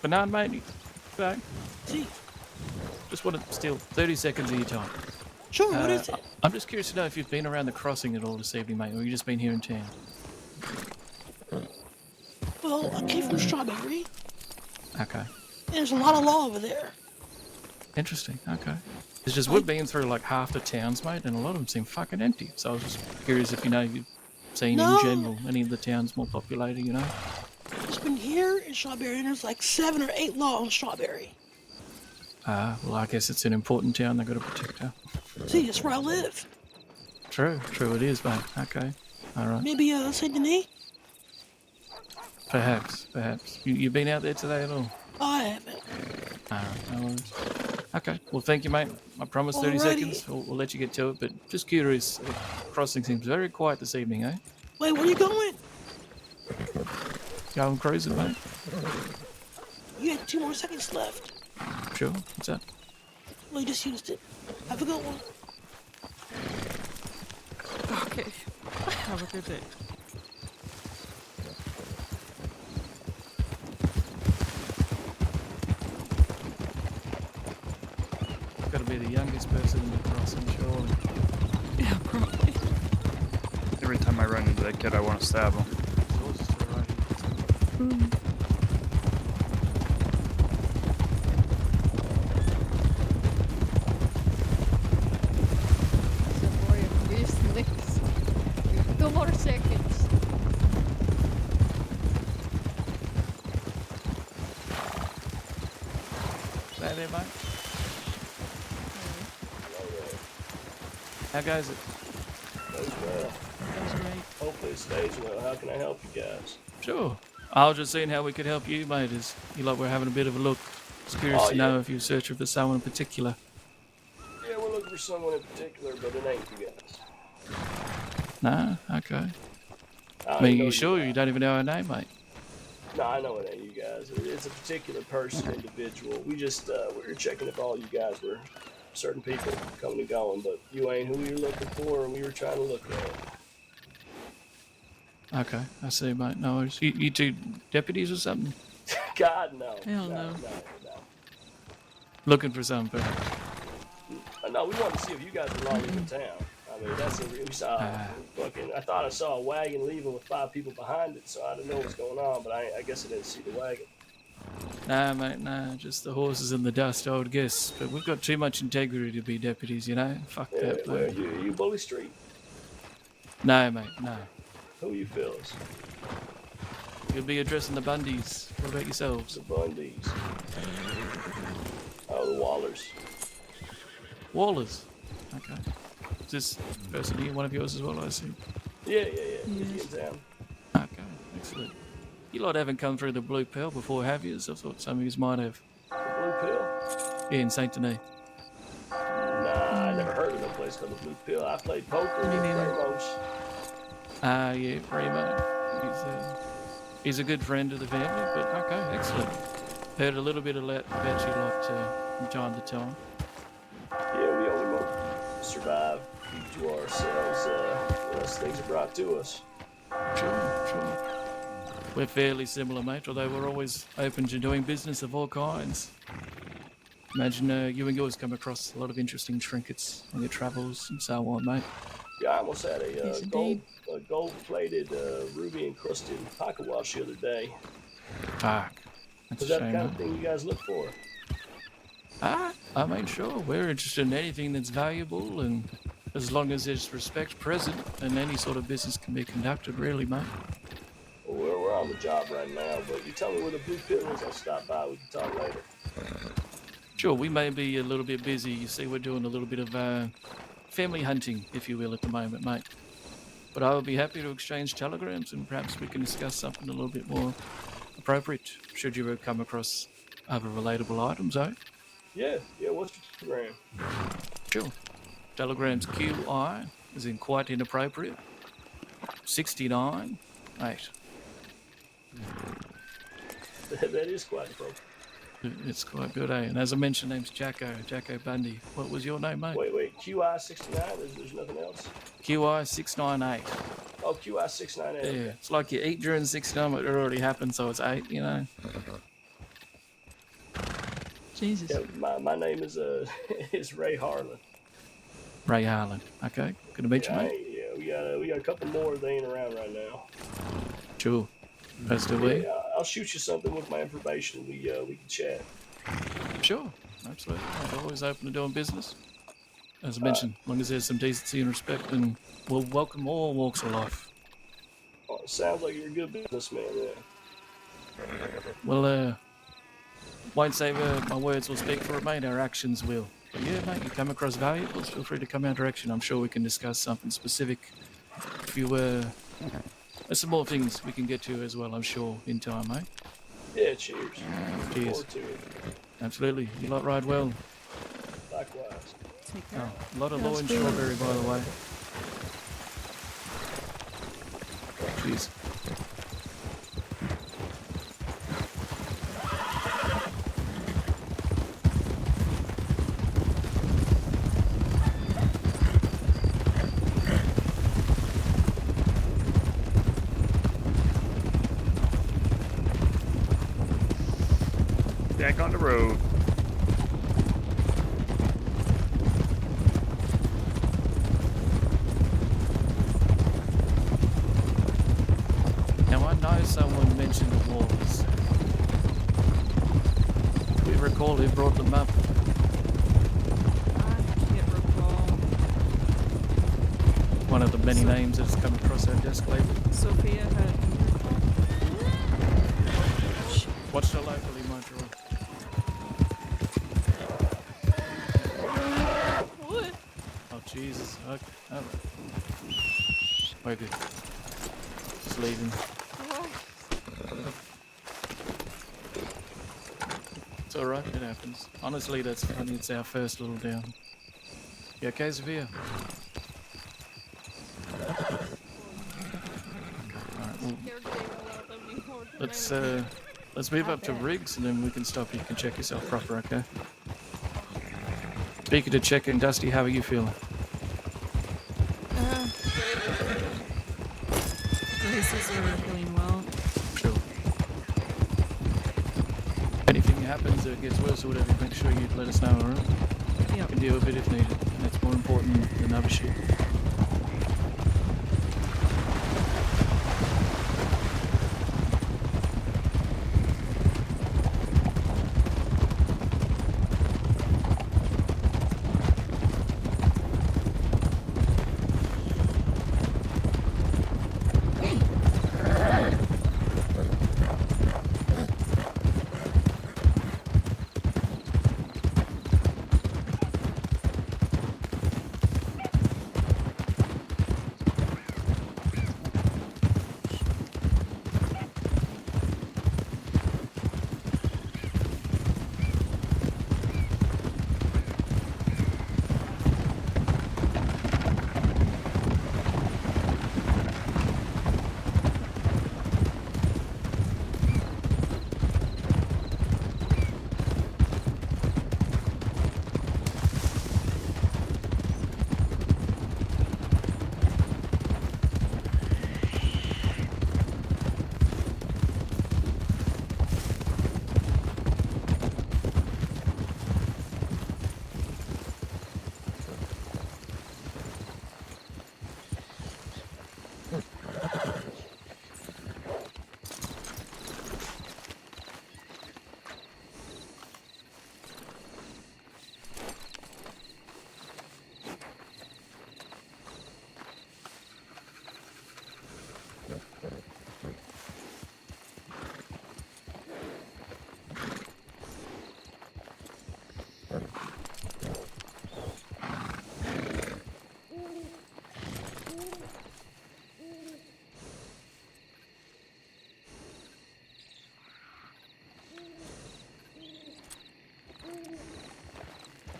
[SPEAKER 3] Bernard, mate, you back?
[SPEAKER 12] See.
[SPEAKER 3] Just want to steal 30 seconds of your time.
[SPEAKER 12] Sure, what is it?
[SPEAKER 3] I'm just curious to know if you've been around the crossing at all this evening, mate, or you just been here in town.
[SPEAKER 12] Well, I came from Strawberry.
[SPEAKER 3] Okay.
[SPEAKER 12] And there's a lot of law over there.
[SPEAKER 3] Interesting, okay. It's just we've been through like half the towns, mate, and a lot of them seem fucking empty. So I was just curious if you've seen in general any of the towns more populated, you know?
[SPEAKER 12] It's been here in Strawberry, and there's like 7 or 8 law in Strawberry.
[SPEAKER 3] Well, I guess it's an important town. They've got to protect her.
[SPEAKER 12] See, that's where I live.
[SPEAKER 3] True it is, mate. Okay, all right.
[SPEAKER 12] Maybe Saint Denis?
[SPEAKER 3] Perhaps. You been out there today at all?
[SPEAKER 12] I haven't.
[SPEAKER 3] All right, no worries. Okay, well, thank you, mate. I promise 30 seconds. We'll let you get to it, but just curious. The crossing seems very quiet this evening, eh?
[SPEAKER 12] Wait, where are you going?
[SPEAKER 3] Going cruising, mate.
[SPEAKER 12] You had 2 more seconds left.
[SPEAKER 3] Sure. What's that?
[SPEAKER 12] Well, you just used it. Have a good one.
[SPEAKER 4] Okay. Have a good day.
[SPEAKER 3] Got to be the youngest person in the crossing, surely.
[SPEAKER 4] Yeah, probably.
[SPEAKER 1] Every time I run into that kid, I want to stab him.
[SPEAKER 5] Some more business. 2 more seconds.
[SPEAKER 3] Hey there, mate. How goes it?
[SPEAKER 13] Goes well. Hopefully it stays well. How can I help you guys?
[SPEAKER 3] Sure. I was just seeing how we could help you, mate, as you like we're having a bit of a look. Just curious to know if you're searching for someone in particular.
[SPEAKER 13] Yeah, we're looking for someone in particular, but it ain't you guys.
[SPEAKER 3] No? Okay. I mean, you sure you don't even know our name, mate?
[SPEAKER 13] No, I know it ain't you guys. It's a particular person, individual. We just, we were checking if all you guys were certain people coming and going, but you ain't who you're looking for, and we were trying to look at.
[SPEAKER 3] Okay, I see, mate. No worries. You two deputies or something?
[SPEAKER 13] God, no.
[SPEAKER 4] Hell
[SPEAKER 13] no.
[SPEAKER 4] no.
[SPEAKER 3] Looking for something, perhaps?
[SPEAKER 13] No, we wanted to see if you guys belong in the town. I mean, that's it. We saw fucking. I thought I saw a wagon leaving with 5 people behind it, so I didn't know what was going on. But I guess I didn't see the wagon.
[SPEAKER 3] Nah, mate, nah. Just the horses in the dust, I would guess. But we've got too much integrity to be deputies, you know. Fuck that,
[SPEAKER 13] Well,
[SPEAKER 3] mate.
[SPEAKER 13] you Bully Street.
[SPEAKER 3] No, mate, no.
[SPEAKER 13] Who you feels?
[SPEAKER 3] You'll be addressing the Bundys. What about yourselves?
[SPEAKER 13] The Bundys. Oh, the Wallers.
[SPEAKER 3] Wallers. Okay. Is this person here one of yours as well, I assume?
[SPEAKER 13] Yeah. He's in town.
[SPEAKER 3] Okay, excellent. You lot haven't come through the Blue Pearl before, have you? I thought some of you might have.
[SPEAKER 13] The Blue Pill?
[SPEAKER 3] Yeah, in Saint Denis.
[SPEAKER 13] Nah, I never heard of no place called the Blue Pill. I played poker with Ramos.
[SPEAKER 3] Yeah, Remo. He's a good friend of the family, but okay, excellent. Heard a little bit about you lot from time to time.
[SPEAKER 13] Yeah, we only want to survive, keep to ourselves, unless things are brought to us.
[SPEAKER 3] Sure. We're fairly similar, mate, although we're always open to doing business of all kinds. Imagine you and yours come across a lot of interesting trinkets on your travels and so on, mate.
[SPEAKER 13] Yeah, I almost had a gold-plated, ruby-encrusted pocket watch the other day.
[SPEAKER 3] Fuck. That's
[SPEAKER 13] Is
[SPEAKER 3] a
[SPEAKER 13] that
[SPEAKER 3] shame,
[SPEAKER 13] the kind
[SPEAKER 3] mate.
[SPEAKER 13] of thing you guys look for?
[SPEAKER 3] I mean, sure, we're interested in anything that's valuable, and as long as there's respect present, and any sort of business can be conducted, really, mate.
[SPEAKER 13] Well, we're on the job right now, but you tell me where the Blue Pill is, I'll stop by, we can talk later.
[SPEAKER 3] Sure, we may be a little bit busy. You see, we're doing a little bit of family hunting, if you will, at the moment, mate. But I would be happy to exchange telegrams, and perhaps we can discuss something a little bit more appropriate, should you ever come across other relatable items, eh?
[SPEAKER 13] Yeah, what's your telegram?
[SPEAKER 3] Sure. Telegram's QI, as in quite inappropriate. 69, 8.
[SPEAKER 13] That is quite appropriate.
[SPEAKER 3] It's quite good, eh? And as I mentioned, name's Jacko Bundy. What was your name, mate?
[SPEAKER 13] Wait, QI 69? There's nothing else?
[SPEAKER 3] QI 698.
[SPEAKER 13] Oh, QI 698.
[SPEAKER 3] Yeah,
[SPEAKER 13] Okay.
[SPEAKER 3] it's like you eat during 69, but it already happened, so it's 8, you know?
[SPEAKER 9] Jesus.
[SPEAKER 13] Yeah, my name is is Ray Harlan.
[SPEAKER 3] Ray Harlan. Okay, good to meet you, mate.
[SPEAKER 13] Yeah, we got a couple more. They ain't around right now.
[SPEAKER 3] Sure. As do we.
[SPEAKER 13] Yeah, I'll shoot you something with my information. We can chat.
[SPEAKER 3] Sure, absolutely. I'm always open to doing business. As I mentioned, as long as there's some decency and respect, and we'll welcome all walks of life.
[SPEAKER 13] Oh, it sounds like you're a good businessman, yeah.
[SPEAKER 3] Well, won't say my words will speak for it, mate. Our actions will. But yeah, mate, you come across valuables, feel free to come our direction. I'm sure we can discuss something specific. If you there's some more things we can get to as well, I'm sure, in time, mate.
[SPEAKER 13] Yeah, cheers.
[SPEAKER 3] Cheers.
[SPEAKER 13] Look forward to it.
[SPEAKER 3] Absolutely. You lot ride well.
[SPEAKER 13] Likewise.
[SPEAKER 9] Take care.
[SPEAKER 3] Oh, a lot of law and strawberry, by the way. Cheers.
[SPEAKER 1] Back on the road.
[SPEAKER 3] Now, I know someone mentioned the walls. Do we recall who brought them up?
[SPEAKER 4] I can't recall.
[SPEAKER 3] One of the many names that's come across our desk lately.
[SPEAKER 4] Sophia had.
[SPEAKER 3] Watch the locally, my draw.
[SPEAKER 4] What?
[SPEAKER 3] Oh, Jesus. Okay. Oh. We're good. Just leaving. It's alright, it happens. Honestly, that's funny. It's our first little down. You okay, Sophia? Alright, well, let's move up to rigs, and then we can stop. You can check yourself proper, okay? Speaking to check in, Dusty, how are you feeling?
[SPEAKER 4] Graces are feeling well.
[SPEAKER 3] Sure. Anything happens or gets worse or whatever, make sure you let us know, alright?
[SPEAKER 4] Yep.
[SPEAKER 3] You can deal with it if needed. That's more important than other shit.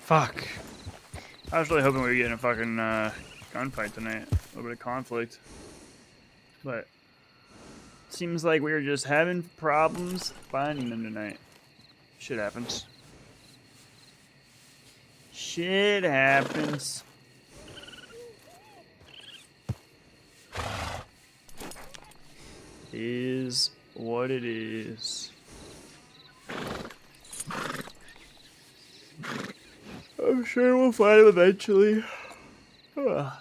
[SPEAKER 3] Fuck.
[SPEAKER 1] I was really hoping we were getting a fucking gunfight tonight. A little bit of conflict. But seems like we were just having problems finding them tonight. Shit happens. Shit happens. Is what it is. I'm sure we'll find him eventually. Ugh.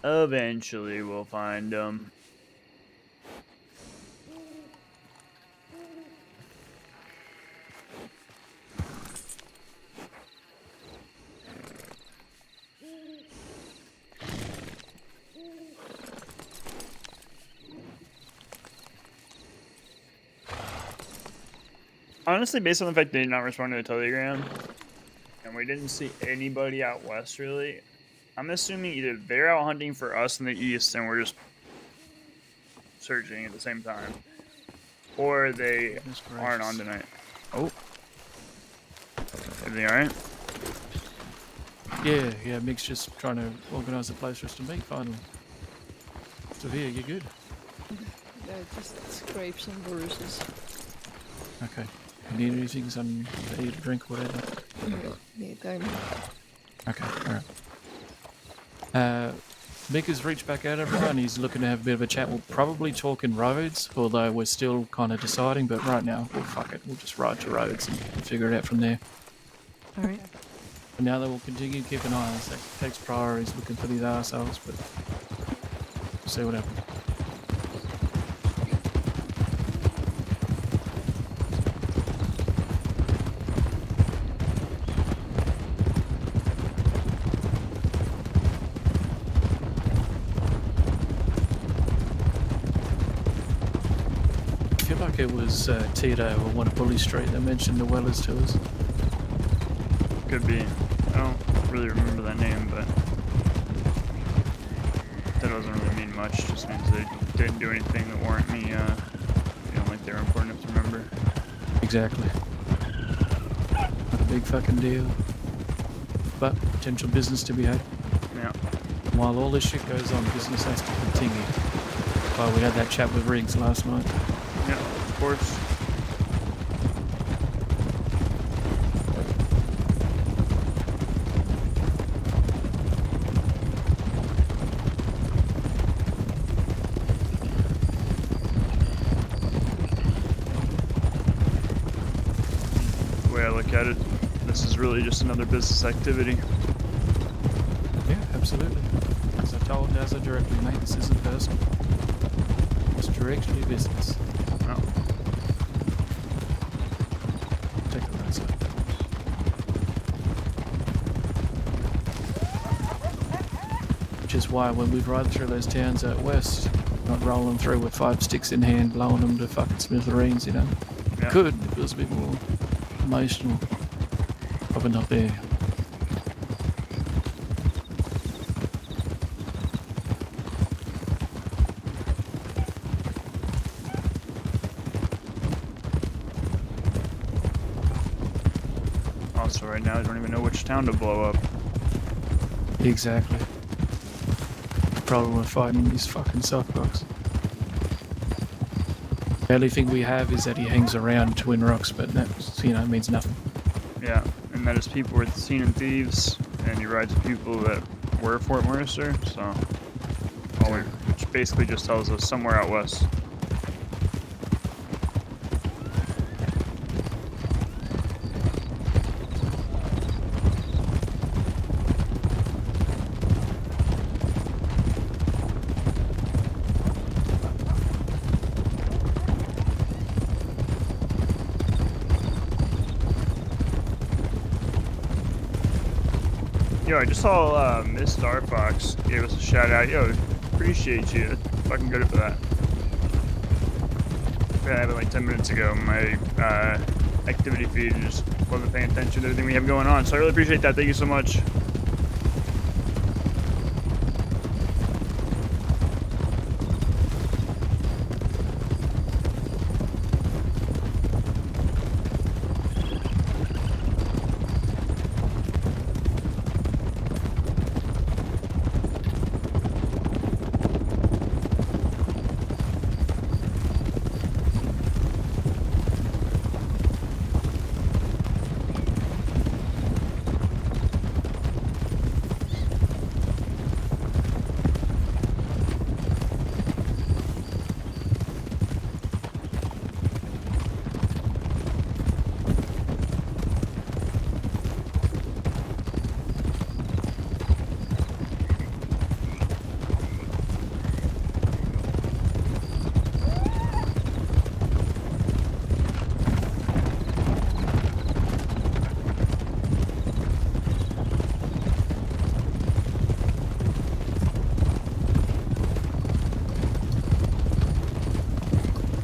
[SPEAKER 1] Eventually we'll find him. Honestly, based on the fact they did not respond to the telegram, and we didn't see anybody out west really, I'm assuming either they're out hunting for us in the east and we're just searching at the same time, or they aren't on tonight. Oh. Everything alright?
[SPEAKER 3] Yeah, Mick's just trying to organise a place for us to meet finally. So here, you good?
[SPEAKER 5] Yeah, just scrapes and bruises.
[SPEAKER 3] Okay. You need anything, some to eat, drink, whatever?
[SPEAKER 5] Yeah, time.
[SPEAKER 3] Okay, alright. Mick has reached back out everyone. He's looking to have a bit of a chat. We'll probably talk in roads, although we're still kind of deciding, but right now, well, fuck it. We'll just ride to roads and figure it out from there.
[SPEAKER 4] Alright.
[SPEAKER 3] And now that we'll continue to keep an eye on us. That takes priorities looking for these arseholes, but we'll see what happens. I feel like it was Tito or one of Bully Street that mentioned the Wellers to us.
[SPEAKER 1] Could be. I don't really remember that name, but that doesn't really mean much. Just means they didn't do anything that warrant me feeling like they were important enough to remember.
[SPEAKER 3] Exactly. Not a big fucking deal. But potential business to be had.
[SPEAKER 1] Yeah.
[SPEAKER 3] While all this shit goes on, business has to continue. Well, we had that chat with Riggs last night.
[SPEAKER 1] Yeah, of course. The way I look at it, this is really just another business activity.
[SPEAKER 3] Yeah, absolutely. As I told Dazza directly, mate, this isn't personal. It's directly business.
[SPEAKER 1] Oh.
[SPEAKER 3] Take the right side. Which is why when we ride through those towns out west, not rolling through with 5 sticks in hand, blowing them to fucking smithereens, you know.
[SPEAKER 1] Yeah.
[SPEAKER 3] Could, it feels a bit more emotional. Probably not there.
[SPEAKER 1] Also, right now, I don't even know which town to blow up.
[SPEAKER 3] Exactly. The problem with fighting these fucking suckbox. The only thing we have is that he hangs around Twin Rocks, but that, you know, means nothing.
[SPEAKER 1] Yeah, and that is people were seen in thieves, and he rides people that were Fort Mercer, so... which basically just tells us somewhere out west. Yo, I just saw Miss Starfox gave us a shout out. Yo, appreciate you. Fucking good for that. I had it like 10 minutes ago. My activity feed just wasn't paying attention to everything we have going on. So I really appreciate that. Thank you so much.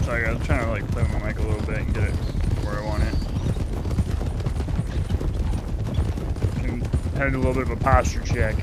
[SPEAKER 1] Sorry, I was trying to like play with my mic a little bit and get it where I want it. Having a little bit of a posture check.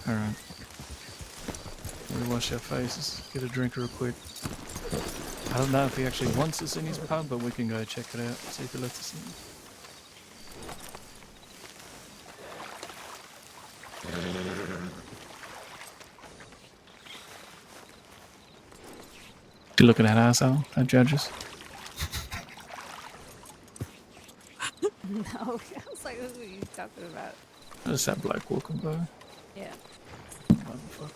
[SPEAKER 3] Alright. We'll wash our faces, get a drink real quick. I don't know if he actually wants us in his pub, but we can go check it out, see if he lets us in. You looking at asshole? At judges?
[SPEAKER 2] No, I was like, what are you talking about?
[SPEAKER 3] That's that bloke walking by.
[SPEAKER 2] Yeah.
[SPEAKER 3] Motherfucker.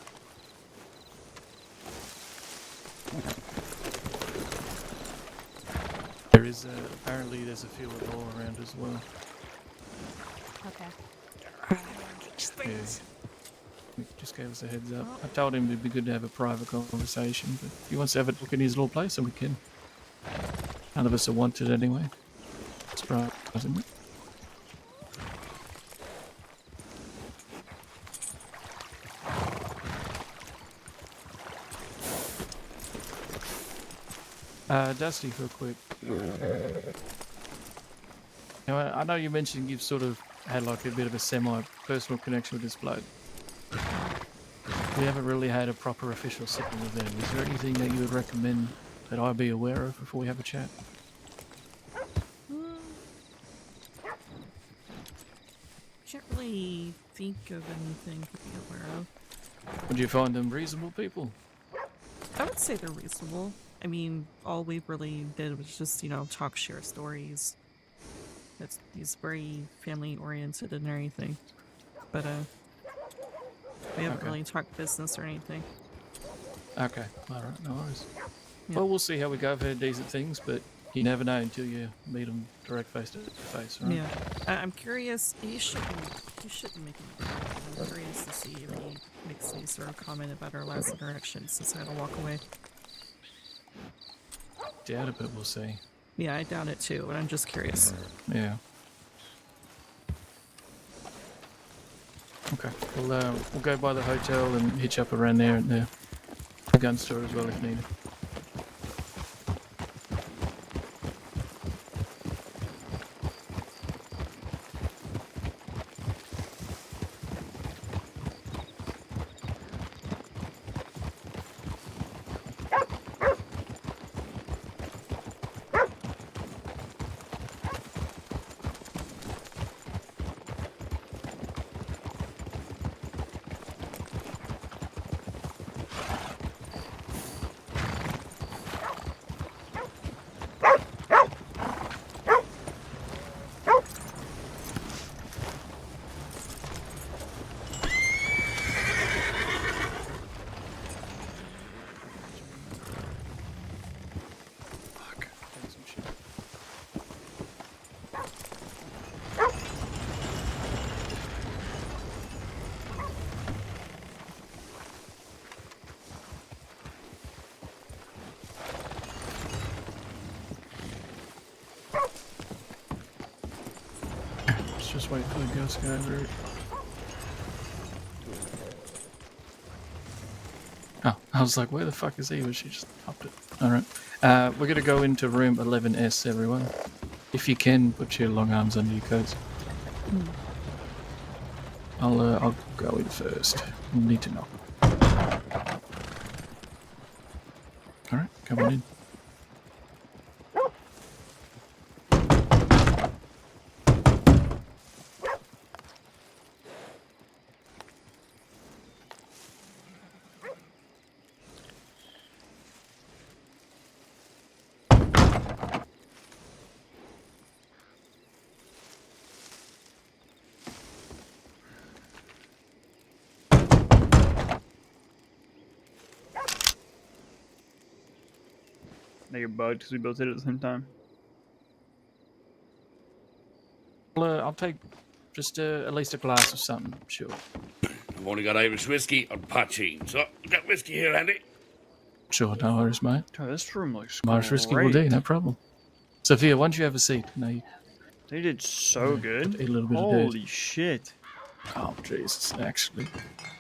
[SPEAKER 3] There is apparently there's a field of law around as well.
[SPEAKER 2] Okay.
[SPEAKER 3] Yeah. He just gave us a heads up. I told him it'd be good to have a private conversation, but if he wants to have a look in his little place, then we can. None of us are wanted anyway. Surprisingly. Dusty, real quick. Now, I know you mentioned you've sort of had like a bit of a semi-personal connection with this bloke. We haven't really had a proper official sitting with them. Is there anything that you would recommend that I be aware of before we have a chat?
[SPEAKER 4] Can't really think of anything to be aware of.
[SPEAKER 3] Would you find them reasonable people?
[SPEAKER 4] I would say they're reasonable. I mean, all we really did was just, you know, talk, share stories. He's very family oriented and everything. But we haven't really talked business or anything.
[SPEAKER 3] Okay, alright, no worries.
[SPEAKER 4] Yeah.
[SPEAKER 3] Well, we'll see how we go. I've heard decent things, but you never know until you meet them direct face to face, right?
[SPEAKER 4] Yeah. I'm curious, you shouldn't make any comment. I'm curious to see if he makes any sort of comment about our last interaction since I had to walk away.
[SPEAKER 3] Doubt it, but we'll see.
[SPEAKER 4] Yeah, I doubt it too, but I'm just curious.
[SPEAKER 3] Yeah. Okay, we'll go by the hotel and hitch up around there at the gun store as well if needed. Just wait for the ghost guy to route. Oh, I was like, where the fuck is he? But she just popped it. Alright. We're gonna go into room 11S, everyone. If you can, put your long arms under your coats. I'll go in first. Need to knock. All right, come on in.
[SPEAKER 1] Now you're bugged because we both did it at the same time.
[SPEAKER 3] I'll take just at least a glass of something, sure.
[SPEAKER 14] I've only got Irish whiskey or poachine, so you got whiskey here, Andy?
[SPEAKER 3] Sure, no worries, mate.
[SPEAKER 1] Oh, this room looks
[SPEAKER 3] Irish whiskey will do, no problem. Sophia, why don't you have a seat? No, you
[SPEAKER 1] They did so good.
[SPEAKER 3] eat a little bit of
[SPEAKER 1] Holy
[SPEAKER 3] dirt.
[SPEAKER 1] shit.
[SPEAKER 3] Oh, Jesus, actually.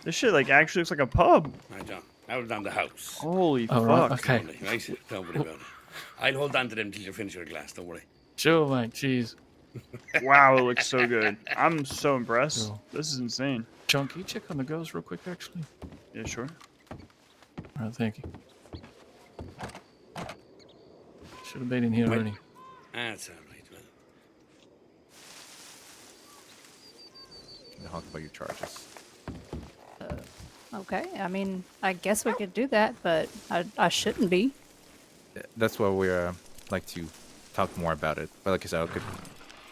[SPEAKER 1] This shit like actually looks like a pub.
[SPEAKER 14] Right, John. Out on the house.
[SPEAKER 1] Holy
[SPEAKER 3] Oh,
[SPEAKER 1] fuck.
[SPEAKER 3] right, okay.
[SPEAKER 14] Lovely, right? Don't worry about it. I'll hold on to them till you finish your glass, don't worry.
[SPEAKER 3] Sure, mate, cheers.
[SPEAKER 1] Wow, it looks so good. I'm so impressed.
[SPEAKER 3] Sure.
[SPEAKER 1] This is insane.
[SPEAKER 3] John, can you check on the girls real quick, actually?
[SPEAKER 1] Yeah, sure.
[SPEAKER 3] All right, thank you. Should have been in here already.
[SPEAKER 14] That's all right, well.
[SPEAKER 15] Talk about your charges.
[SPEAKER 2] Okay, I mean, I guess we could do that, but I shouldn't be.
[SPEAKER 15] That's why we're like to talk more about it. But like I said, I could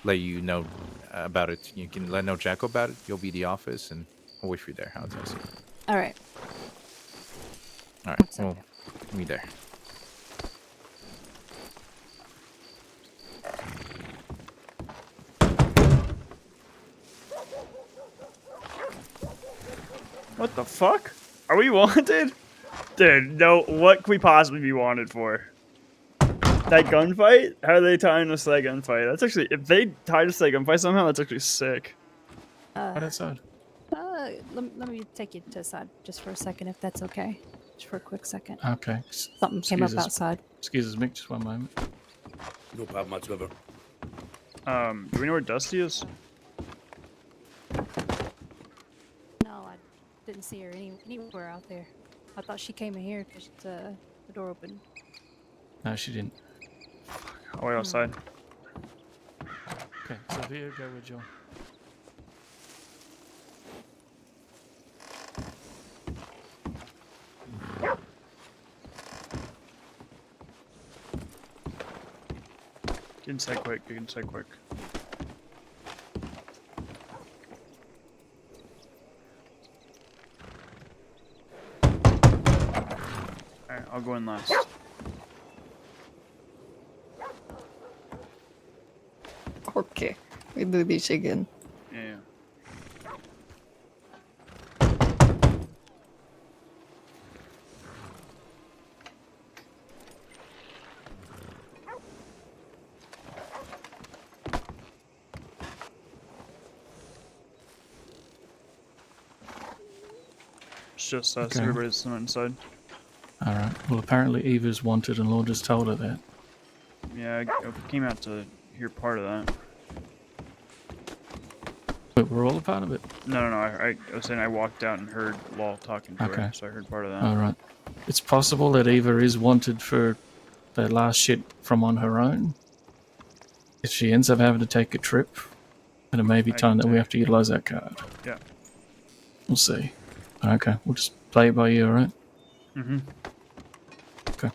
[SPEAKER 15] let you know about it. You can let know Jacko about it. You'll be the office, and we'll wait for you there. How's that?
[SPEAKER 2] All right.
[SPEAKER 15] All right. Well, meet me there.
[SPEAKER 1] What the fuck? Are we wanted? Dude, no, what can we possibly be wanted for? That gunfight? How are they tying us to that gunfight? That's actually, if they tied us to that gunfight somehow, that's actually sick.
[SPEAKER 3] Right outside.
[SPEAKER 2] Let me take you to the side just for a second, if that's okay. Just for a quick second.
[SPEAKER 3] Okay.
[SPEAKER 2] Something came up outside.
[SPEAKER 3] Excuse us, Mick, just one moment.
[SPEAKER 14] No problem whatsoever.
[SPEAKER 1] Do we know where Dusty is?
[SPEAKER 2] No, I didn't see her anywhere out there. I thought she came in here because the door open.
[SPEAKER 3] No, she didn't.
[SPEAKER 1] Oh, wait, outside.
[SPEAKER 3] Okay, Sophia, go with John.
[SPEAKER 1] Get inside quick, get inside quick. Alright, I'll go in last.
[SPEAKER 5] Okay, we do this again.
[SPEAKER 1] Yeah. It's just us,
[SPEAKER 3] Okay.
[SPEAKER 1] everybody's not inside.
[SPEAKER 3] Alright, well, apparently Eva's wanted and Law just told her that.
[SPEAKER 1] Yeah, I came out to hear part of that.
[SPEAKER 3] But we're all a part of it.
[SPEAKER 1] No, I was saying I walked out and heard Law talking to
[SPEAKER 3] Okay.
[SPEAKER 1] her, so I heard part of that.
[SPEAKER 3] Alright. It's possible that Eva is wanted for that last shit from on her own. If she ends up having to take a trip, then it may be time that we have to utilize that card.
[SPEAKER 1] Yeah.
[SPEAKER 3] We'll see. Okay, we'll just play it by ear, alright?
[SPEAKER 1] Mm-hmm.
[SPEAKER 3] Okay.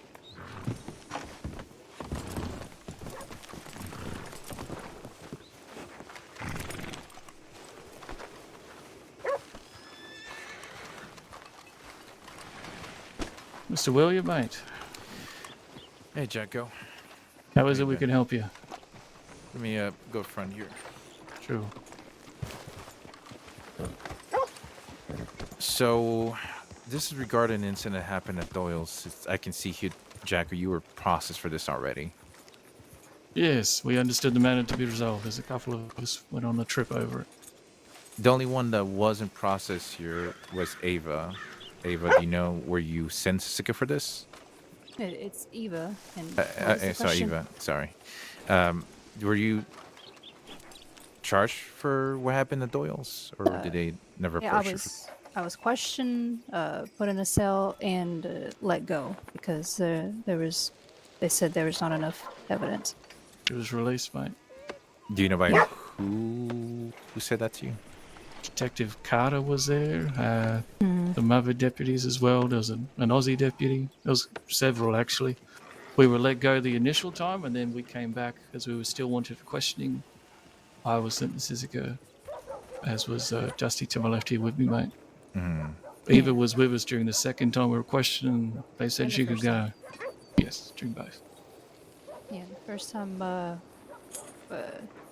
[SPEAKER 3] Mr. William, mate.
[SPEAKER 15] Hey, Jacko.
[SPEAKER 3] How is it we can help you?
[SPEAKER 15] Let me go front here.
[SPEAKER 3] Sure.
[SPEAKER 15] So, this is regarding an incident that happened at Doyle's. I can see here, Jacko, you were processed for this already.
[SPEAKER 3] Yes, we understood the matter to be resolved as a couple of us went on a trip over it.
[SPEAKER 15] The only one that wasn't processed here was Ava. Ava, do you know were you sent Sika for this?
[SPEAKER 2] It's Eva. And what was the
[SPEAKER 15] Sorry,
[SPEAKER 2] question?
[SPEAKER 15] Eva. Sorry. were you charged for what happened at Doyle's, or did they never
[SPEAKER 2] Yeah,
[SPEAKER 15] approach you?
[SPEAKER 2] I was questioned, put in a cell, and let go because they said there was not enough evidence.
[SPEAKER 3] It was released, mate.
[SPEAKER 15] Do you know by
[SPEAKER 2] Yeah.
[SPEAKER 15] who said that to you?
[SPEAKER 3] Detective Carter was there. Some other deputies as well. There was an Aussie deputy. There was several, actually. We were let go the initial time, and then we came back as we were still wanted for questioning. I was sent to Sisika, as was Dusty to my left here with me, mate.
[SPEAKER 15] Mm.
[SPEAKER 3] Eva was with us during the second time we were questioning. They said
[SPEAKER 2] And the
[SPEAKER 3] she could
[SPEAKER 2] first
[SPEAKER 3] go.
[SPEAKER 2] time.
[SPEAKER 3] Yes, during both.
[SPEAKER 2] Yeah, the first time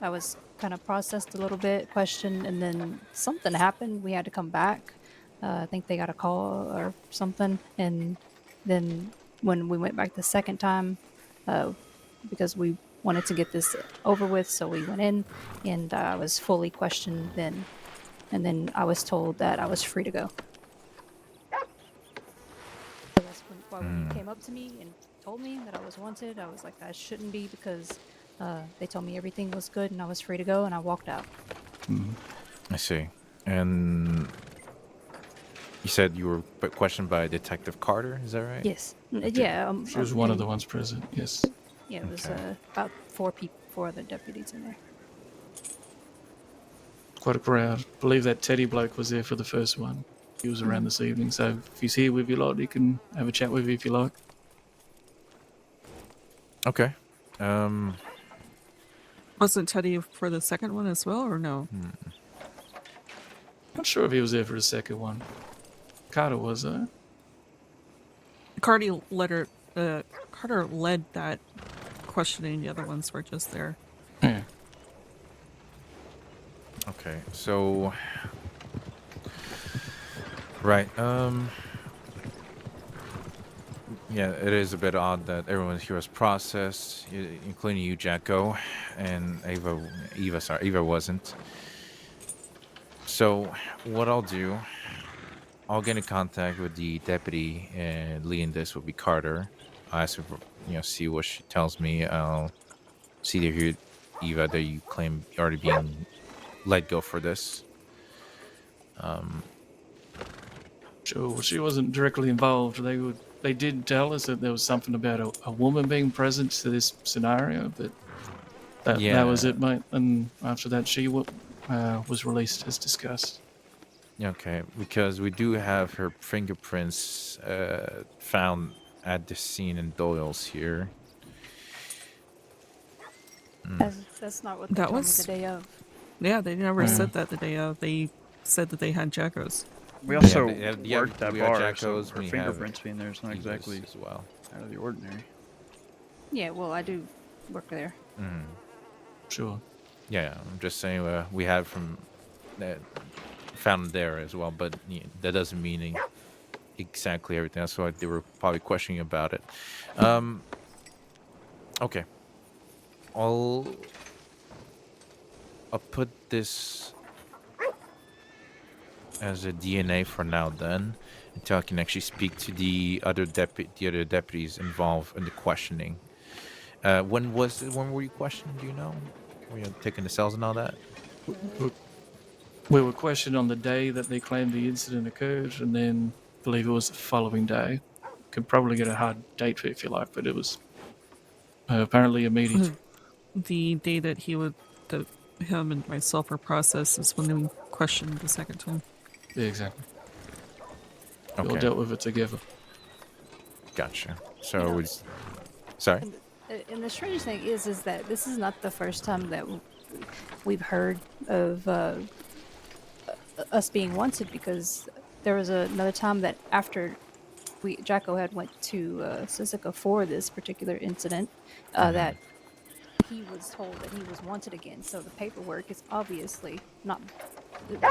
[SPEAKER 2] I was kind of processed a little bit, questioned, and then something happened. We had to come back. I think they got a call or something, and then when we went back the second time, because we wanted to get this over with, so we went in, and I was fully questioned then, and then I was told that I was free to go. So that's when you came up to me and told me that I was wanted. I was like, I shouldn't be because they told me everything was good and I was free to go, and I walked out.
[SPEAKER 15] I see. And you said you were questioned by Detective Carter, is that right?
[SPEAKER 2] Yes. Yeah.
[SPEAKER 3] She was one of the ones present, yes.
[SPEAKER 2] Yeah, it was
[SPEAKER 15] Okay.
[SPEAKER 2] about 4 other deputies in there.
[SPEAKER 3] Quite a crowd. I believe that Teddy bloke was there for the first one. He was around this evening, so if he's here with you lot, he can have a chat with you if you like.
[SPEAKER 15] Okay.
[SPEAKER 4] Wasn't Teddy for the second one as well, or no?
[SPEAKER 3] Not sure if he was there for the second one. Carter was there.
[SPEAKER 4] Carter led that questioning. The other ones were just there.
[SPEAKER 3] Yeah.
[SPEAKER 15] Okay, so right, yeah, it is a bit odd that everyone here was processed, including you, Jacko, and Eva wasn't. So what I'll do, I'll get in contact with the deputy, and leading this will be Carter. I'll ask her, see what she tells me. I'll see to hear Eva that you claim you're already being let go for this.
[SPEAKER 3] Sure, she wasn't directly involved. They did tell us that there was something about a woman being present to this scenario, but that was it, mate. And after that, she was released as discussed.
[SPEAKER 15] Okay, because we do have her fingerprints found at the scene in Doyle's here.
[SPEAKER 2] That's not what they
[SPEAKER 4] That
[SPEAKER 2] told
[SPEAKER 4] was-
[SPEAKER 2] me the day of.
[SPEAKER 4] Yeah, they never said that the day of. They said that they had Jacko's.
[SPEAKER 1] We also
[SPEAKER 15] Yeah,
[SPEAKER 1] worked that
[SPEAKER 15] we have
[SPEAKER 1] bar, so
[SPEAKER 15] Jacko's,
[SPEAKER 1] our
[SPEAKER 15] we have
[SPEAKER 1] fingerprints being there is not
[SPEAKER 15] Eva's
[SPEAKER 1] exactly
[SPEAKER 15] as well.
[SPEAKER 1] out of the ordinary.
[SPEAKER 2] Yeah, well, I do work there.
[SPEAKER 3] Sure.
[SPEAKER 15] Yeah, I'm just saying we have from found there as well, but that doesn't mean exactly everything. That's why they were probably questioning about it. Okay, I'll put this as a DNA for now, then, until I can actually speak to the other deputies involved in the questioning. When were you questioned? Do you know? Were you taking the cells and all that?
[SPEAKER 3] We were questioned on the day that they claimed the incident occurred, and then I believe it was the following day. Could probably get a hard date for it if you like, but it was apparently immediate.
[SPEAKER 4] The day that him and myself were processed is when we questioned the second time.
[SPEAKER 3] Yeah, exactly. We all
[SPEAKER 15] Okay.
[SPEAKER 3] dealt with it together.
[SPEAKER 15] Gotcha. So sorry.
[SPEAKER 2] And the strange thing is that this is not the first time that we've heard of us being wanted, because there was another time that after Jacko had went to Sisika for this particular incident, that he was told that he was wanted again. So the paperwork is obviously not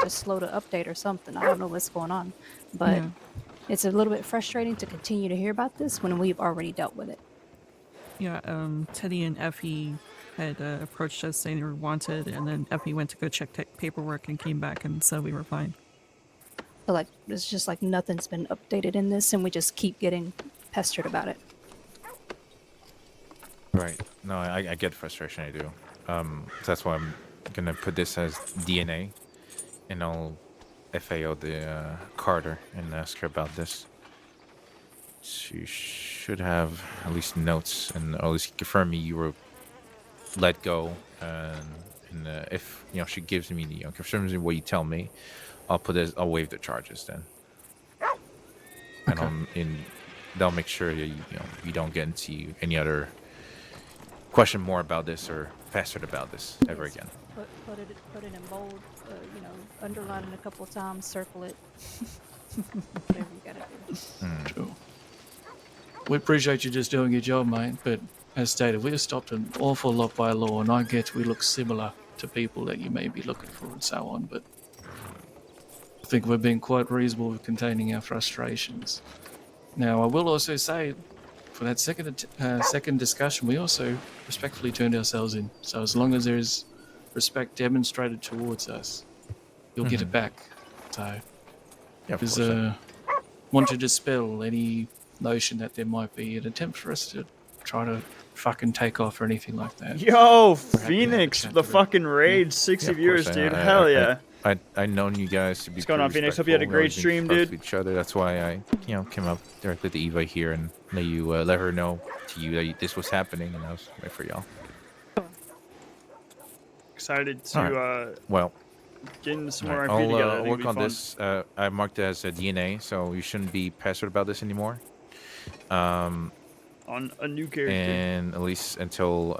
[SPEAKER 2] just slow to update or something. I don't know what's going on, but it's a little bit frustrating to continue to hear about this when we've already dealt with it.
[SPEAKER 4] Yeah, Teddy and Effie had approached us saying they were wanted, and then Effie went to go check paperwork and came back and said we were fine.
[SPEAKER 2] So like it's just like nothing's been updated in this, and we just keep getting pestered about it.
[SPEAKER 15] Right. No, I get frustration. I do. That's why I'm gonna put this as DNA, and I'll FAO the Carter and ask her about this. She should have at least notes, and at least confirm me you were let go. And if she gives me the confirms me what you tell me, I'll waive the charges then.
[SPEAKER 3] Okay.
[SPEAKER 15] And they'll make sure that you don't get into any other question more about this or pestered about this ever
[SPEAKER 2] Yes.
[SPEAKER 15] again.
[SPEAKER 2] Put it in bold. Underline it a couple of times. Circle it. Whatever you gotta do.
[SPEAKER 3] Sure. We appreciate you just doing your job, mate, but as stated, we have stopped an awful lot by law, and I get we look similar to people that you may be looking for and so on, but I think we're being quite reasonable with containing our frustrations. Now, I will also say, for that second discussion, we also respectfully turned ourselves in. So as long as there is respect demonstrated towards us, you'll get it back. So,
[SPEAKER 15] Yeah, of
[SPEAKER 3] just
[SPEAKER 15] course.
[SPEAKER 3] want to dispel any notion that there might be an attempt for us to try to fucking take off or anything like that.
[SPEAKER 16] Yo,
[SPEAKER 3] We're happy to have a
[SPEAKER 16] Phoenix,
[SPEAKER 3] chat
[SPEAKER 16] the
[SPEAKER 3] through it.
[SPEAKER 16] fucking raid, 60
[SPEAKER 15] Yeah, of
[SPEAKER 16] viewers,
[SPEAKER 15] course,
[SPEAKER 16] dude. Hell yeah.
[SPEAKER 15] I've known you guys to be
[SPEAKER 16] What's going on,
[SPEAKER 15] pretty
[SPEAKER 16] Phoenix? Hope you had a
[SPEAKER 15] respectful. We
[SPEAKER 16] great
[SPEAKER 15] always been
[SPEAKER 16] stream,
[SPEAKER 15] close
[SPEAKER 16] dude.
[SPEAKER 15] to each other. That's why I came up directly to Eva here and let her know that this was happening, and I was right for y'all.
[SPEAKER 1] Excited to
[SPEAKER 15] Well,
[SPEAKER 1] get into some more
[SPEAKER 15] right,
[SPEAKER 1] RP together. I
[SPEAKER 15] I'll
[SPEAKER 1] think
[SPEAKER 15] work
[SPEAKER 1] it'll
[SPEAKER 15] on
[SPEAKER 1] be fun.
[SPEAKER 15] this. I marked it as a DNA, so you shouldn't be pestered about this anymore.
[SPEAKER 1] On a new character.
[SPEAKER 15] And at least until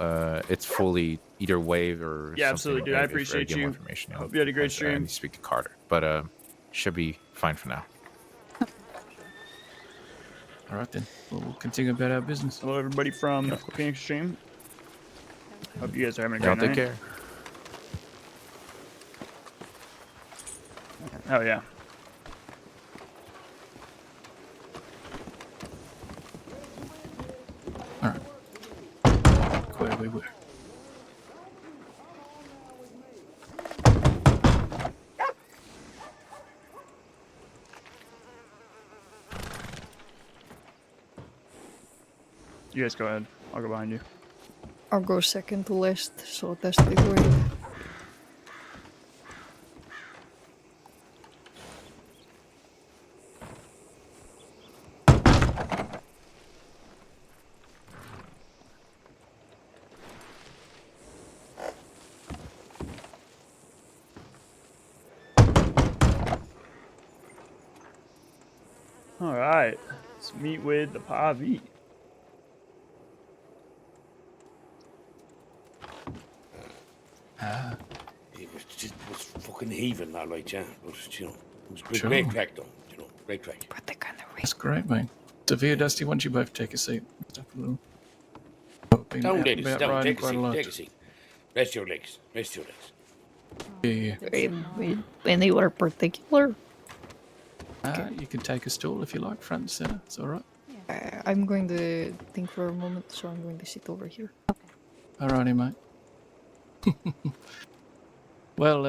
[SPEAKER 15] it's fully either waived or
[SPEAKER 1] Yeah,
[SPEAKER 15] something.
[SPEAKER 1] absolutely, dude. I
[SPEAKER 15] if
[SPEAKER 1] appreciate
[SPEAKER 15] get more
[SPEAKER 1] you.
[SPEAKER 15] information,
[SPEAKER 1] Hope you had a great
[SPEAKER 15] I
[SPEAKER 1] stream.
[SPEAKER 15] need to speak to Carter, but should be fine for now.
[SPEAKER 3] All right, then. We'll continue about our business.
[SPEAKER 1] Hello, everybody from Phoenix Stream. Hope you guys are having a
[SPEAKER 15] Y'all
[SPEAKER 1] great
[SPEAKER 15] take
[SPEAKER 1] night.
[SPEAKER 15] care.
[SPEAKER 1] Hell yeah.
[SPEAKER 3] All right. Where we were.
[SPEAKER 1] You guys go ahead. I'll go behind you.
[SPEAKER 5] I'll go second to last, so that's the way.
[SPEAKER 1] All right. Let's meet with the Pavi.
[SPEAKER 14] It was fucking heaving, all right, yeah. But, it was great,
[SPEAKER 3] Sure.
[SPEAKER 14] great crack, though. Great crack.
[SPEAKER 3] That's great, mate. Sophia, Dusty, why don't you both take a seat? Been
[SPEAKER 14] Down,
[SPEAKER 3] out
[SPEAKER 14] ladies,
[SPEAKER 3] about
[SPEAKER 14] down.
[SPEAKER 3] riding
[SPEAKER 14] Take a
[SPEAKER 3] quite
[SPEAKER 14] seat,
[SPEAKER 3] lot.
[SPEAKER 14] take a seat. Rest your legs, rest your legs.
[SPEAKER 3] Yeah.
[SPEAKER 5] Anywhere particular?
[SPEAKER 3] You can take a stool if you like, front and center. It's all right.
[SPEAKER 5] I'm going to think for a moment, so I'm going to sit over here.
[SPEAKER 3] Alrighty, mate. Well,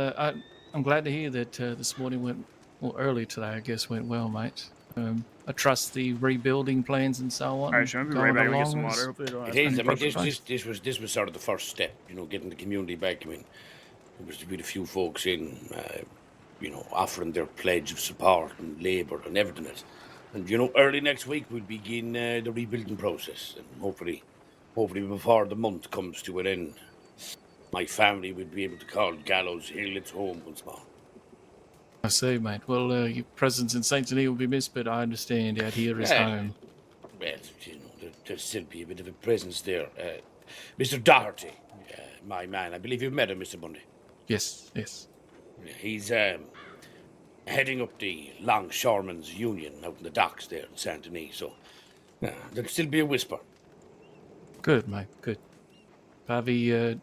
[SPEAKER 3] I'm glad to hear that this morning went, well, early today, I guess, went well, mate. I trust the rebuilding plans and so on.
[SPEAKER 1] All right, should I be
[SPEAKER 3] going
[SPEAKER 1] right back and get
[SPEAKER 3] along
[SPEAKER 1] some
[SPEAKER 3] as-
[SPEAKER 1] water? Hopefully, they don't
[SPEAKER 14] It
[SPEAKER 1] have
[SPEAKER 14] is.
[SPEAKER 1] any
[SPEAKER 14] I mean,
[SPEAKER 1] problems.
[SPEAKER 14] this was sort of the first step, getting the community back. I mean, there was to be a few folks in, offering their pledge of support and labour and everything else. And early next week we'll begin the rebuilding process, and hopefully before the month comes to an end, my family will be able to call Gallows Hill its home once more.
[SPEAKER 3] I see, mate. Well, your presence in Saint Denis will be missed, but I understand out here is
[SPEAKER 14] Yeah.
[SPEAKER 3] home.
[SPEAKER 14] Well, there'll still be a bit of a presence there. Mr. Doherty, my man, I believe you've met him, Mr. Bundy.
[SPEAKER 3] Yes.
[SPEAKER 14] He's heading up the Longshoremen's Union out in the docks there in Saint Denis, so there'll still be a whisper.
[SPEAKER 3] Good, mate. Good. Pavi,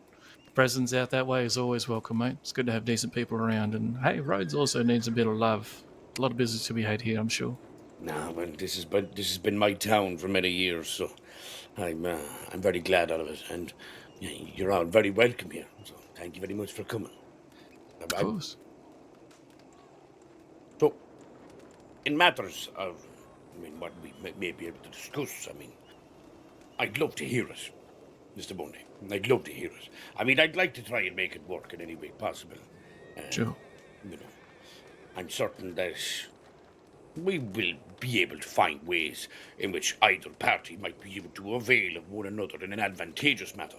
[SPEAKER 3] presence out that way is always welcome, mate. It's good to have decent people around. And hey, Rhodes also needs a bit of love. A lot of business to be had here, I'm sure.
[SPEAKER 14] No, well, this has been my town for many years, so I'm very glad out of it, and you're all very welcome here. So thank you very much for coming.
[SPEAKER 3] Of course.
[SPEAKER 14] So, in matters of, what we may be able to discuss, I'd love to hear it. Mr. Bundy. I'd love to hear it. I mean, I'd like to try and make it work in any way possible.
[SPEAKER 3] Sure.
[SPEAKER 14] You know, I'm certain that we will be able to find ways in which either party might be able to avail of one another in an advantageous manner.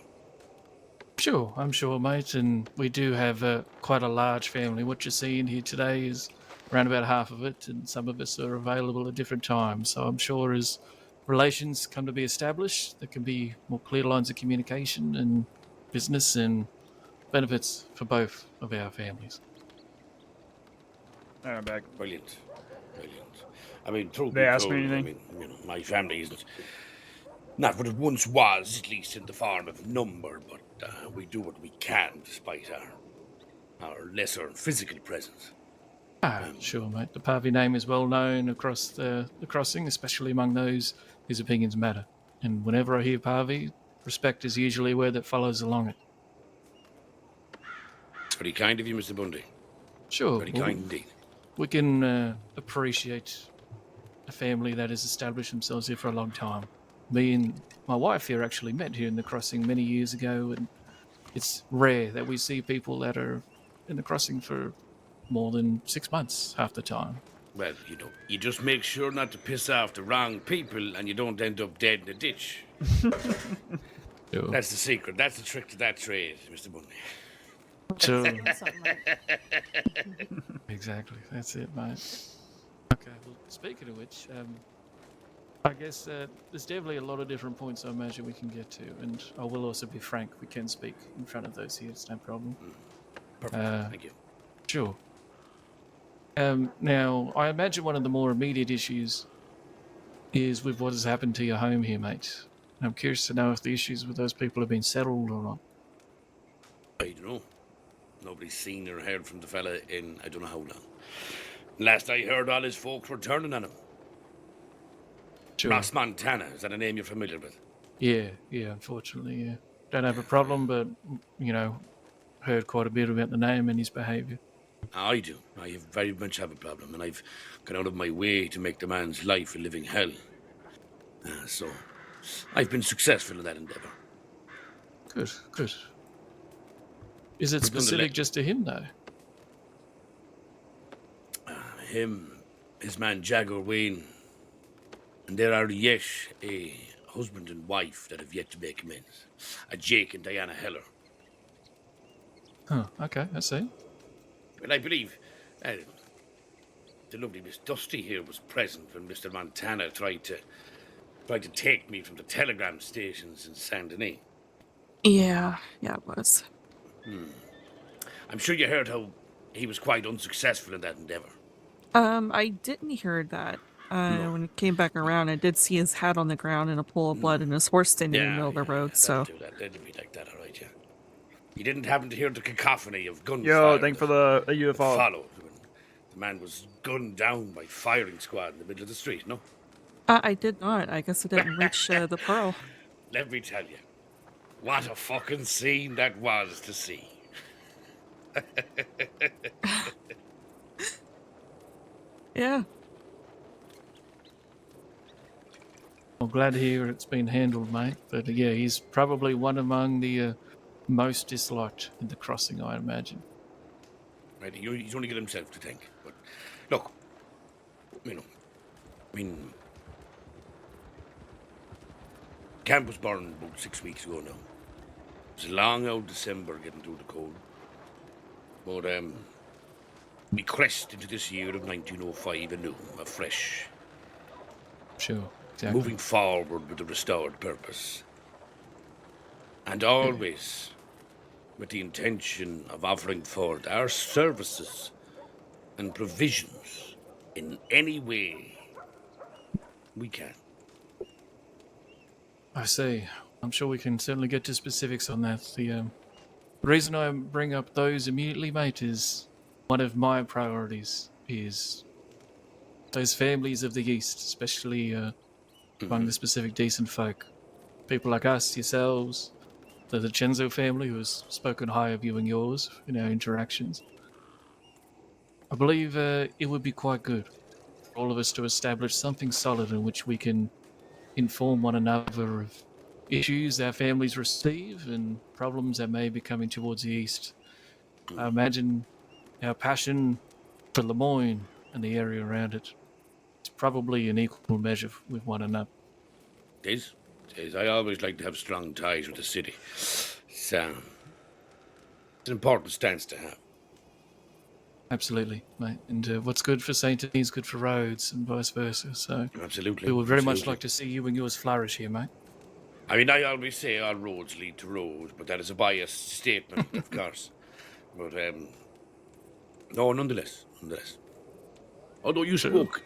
[SPEAKER 3] Sure, I'm sure, mate. And we do have quite a large family. What you're seeing here today is around about half of it, and some of us are available at different times. So I'm sure as relations come to be established, there can be more clear lines of communication and business and benefits for both of our families.
[SPEAKER 1] All right, back.
[SPEAKER 14] Brilliant. I mean, truth
[SPEAKER 1] They
[SPEAKER 14] be
[SPEAKER 1] ask me
[SPEAKER 14] told, I
[SPEAKER 1] anything?
[SPEAKER 14] mean, my family isn't not what it once was, at least in the form of number, but we do what we can despite our lesser physical presence.
[SPEAKER 3] Sure, mate. The Parvey name is well known across the crossing, especially among those whose opinions matter. And whenever I hear Parvey, respect is usually a word that follows along it.
[SPEAKER 14] It's very kind of you, Mr. Bundy.
[SPEAKER 3] Sure.
[SPEAKER 14] Very
[SPEAKER 3] well,
[SPEAKER 14] kind indeed.
[SPEAKER 3] We can appreciate a family that has established themselves here for a long time. Me and my wife here actually met here in the crossing many years ago, and it's rare that we see people that are in the crossing for more than 6 months half the time.
[SPEAKER 14] Well, you just make sure not to piss off the wrong people and you don't end up dead in a ditch.
[SPEAKER 3] Sure.
[SPEAKER 14] That's the secret. That's the trick to that trade, Mr. Bundy.
[SPEAKER 3] Sure. Exactly. That's it, mate. Okay, well, speaking of which, I guess there's definitely a lot of different points I imagine we can get to, and I will also be frank, we can speak in front of those here, it's no problem.
[SPEAKER 14] Perfect. Thank you.
[SPEAKER 3] Sure. Now, I imagine one of the more immediate issues is with what has happened to your home here, mate. I'm curious to know if the issues with those people have been settled or not.
[SPEAKER 14] I don't know. Nobody's seen or heard from the fella in I don't know how long. Last I heard, all his folks were turning on him.
[SPEAKER 3] Sure.
[SPEAKER 14] Ross Montana, is that a name you're familiar with?
[SPEAKER 3] Yeah, unfortunately, yeah. Don't have a problem, but, heard quite a bit about the name and his behaviour.
[SPEAKER 14] I do. I very much have a problem, and I've gone out of my way to make the man's life a living hell. So, I've been successful in that endeavour.
[SPEAKER 3] Good. Is it specific just to him, though?
[SPEAKER 14] Him, his man Jagger Wayne, and there are yet a husband and wife that have yet to make amends. A Jake and Diana Heller.
[SPEAKER 3] Oh, okay, I see.
[SPEAKER 14] But I believe the lovely Miss Dusty here was present when Mr. Montana tried to take me from the telegram stations in Saint Denis.
[SPEAKER 4] Yeah, it was.
[SPEAKER 14] I'm sure you heard how he was quite unsuccessful in that endeavour.
[SPEAKER 4] I didn't hear that.
[SPEAKER 14] No.
[SPEAKER 4] When it came back around, I did see his hat on the ground and a pool of blood and his horse standing in the middle of the road, so...
[SPEAKER 14] That'd be like that, all right, yeah. You didn't happen to hear the cacophony of gunfire.
[SPEAKER 1] Yo, thanks for the UFO.
[SPEAKER 14] Followed when the man was gunned down by firing squad in the middle of the street, no?
[SPEAKER 4] I did not. I guess it didn't reach the Pearl.
[SPEAKER 14] Let me tell you, what a fucking scene that was to see.
[SPEAKER 4] Yeah.
[SPEAKER 3] I'm glad to hear it's been handled, mate. But yeah, he's probably one among the most disliked in the crossing, I imagine.
[SPEAKER 14] Right, he's only got himself to thank. But look, camp was burned about 6 weeks ago now. It was a long old December getting through the cold. But we crest into this year of 1905 anew, afresh.
[SPEAKER 3] Sure, exactly.
[SPEAKER 14] Moving forward with a restored purpose. And always with the intention of offering forth our services and provisions in any way we can.
[SPEAKER 3] I see. I'm sure we can certainly get to specifics on that. The reason I bring up those immediately, mate, is one of my priorities is those families of the East, especially among the specific decent folk. People like us, yourselves, the Cenzo family, who has spoken high of you and yours in our interactions. I believe it would be quite good for all of us to establish something solid in which we can inform one another of issues our families receive and problems that may be coming towards the east. I imagine our passion for Lemoyne and the area around it is probably an equal measure with one another.
[SPEAKER 14] It is. It is. I always like to have strong ties with the city. It's an important stance to have.
[SPEAKER 3] Absolutely, mate. And what's good for St. Denis is good for Rhodes and vice versa. So
[SPEAKER 14] Absolutely.
[SPEAKER 3] we would very much
[SPEAKER 14] absolutely.
[SPEAKER 3] like to see you and yours flourish here, mate.
[SPEAKER 14] I mean, I always say all roads lead to Rhodes, but that is a biased statement, of course. But, no, nonetheless. Although you spoke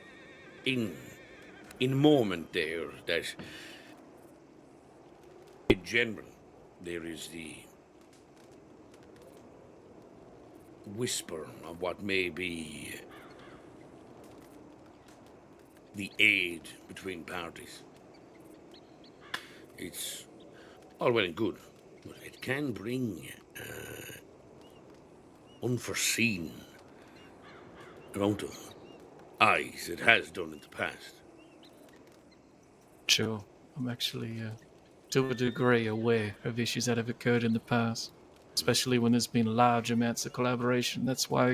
[SPEAKER 14] in a moment there that, in general, there is the whisper of what may be the aid between parties. It's all well and good, but it can bring unforeseen amount of eyes. It has done in the past.
[SPEAKER 3] Sure. I'm actually, to a degree, aware of issues that have occurred in the past, especially when there's been large amounts of collaboration. That's why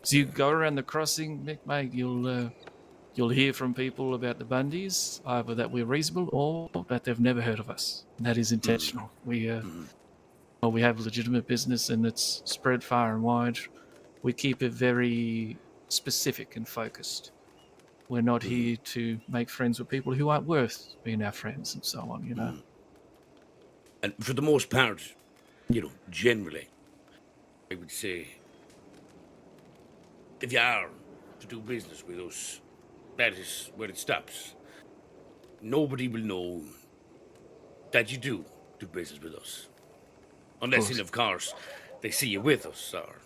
[SPEAKER 3] as you go around the crossing, mate, you'll hear from people about the Bundys, either that we're reasonable or that they've never heard of us. And that is intentional. We have legitimate business and it's spread far and wide. We keep it very specific and focused. We're not here to make friends with people who aren't worth being our friends and so on, you know.
[SPEAKER 14] And for the most part, generally, I would say, if you are to do business with us, that is where it stops. Nobody will know that you do business with us. Unless, of course, they see you with us, or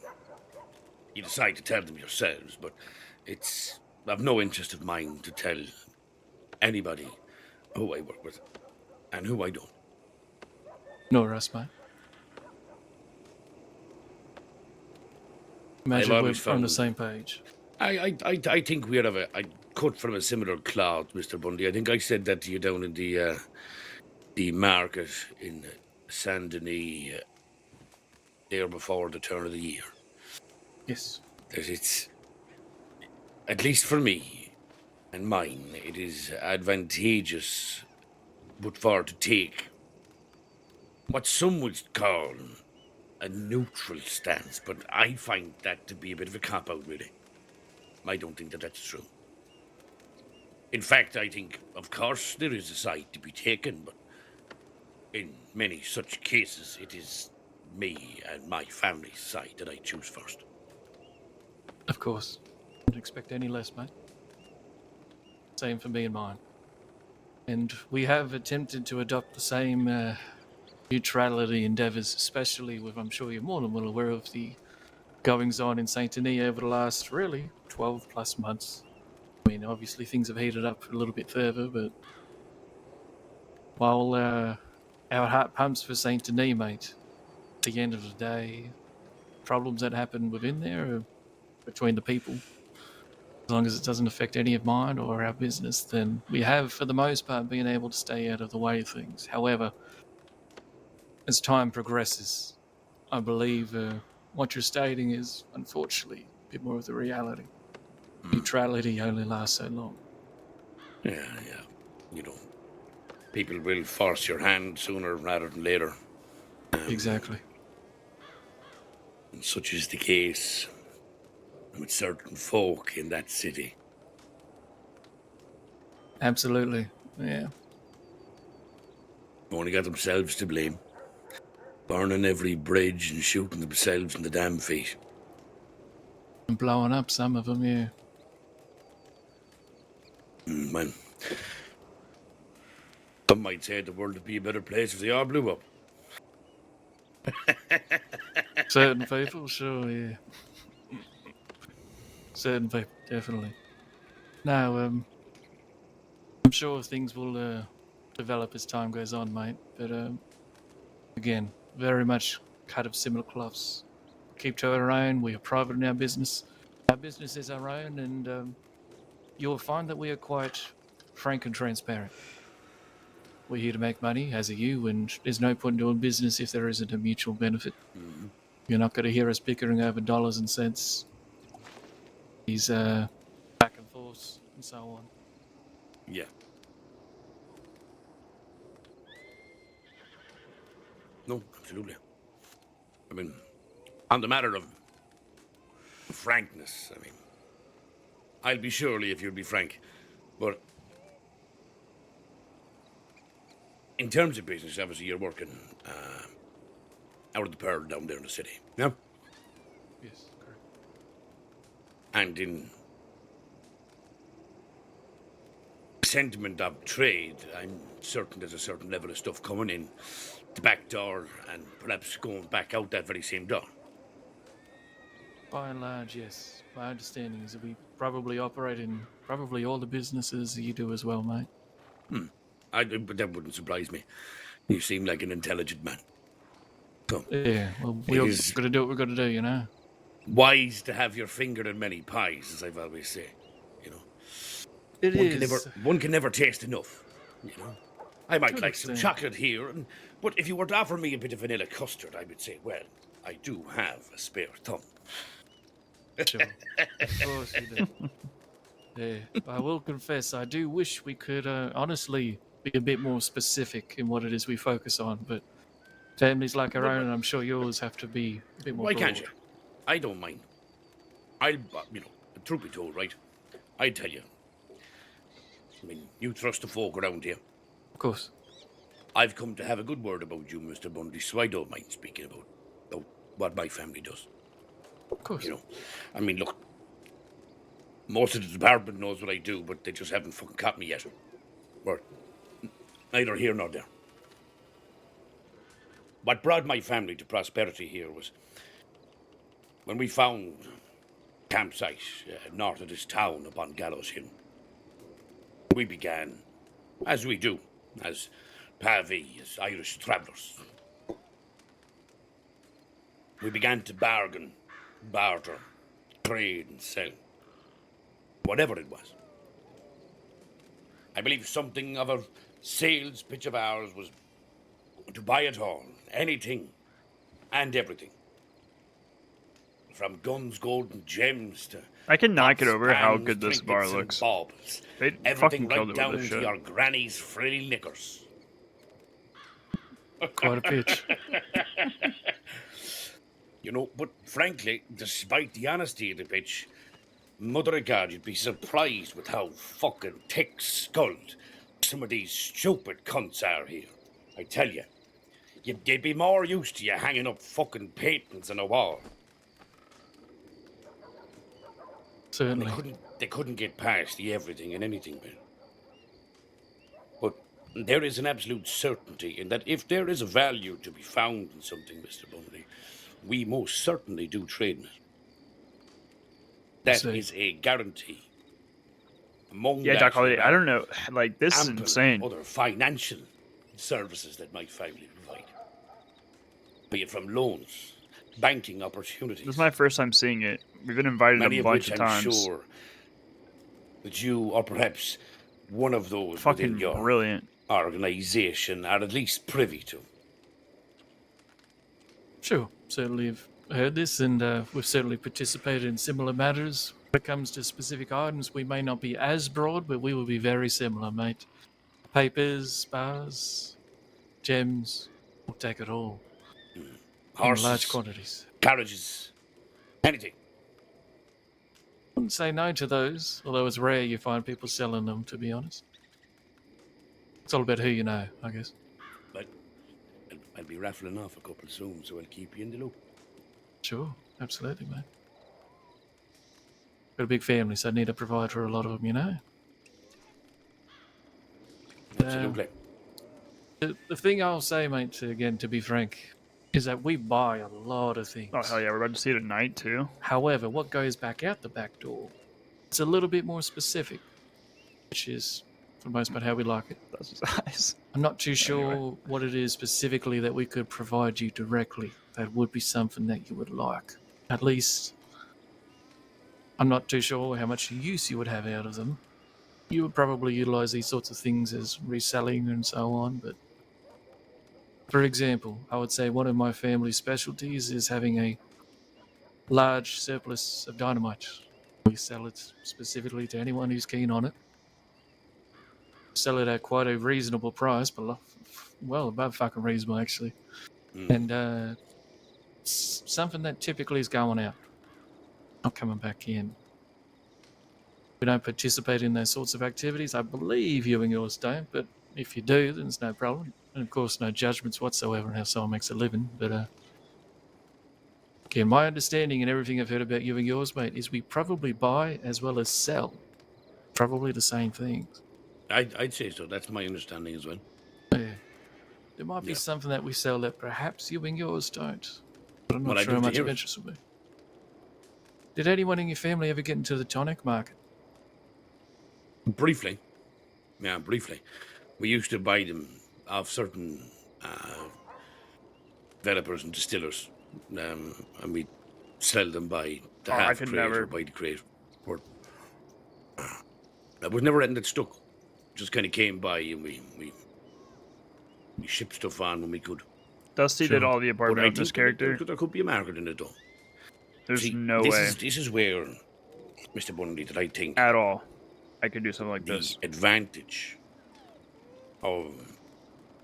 [SPEAKER 14] you decide to tell them yourselves, but it's of no interest of mine to tell anybody who I work with and who I don't.
[SPEAKER 3] Nor us, mate. Imagine we're on the same page.
[SPEAKER 14] I think we're cut from a similar cloth, Mr. Bundy. I think I said that to you down in the market in Saint Denis there before the turn of the year.
[SPEAKER 3] Yes.
[SPEAKER 14] That it's, at least for me and mine, it is advantageous but far to take what some would call a neutral stance, but I find that to be a bit of a cop-out, really. I don't think that that's true. In fact, I think, of course, there is a side to be taken, but in many such cases, it is me and my family's side that I choose first.
[SPEAKER 3] Of course. Don't expect any less, mate. Same for me and mine. And we have attempted to adopt the same neutrality endeavours, especially with, I'm sure you're more than well aware of the goings-on in St. Denis over the last, really, 12 plus months. I mean, obviously things have heated up a little bit further, but while our heart pumps for St. Denis, mate, at the end of the day, problems that happen within there are between the people. As long as it doesn't affect any of mine or our business, then we have, for the most part, been able to stay out of the way of things. However, as time progresses, I believe what you're stating is, unfortunately, a bit more of the reality. Neutrality only lasts so long.
[SPEAKER 14] Yeah. People will force your hand sooner rather than later.
[SPEAKER 3] Exactly.
[SPEAKER 14] And such is the case with certain folk in that city.
[SPEAKER 3] Absolutely, yeah.
[SPEAKER 14] Only got themselves to blame. Burning every bridge and shooting themselves in the damn feet.
[SPEAKER 3] And blowing up some of them, yeah.
[SPEAKER 14] Well, some might say the world would be a better place if they all blew up.
[SPEAKER 3] Certain people, sure, yeah. Certain people, definitely. Now, I'm sure things will develop as time goes on, mate. But again, very much cut of similar cloths. Keep to our own. We are private in our business. Our business is our own, and you'll find that we are quite frank and transparent. we're here to make money, as are you, and there's no point in doing business if there isn't a mutual benefit.
[SPEAKER 14] Mm-hmm.
[SPEAKER 3] You're not going to hear us bickering over dollars and cents. These back and forth and so on.
[SPEAKER 14] Yeah. No, absolutely. I mean, on the matter of frankness, I mean, I'll be surely if you'll be frank, but in terms of business, obviously you're working out of the Pearl down there in the city, yeah?
[SPEAKER 3] Yes, correct.
[SPEAKER 14] And in sentiment of trade, I'm certain there's a certain level of stuff coming in the back door and perhaps going back out that very same door.
[SPEAKER 3] By and large, yes. My understanding is that we probably operate in probably all the businesses you do as well, mate.
[SPEAKER 14] But that wouldn't surprise me. You seem like an intelligent man. So,
[SPEAKER 3] Yeah, well, we all got to do what we've got to do, you know?
[SPEAKER 14] Wise to have your finger in many pies, as I've always say. You know,
[SPEAKER 3] It is.
[SPEAKER 14] One can never taste enough. You know, I might
[SPEAKER 3] To an
[SPEAKER 14] like some
[SPEAKER 3] extent.
[SPEAKER 14] chocolate here, but if you were to offer me a bit of vanilla custard, I would say, well, I do have a spare thumb.
[SPEAKER 3] Sure. Of course you do. Yeah, I will confess, I do wish we could honestly be a bit more specific in what it is we focus on, but families like our own, and I'm sure yours, have to be a bit more
[SPEAKER 14] Why
[SPEAKER 3] broad.
[SPEAKER 14] can't you? I don't mind. You know, the truth be told, right? I tell you. I mean, you trust the folk around here.
[SPEAKER 3] Of course.
[SPEAKER 14] I've come to have a good word about you, Mr. Bundy, so I don't mind speaking about what my family does.
[SPEAKER 3] Of course.
[SPEAKER 14] You know, I mean, look, most of the department knows what I do, but they just haven't fucking caught me yet. Or neither here nor there. What brought my family to prosperity here was when we found a campsite north of this town upon Gallows Hill. We began, as we do, as Pavi, as Irish travellers. We began to bargain, barter, trade and sell. Whatever it was. I believe something of a sales pitch of ours was to buy it all, anything and everything. From guns, gold and gems to...
[SPEAKER 1] I cannot get over how
[SPEAKER 14] pans,
[SPEAKER 1] good this bar
[SPEAKER 14] trinkets and
[SPEAKER 1] looks.
[SPEAKER 14] baubles.
[SPEAKER 1] They
[SPEAKER 14] Everything
[SPEAKER 1] fucking killed
[SPEAKER 14] right
[SPEAKER 1] it
[SPEAKER 14] down
[SPEAKER 1] with this
[SPEAKER 14] to
[SPEAKER 1] shit.
[SPEAKER 14] your granny's frilly knickers.
[SPEAKER 3] Quite a pitch.
[SPEAKER 14] You know, but frankly, despite the honesty of the pitch, Mother of God, you'd be surprised with how fucking thick-skulled some of these stupid cunts are here. I tell you, they'd be more used to you hanging up fucking patents on a wall.
[SPEAKER 3] Certainly.
[SPEAKER 14] They couldn't get past the everything and anything bit. But there is an absolute certainty in that if there is a value to be found in something, Mr. Bundy, we most certainly do trade in it. That is a guarantee. Among
[SPEAKER 1] Yeah,
[SPEAKER 14] that,
[SPEAKER 1] Doc Holiday,
[SPEAKER 14] there
[SPEAKER 1] I
[SPEAKER 14] are
[SPEAKER 1] don't know. Like, this is
[SPEAKER 14] ample
[SPEAKER 1] insane.
[SPEAKER 14] other financial services that my family provide. Be it from loans, banking opportunities.
[SPEAKER 1] This is my first time seeing it. We've been invited
[SPEAKER 14] Many
[SPEAKER 1] a
[SPEAKER 14] of
[SPEAKER 1] bunch
[SPEAKER 14] which
[SPEAKER 1] of
[SPEAKER 14] I'm
[SPEAKER 1] times.
[SPEAKER 14] sure that you are perhaps one of those
[SPEAKER 1] Fucking
[SPEAKER 14] within your
[SPEAKER 1] brilliant.
[SPEAKER 14] organization are at least privy to.
[SPEAKER 3] Sure, certainly have heard this, and we've certainly participated in similar matters. When it comes to specific items, we may not be as broad, but we will be very similar, mate. Papers, bars, gems, we'll take it all.
[SPEAKER 14] Horses,
[SPEAKER 3] in large quantities.
[SPEAKER 14] carriages, anything.
[SPEAKER 3] Wouldn't say no to those, although it's rare you find people selling them, to be honest. It's all about who you know, I guess.
[SPEAKER 14] But I'll be raffling off a couple soon, so I'll keep you in the loop.
[SPEAKER 3] Sure, absolutely, mate. Got a big family, so I need to provide for a lot of them, you know?
[SPEAKER 14] Absolutely.
[SPEAKER 3] The thing I'll say, mate, again, to be frank, is that we buy a lot of things.
[SPEAKER 1] Oh, hell yeah, we're about to see it at night, too.
[SPEAKER 3] However, what goes back out the back door, it's a little bit more specific, which is, for the most part, how we like it.
[SPEAKER 1] That's his eyes.
[SPEAKER 3] I'm not too sure what it is specifically that we could provide you directly that would be something that you would like. At least, I'm not too sure how much use you would have out of them. you would probably utilize these sorts of things as reselling and so on. But for example, I would say one of my family specialties is having a large surplus of dynamite. We sell it specifically to anyone who's keen on it. Sell it at quite a reasonable price, but well above fucking reasonable actually. And it's something that typically is going out, not coming back in. We don't participate in those sorts of activities. I believe you and yours don't, but if you do, then there's no problem. And of course, no judgments whatsoever on how someone makes a living. But again, my understanding and everything I've heard about you and yours, mate, is we probably buy as well as sell. Probably the same things.
[SPEAKER 14] I'd say so. That's my understanding as well.
[SPEAKER 3] Yeah. There might be something that we sell that perhaps you and yours don't. But I'm not
[SPEAKER 14] Well,
[SPEAKER 3] sure
[SPEAKER 14] I'd
[SPEAKER 3] how
[SPEAKER 14] love to
[SPEAKER 3] much
[SPEAKER 14] hear
[SPEAKER 3] of
[SPEAKER 14] it.
[SPEAKER 3] interest will be. Did anyone in your family ever get into the tonic market?
[SPEAKER 14] Briefly. Yeah, briefly. We used to buy them off certain developers and distillers. And we sell them by the
[SPEAKER 1] I
[SPEAKER 14] half
[SPEAKER 1] could
[SPEAKER 14] crate
[SPEAKER 1] never.
[SPEAKER 14] or by the crate. That was never anything that stuck. Just kind of came by and we shipped stuff on when we could.
[SPEAKER 1] Dusty did all the
[SPEAKER 14] But
[SPEAKER 1] apartment
[SPEAKER 14] I
[SPEAKER 1] of this
[SPEAKER 14] think
[SPEAKER 1] character.
[SPEAKER 14] there could be a market in it, though.
[SPEAKER 1] There's
[SPEAKER 14] See,
[SPEAKER 1] no way.
[SPEAKER 14] This is where, Mr. Bundy, that I think
[SPEAKER 1] at all I could do something like
[SPEAKER 14] the
[SPEAKER 1] this.
[SPEAKER 14] advantage of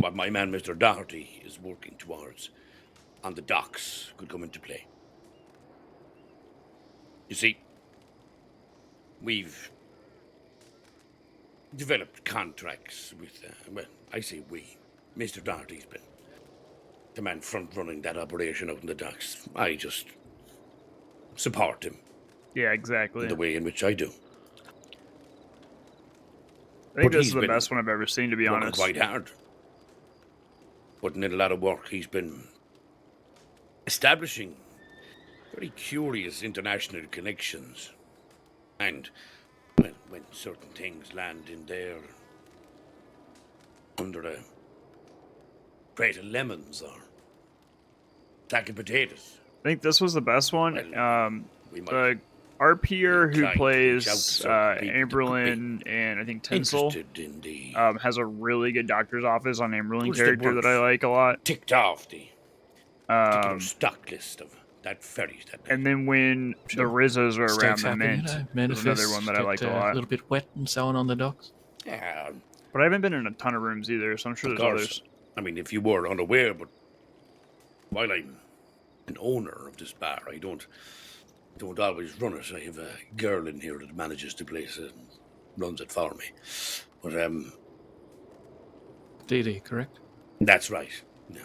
[SPEAKER 14] what my man Mr. Doherty is working towards on the docks could come into play. You see, we've developed contracts with, well, I say we. Mr. Doherty's been the man front-running that operation out in the docks. I just support him.
[SPEAKER 1] Yeah, exactly.
[SPEAKER 14] In the way in which I do.
[SPEAKER 1] I think this is the best one I've ever seen, to be honest.
[SPEAKER 14] Quite hard. Putting in a lot of work. He's been establishing very curious international connections. And when certain things land in there under a crate of lemons or sack of potatoes.
[SPEAKER 1] I think this was the best one. The RPer who plays Amberlin and I think Tinsel has a really good doctor's office on Amberlin character that I like a lot.
[SPEAKER 14] Ticked off the particular stock list of that ferry.
[SPEAKER 1] And then when the Rizzos are around the Mint, there's another one that I like a lot.
[SPEAKER 3] A little bit wet and so on the docks.
[SPEAKER 14] Yeah.
[SPEAKER 1] But I haven't been in a ton of rooms either, so I'm sure there's others.
[SPEAKER 14] I mean, if you were unaware, but while I'm an owner of this bar, I don't always run it. I have a girl in here that manages the place and runs it for me. But
[SPEAKER 3] Dee Dee, correct?
[SPEAKER 14] That's right. Yeah.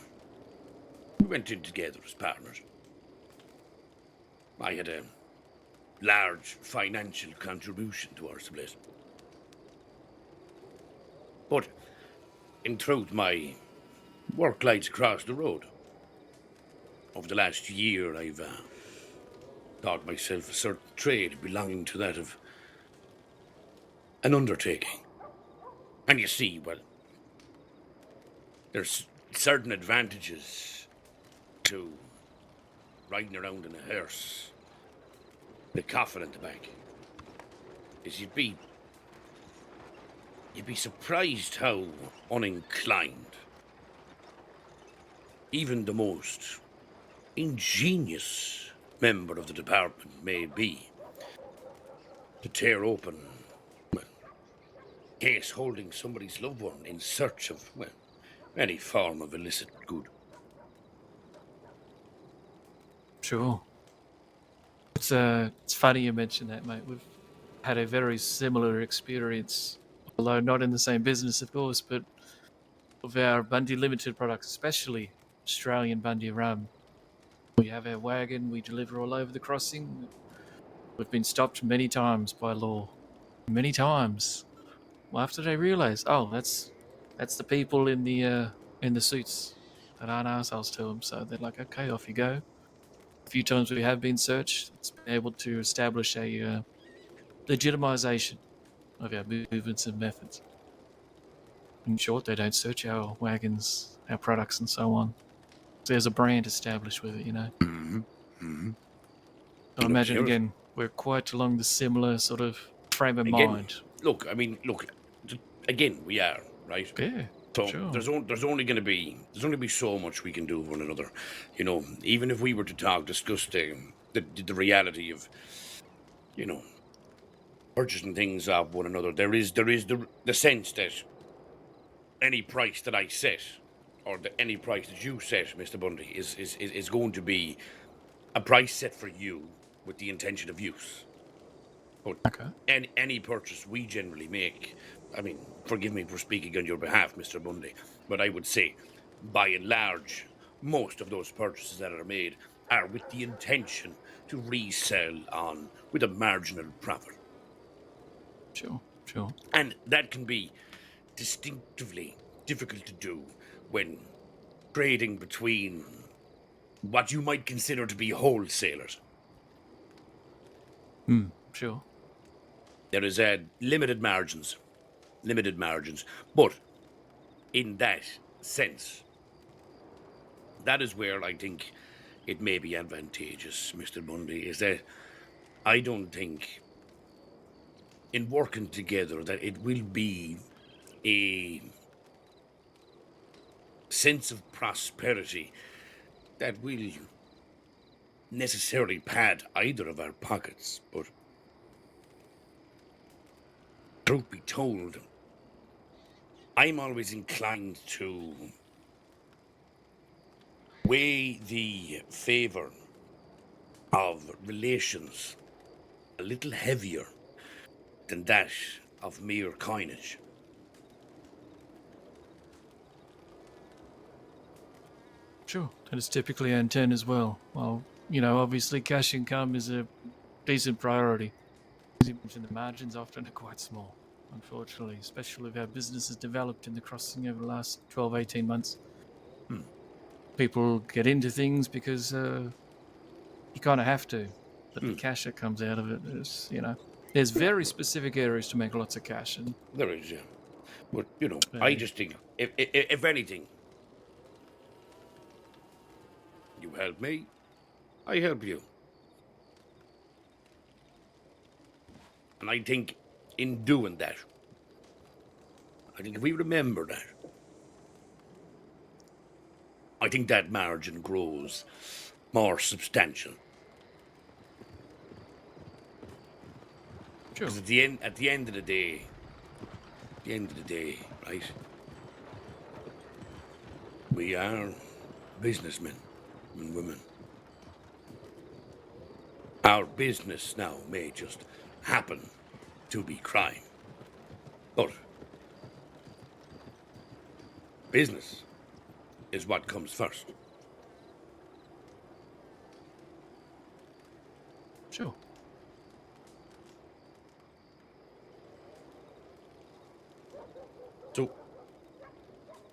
[SPEAKER 14] We went in together as partners. I had a large financial contribution towards the place. But in truth, my work lies across the road. Over the last year, I've taught myself a certain trade belonging to that of an undertaking. And you see, well, there's certain advantages to riding around in a hearse, with a coffin at the back. Is you'd be surprised how uninclined even the most ingenious member of the department may be to tear open a case holding somebody's loved one in search of, well, any form of illicit good.
[SPEAKER 3] Sure. It's funny you mention that, mate. We've had a very similar experience, although not in the same business, of course, but of our Bundy Limited products, especially Australian Bundy rum. We have our wagon, we deliver all over the crossing. We've been stopped many times by law. Many times. Well, after they realise, oh, that's the people in the suits that aren't arseholes to them. So they're like, okay, off you go. A few times we have been searched. It's been able to establish a legitimisation of our movements and methods. In short, they don't search our wagons, our products, and so on. So there's a brand established with it, you know.
[SPEAKER 14] Mm-hmm. Mm-hmm.
[SPEAKER 3] So I imagine, again, we're quite along the similar sort of frame of mind.
[SPEAKER 14] look, I mean, look, again, we are, right?
[SPEAKER 3] Yeah,
[SPEAKER 14] So
[SPEAKER 3] sure.
[SPEAKER 14] there's only going to be so much we can do for one another, you know. Even if we were to discuss the reality of, you know, purchasing things of one another, there is the sense that any price that I set, or any price that you set, Mr. Bundy, is going to be a price set for you with the intention of use. But any purchase we generally make, I mean, forgive me for speaking on your behalf, Mr. Bundy, but I would say, by and large, most of those purchases that are made are with the intention to resell on with a marginal profit.
[SPEAKER 3] Sure.
[SPEAKER 14] And that can be distinctively difficult to do when trading between what you might consider to be wholesalers.
[SPEAKER 3] Sure.
[SPEAKER 14] There is limited margins, but in that sense, that is where I think it may be advantageous, Mr. Bundy, is that I don't think in working together that it will be a sense of prosperity that will necessarily pad either of our pockets, but truth be told, I'm always inclined to weigh the favor of relations a little heavier than that of mere coinage.
[SPEAKER 3] Sure. That is typically our intent as well. Well, you know, obviously cash income is a decent priority. As you mentioned, the margins often are quite small, unfortunately, especially if our business has developed in the crossing over the last 12, 18 months. People get into things because you kind of have to, but the cash that comes out of it is, you know, there's very specific areas to make lots of cash. And
[SPEAKER 14] there is, yeah. But, you know, I just think, if anything, you help me, I help you. And I think in doing that, I think if we remember that, I think that margin grows more substantial.
[SPEAKER 3] Sure.
[SPEAKER 14] Because at the end of the day, right? We are businessmen and women. Our business now may just happen to be crime, but business is what comes first.
[SPEAKER 3] Sure.
[SPEAKER 14] So,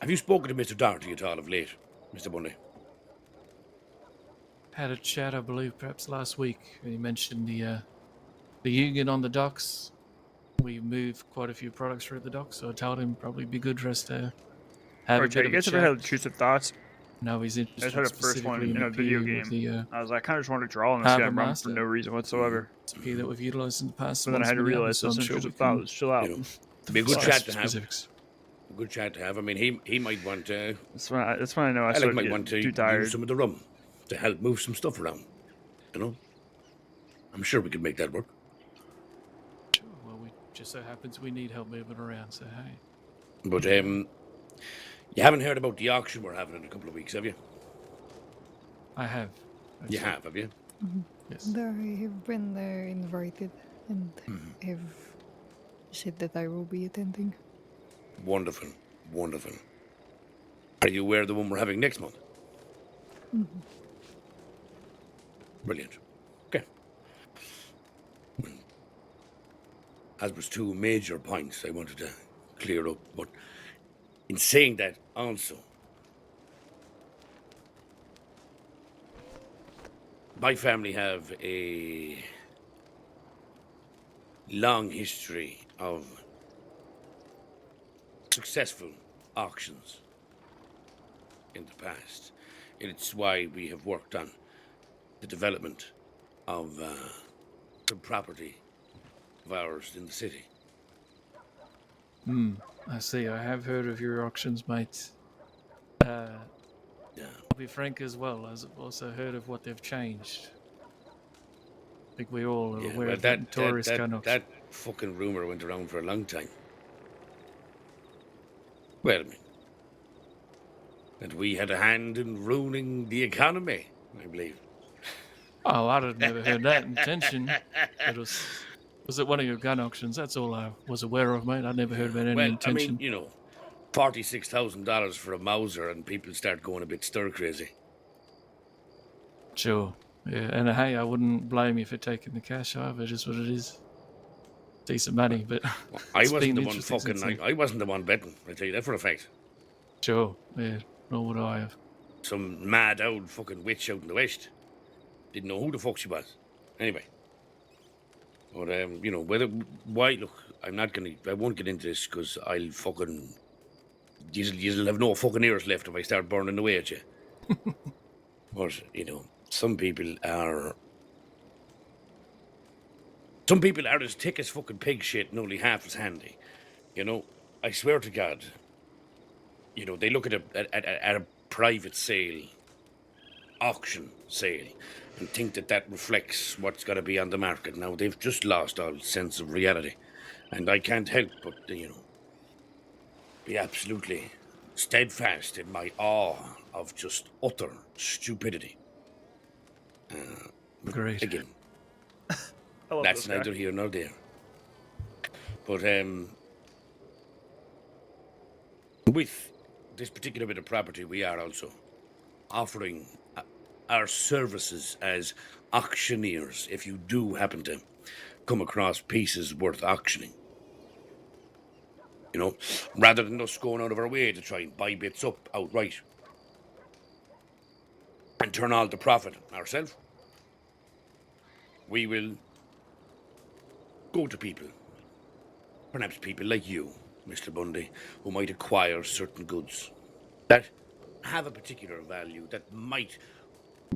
[SPEAKER 14] have you spoken to Mr. Doherty at all of late, Mr. Bundy?
[SPEAKER 3] Had a chat, I believe, perhaps last week. He mentioned the union on the docks. We move quite a few products through the docks, so I told him probably be good for us to have a bit
[SPEAKER 1] you
[SPEAKER 3] of a
[SPEAKER 1] guys
[SPEAKER 3] chat.
[SPEAKER 1] ever had intrusive thoughts?
[SPEAKER 3] No, he's
[SPEAKER 1] I just
[SPEAKER 3] interested
[SPEAKER 1] had a first one
[SPEAKER 3] specifically
[SPEAKER 1] in a
[SPEAKER 3] the
[SPEAKER 1] video
[SPEAKER 3] PE
[SPEAKER 1] game.
[SPEAKER 3] with the
[SPEAKER 1] I was like, I kind of just want to draw on this
[SPEAKER 3] Harbour
[SPEAKER 1] guy run
[SPEAKER 3] Master.
[SPEAKER 1] for no reason whatsoever.
[SPEAKER 3] It's a PE that we've utilised in the past.
[SPEAKER 1] But then I had to realize
[SPEAKER 3] so
[SPEAKER 1] this
[SPEAKER 3] I'm sure
[SPEAKER 1] intrusive
[SPEAKER 3] we
[SPEAKER 1] thought
[SPEAKER 3] can,
[SPEAKER 1] was chill out.
[SPEAKER 14] You know, be a good chat to have.
[SPEAKER 3] Specifics.
[SPEAKER 14] A good chat to have. I mean, he might want to.
[SPEAKER 1] That's when I know I
[SPEAKER 14] Alec
[SPEAKER 1] started
[SPEAKER 14] might
[SPEAKER 1] getting
[SPEAKER 14] want to
[SPEAKER 1] too tired.
[SPEAKER 14] use some of the rum to help move some stuff around. You know, I'm sure we could make that work.
[SPEAKER 3] Sure. Well, we just so happens we need help moving around. So hey.
[SPEAKER 14] But you haven't heard about the auction we're having in a couple of weeks, have you?
[SPEAKER 3] I have.
[SPEAKER 14] You have you?
[SPEAKER 3] Yes.
[SPEAKER 5] I have been invited and have said that I will be attending.
[SPEAKER 14] Wonderful, wonderful. Are you aware of the one we're having next month? Brilliant. Okay. As was two major points I wanted to clear up, but in saying that also, my family have a long history of successful auctions in the past. It's why we have worked on the development of some property of ours in the city.
[SPEAKER 3] I see. I have heard of your auctions, mate.
[SPEAKER 14] Yeah.
[SPEAKER 3] I'll be frank as well, as I've also heard of what they've changed. I think we all are
[SPEAKER 14] Yeah,
[SPEAKER 3] aware
[SPEAKER 14] well,
[SPEAKER 3] of that notorious gun auction.
[SPEAKER 14] that fucking rumor went around for a long time. Well, I mean, that we had a hand in ruining the economy, I believe.
[SPEAKER 3] Oh, I'd have never heard that intention. It was it one of your gun auctions? That's all I was aware of, mate. I'd never heard about any
[SPEAKER 14] Well, I
[SPEAKER 3] intention.
[SPEAKER 14] mean, you know, $46,000 for a Mauser, and people start going a bit stir crazy.
[SPEAKER 3] Sure. Yeah, and hey, I wouldn't blame you for taking the cash either. Just what it is. Decent money, but
[SPEAKER 14] I
[SPEAKER 3] it's
[SPEAKER 14] wasn't
[SPEAKER 3] been
[SPEAKER 14] the one
[SPEAKER 3] interesting
[SPEAKER 14] fucking.
[SPEAKER 3] since then.
[SPEAKER 14] I wasn't the one betting. I tell you that for a fact.
[SPEAKER 3] Sure. Yeah. Nor would I have.
[SPEAKER 14] Some mad old fucking witch out in the west. Didn't know who the fuck she was. Anyway. But you know, why? Look, I won't get into this because I'll fucking. You'll have no fucking ears left if I start burning away at you. But you know, some people are as thick as fucking pig shit and only half as handy. You know, I swear to God. You know, they look at a private sale, auction sale, and think that reflects what's got to be on the market. Now, they've just lost all sense of reality. And I can't help but, you know, be absolutely steadfast in my awe of just utter stupidity.
[SPEAKER 3] Great.
[SPEAKER 14] Again,
[SPEAKER 1] I love
[SPEAKER 14] that's
[SPEAKER 1] this guy.
[SPEAKER 14] neither here nor there. But with this particular bit of property, we are also offering our services as auctioneers if you do happen to come across pieces worth auctioning. You know, rather than us going out of our way to try and buy bits up outright and turn all the profit ourselves, we will go to people, perhaps people like you, Mr. Bundy, who might acquire certain goods that have a particular value that might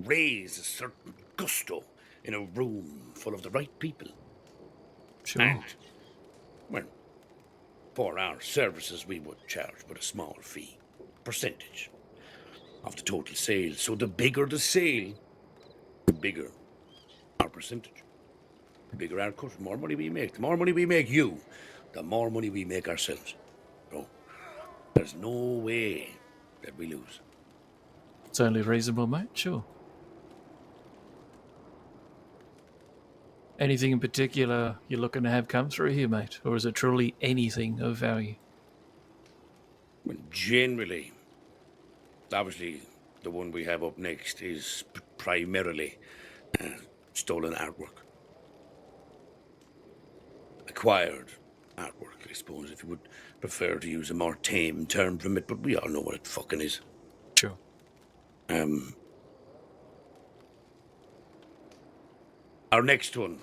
[SPEAKER 14] raise a certain gusto in a room full of the right people.
[SPEAKER 3] Sure.
[SPEAKER 14] And, well, for our services, we would charge but a small fee, percentage of the total sale. So the bigger the sale, the bigger our percentage. The bigger our cut, the more money we make. The more money we make you, the more money we make ourselves. So there's no way that we lose.
[SPEAKER 3] It's only reasonable, mate. Sure. Anything in particular you're looking to have come through here, mate? Or is it truly anything of value?
[SPEAKER 14] Well, generally, obviously, the one we have up next is primarily stolen artwork. Acquired artwork, I suppose, if you would prefer to use a more tame term from it, but we all know what it fucking is.
[SPEAKER 3] Sure.
[SPEAKER 14] Our next one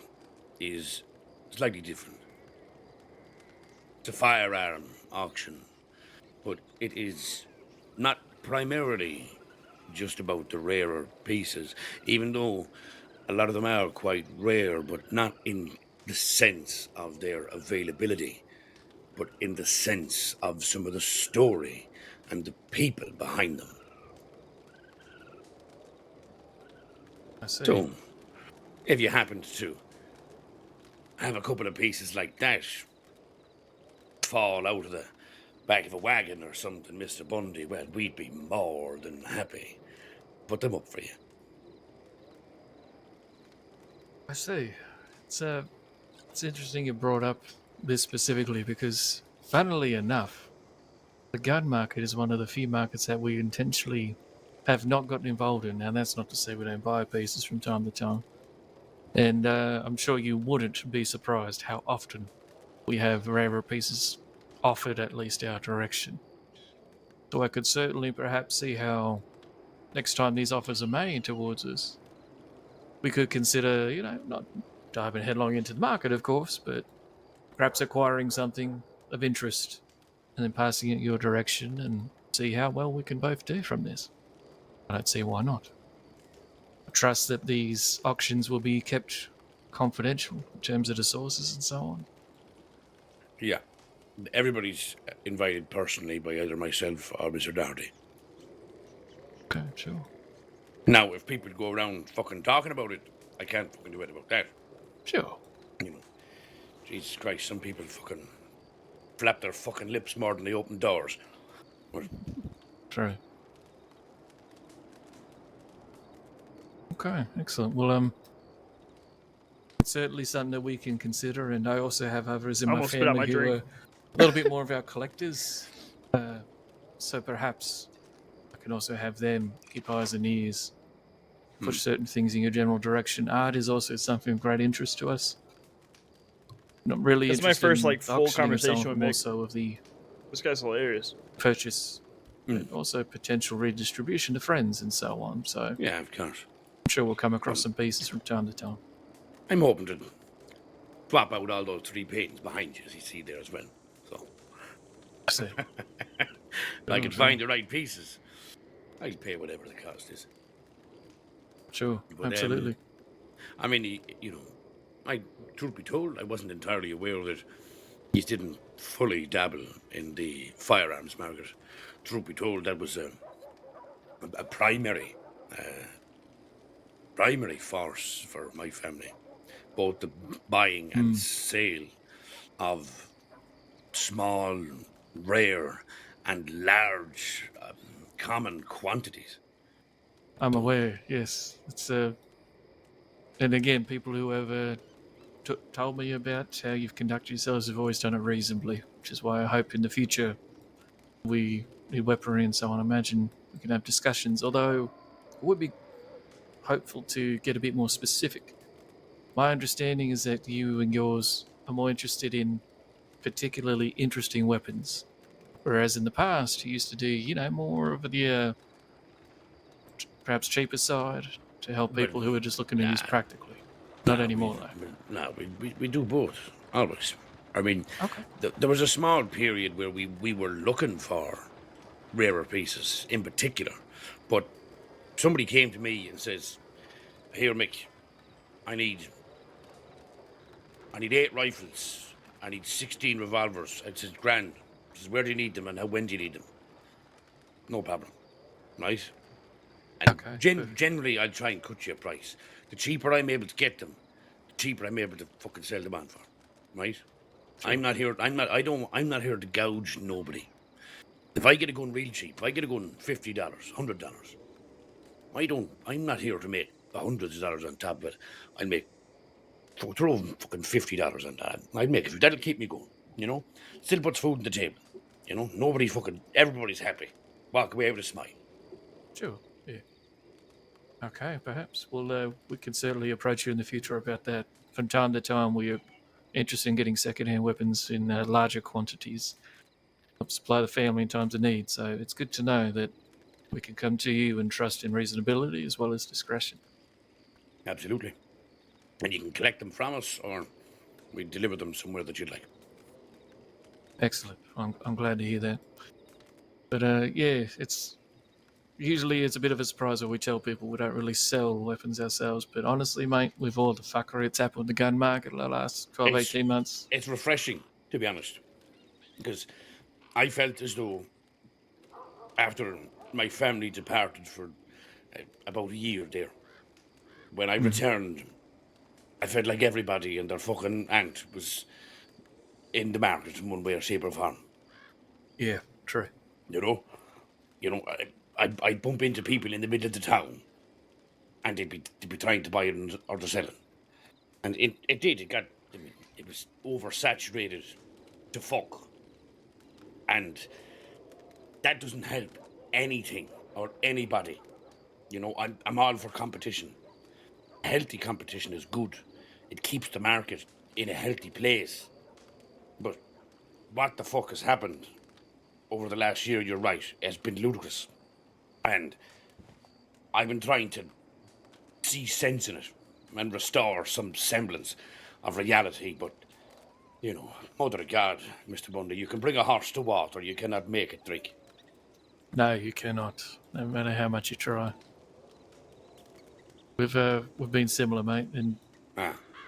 [SPEAKER 14] is slightly different. It's a firearm auction, but it is not primarily just about the rarer pieces, even though a lot of them are quite rare, but not in the sense of their availability, but in the sense of some of the story and the people behind them.
[SPEAKER 3] I see.
[SPEAKER 14] So, if you happened to have a couple of pieces like that fall out of the back of a wagon or something, Mr. Bundy, well, we'd be more than happy to put them up for you.
[SPEAKER 3] I see. It's interesting you brought up this specifically because, funnily enough, the gun market is one of the few markets that we intentionally have not gotten involved in. Now, that's not to say we don't buy pieces from time to time. And I'm sure you wouldn't be surprised how often we have rarer pieces offered at least our direction. So I could certainly perhaps see how next time these offers are made towards us, we could consider, you know, not diving headlong into the market, of course, but perhaps acquiring something of interest and then passing it your direction and see how well we can both do from this. I don't see why not. I trust that these auctions will be kept confidential in terms of the sources and so on.
[SPEAKER 14] Yeah, everybody's invited personally by either myself or Mr. Doherty.
[SPEAKER 3] Okay, sure.
[SPEAKER 14] Now, if people go around fucking talking about it, I can't fucking do it about that.
[SPEAKER 3] Sure.
[SPEAKER 14] You know, Jesus Christ, some people fucking flap their fucking lips more than they open doors. But
[SPEAKER 3] True. Okay, excellent. Well, it's certainly something that we can consider, and I also have others in my
[SPEAKER 1] Almost spit out
[SPEAKER 3] family
[SPEAKER 1] my
[SPEAKER 3] who
[SPEAKER 1] drink.
[SPEAKER 3] are a little bit more of our collectors. So perhaps I can also have them keep eyes and ears, push certain things in your general direction. Art is also something of great interest to us. Not really
[SPEAKER 1] That's my
[SPEAKER 3] interested
[SPEAKER 1] first
[SPEAKER 3] in
[SPEAKER 1] like full
[SPEAKER 3] auctioning of someone,
[SPEAKER 1] conversation
[SPEAKER 3] but
[SPEAKER 1] with
[SPEAKER 3] more
[SPEAKER 1] Mick.
[SPEAKER 3] so of the
[SPEAKER 1] This guy's hilarious.
[SPEAKER 3] purchase, but also potential redistribution to friends and so on. So
[SPEAKER 14] yeah, of course.
[SPEAKER 3] I'm sure we'll come across some pieces from time to time.
[SPEAKER 14] I'm hoping to swap out all those 3 paintings behind you, as you see there as well. So,
[SPEAKER 3] I see.
[SPEAKER 14] I can find the right pieces. I'll pay whatever the cost is.
[SPEAKER 3] Sure,
[SPEAKER 14] But,
[SPEAKER 3] absolutely.
[SPEAKER 14] I mean, you know, truth be told, I wasn't entirely aware that he didn't fully dabble in the firearms market. Truth be told, that was a primary force for my family. Both the buying and sale of small, rare, and large common quantities.
[SPEAKER 3] I'm aware, yes. It's and again, people who have told me about how you've conducted yourselves have always done it reasonably, which is why I hope in the future we need weaponry and so on. I imagine we can have discussions, although I would be hopeful to get a bit more specific. My understanding is that you and yours are more interested in particularly interesting weapons, whereas in the past you used to do, more of the perhaps cheaper side to help people who are just looking at these practically. Not anymore, though.
[SPEAKER 14] We do both, always. I mean, there was a small period where we were looking for rarer pieces in particular, but somebody came to me and says, "Here, Mick, I need 8 rifles. I need 16 revolvers." I said, "Grand." He says, "Where do you need them and when do you need them?" No problem, right? And generally, I'll try and cut you a price. The cheaper I'm able to get them, the cheaper I'm able to fucking sell them on for, right?
[SPEAKER 3] Sure.
[SPEAKER 14] I'm not here to gouge nobody. If I get a gun real cheap, if I get a gun $50, $100, I'm not here to make hundreds of dollars on top of it. I'll make throw fucking $50 on that. I'd make it. That'll keep me going. Still puts food on the table. Everybody's happy. Walk away with a smile.
[SPEAKER 3] Sure. Yeah. Okay, perhaps. Well, we can certainly approach you in the future about that. From time to time, we are interested in getting second-hand weapons in larger quantities. Help supply the family in times of need. So it's good to know that we can come to you and trust in reasonability as well as discretion.
[SPEAKER 14] Absolutely. And you can collect them from us, or we deliver them somewhere that you'd like.
[SPEAKER 3] Excellent. I'm glad to hear that. But yeah, it's a bit of a surprise when we tell people we don't really sell weapons ourselves. But honestly, mate, with all the fuckery that's happened with the gun market in the last 12, 18 months.
[SPEAKER 14] It's refreshing, to be honest. Because I felt as though after my family departed for about a year there, when I returned, I felt like everybody and their fucking aunt was in the market in one way or shape or form.
[SPEAKER 3] Yeah, true.
[SPEAKER 14] I'd bump into people in the middle of the town, and they'd be trying to buy it or to sell it, and it was oversaturated to fuck, and that doesn't help anything or anybody. I'm all for competition. Healthy competition is good. It keeps the market in a healthy place. But what the fuck has happened over the last year, you're right, has been ludicrous. And I've been trying to see sense in it and restore some semblance of reality, but, Mother of God, Mr. Bundy, you can bring a horse to water, you cannot make it drink.
[SPEAKER 3] No, you cannot, no matter how much you try. We've been similar, mate, and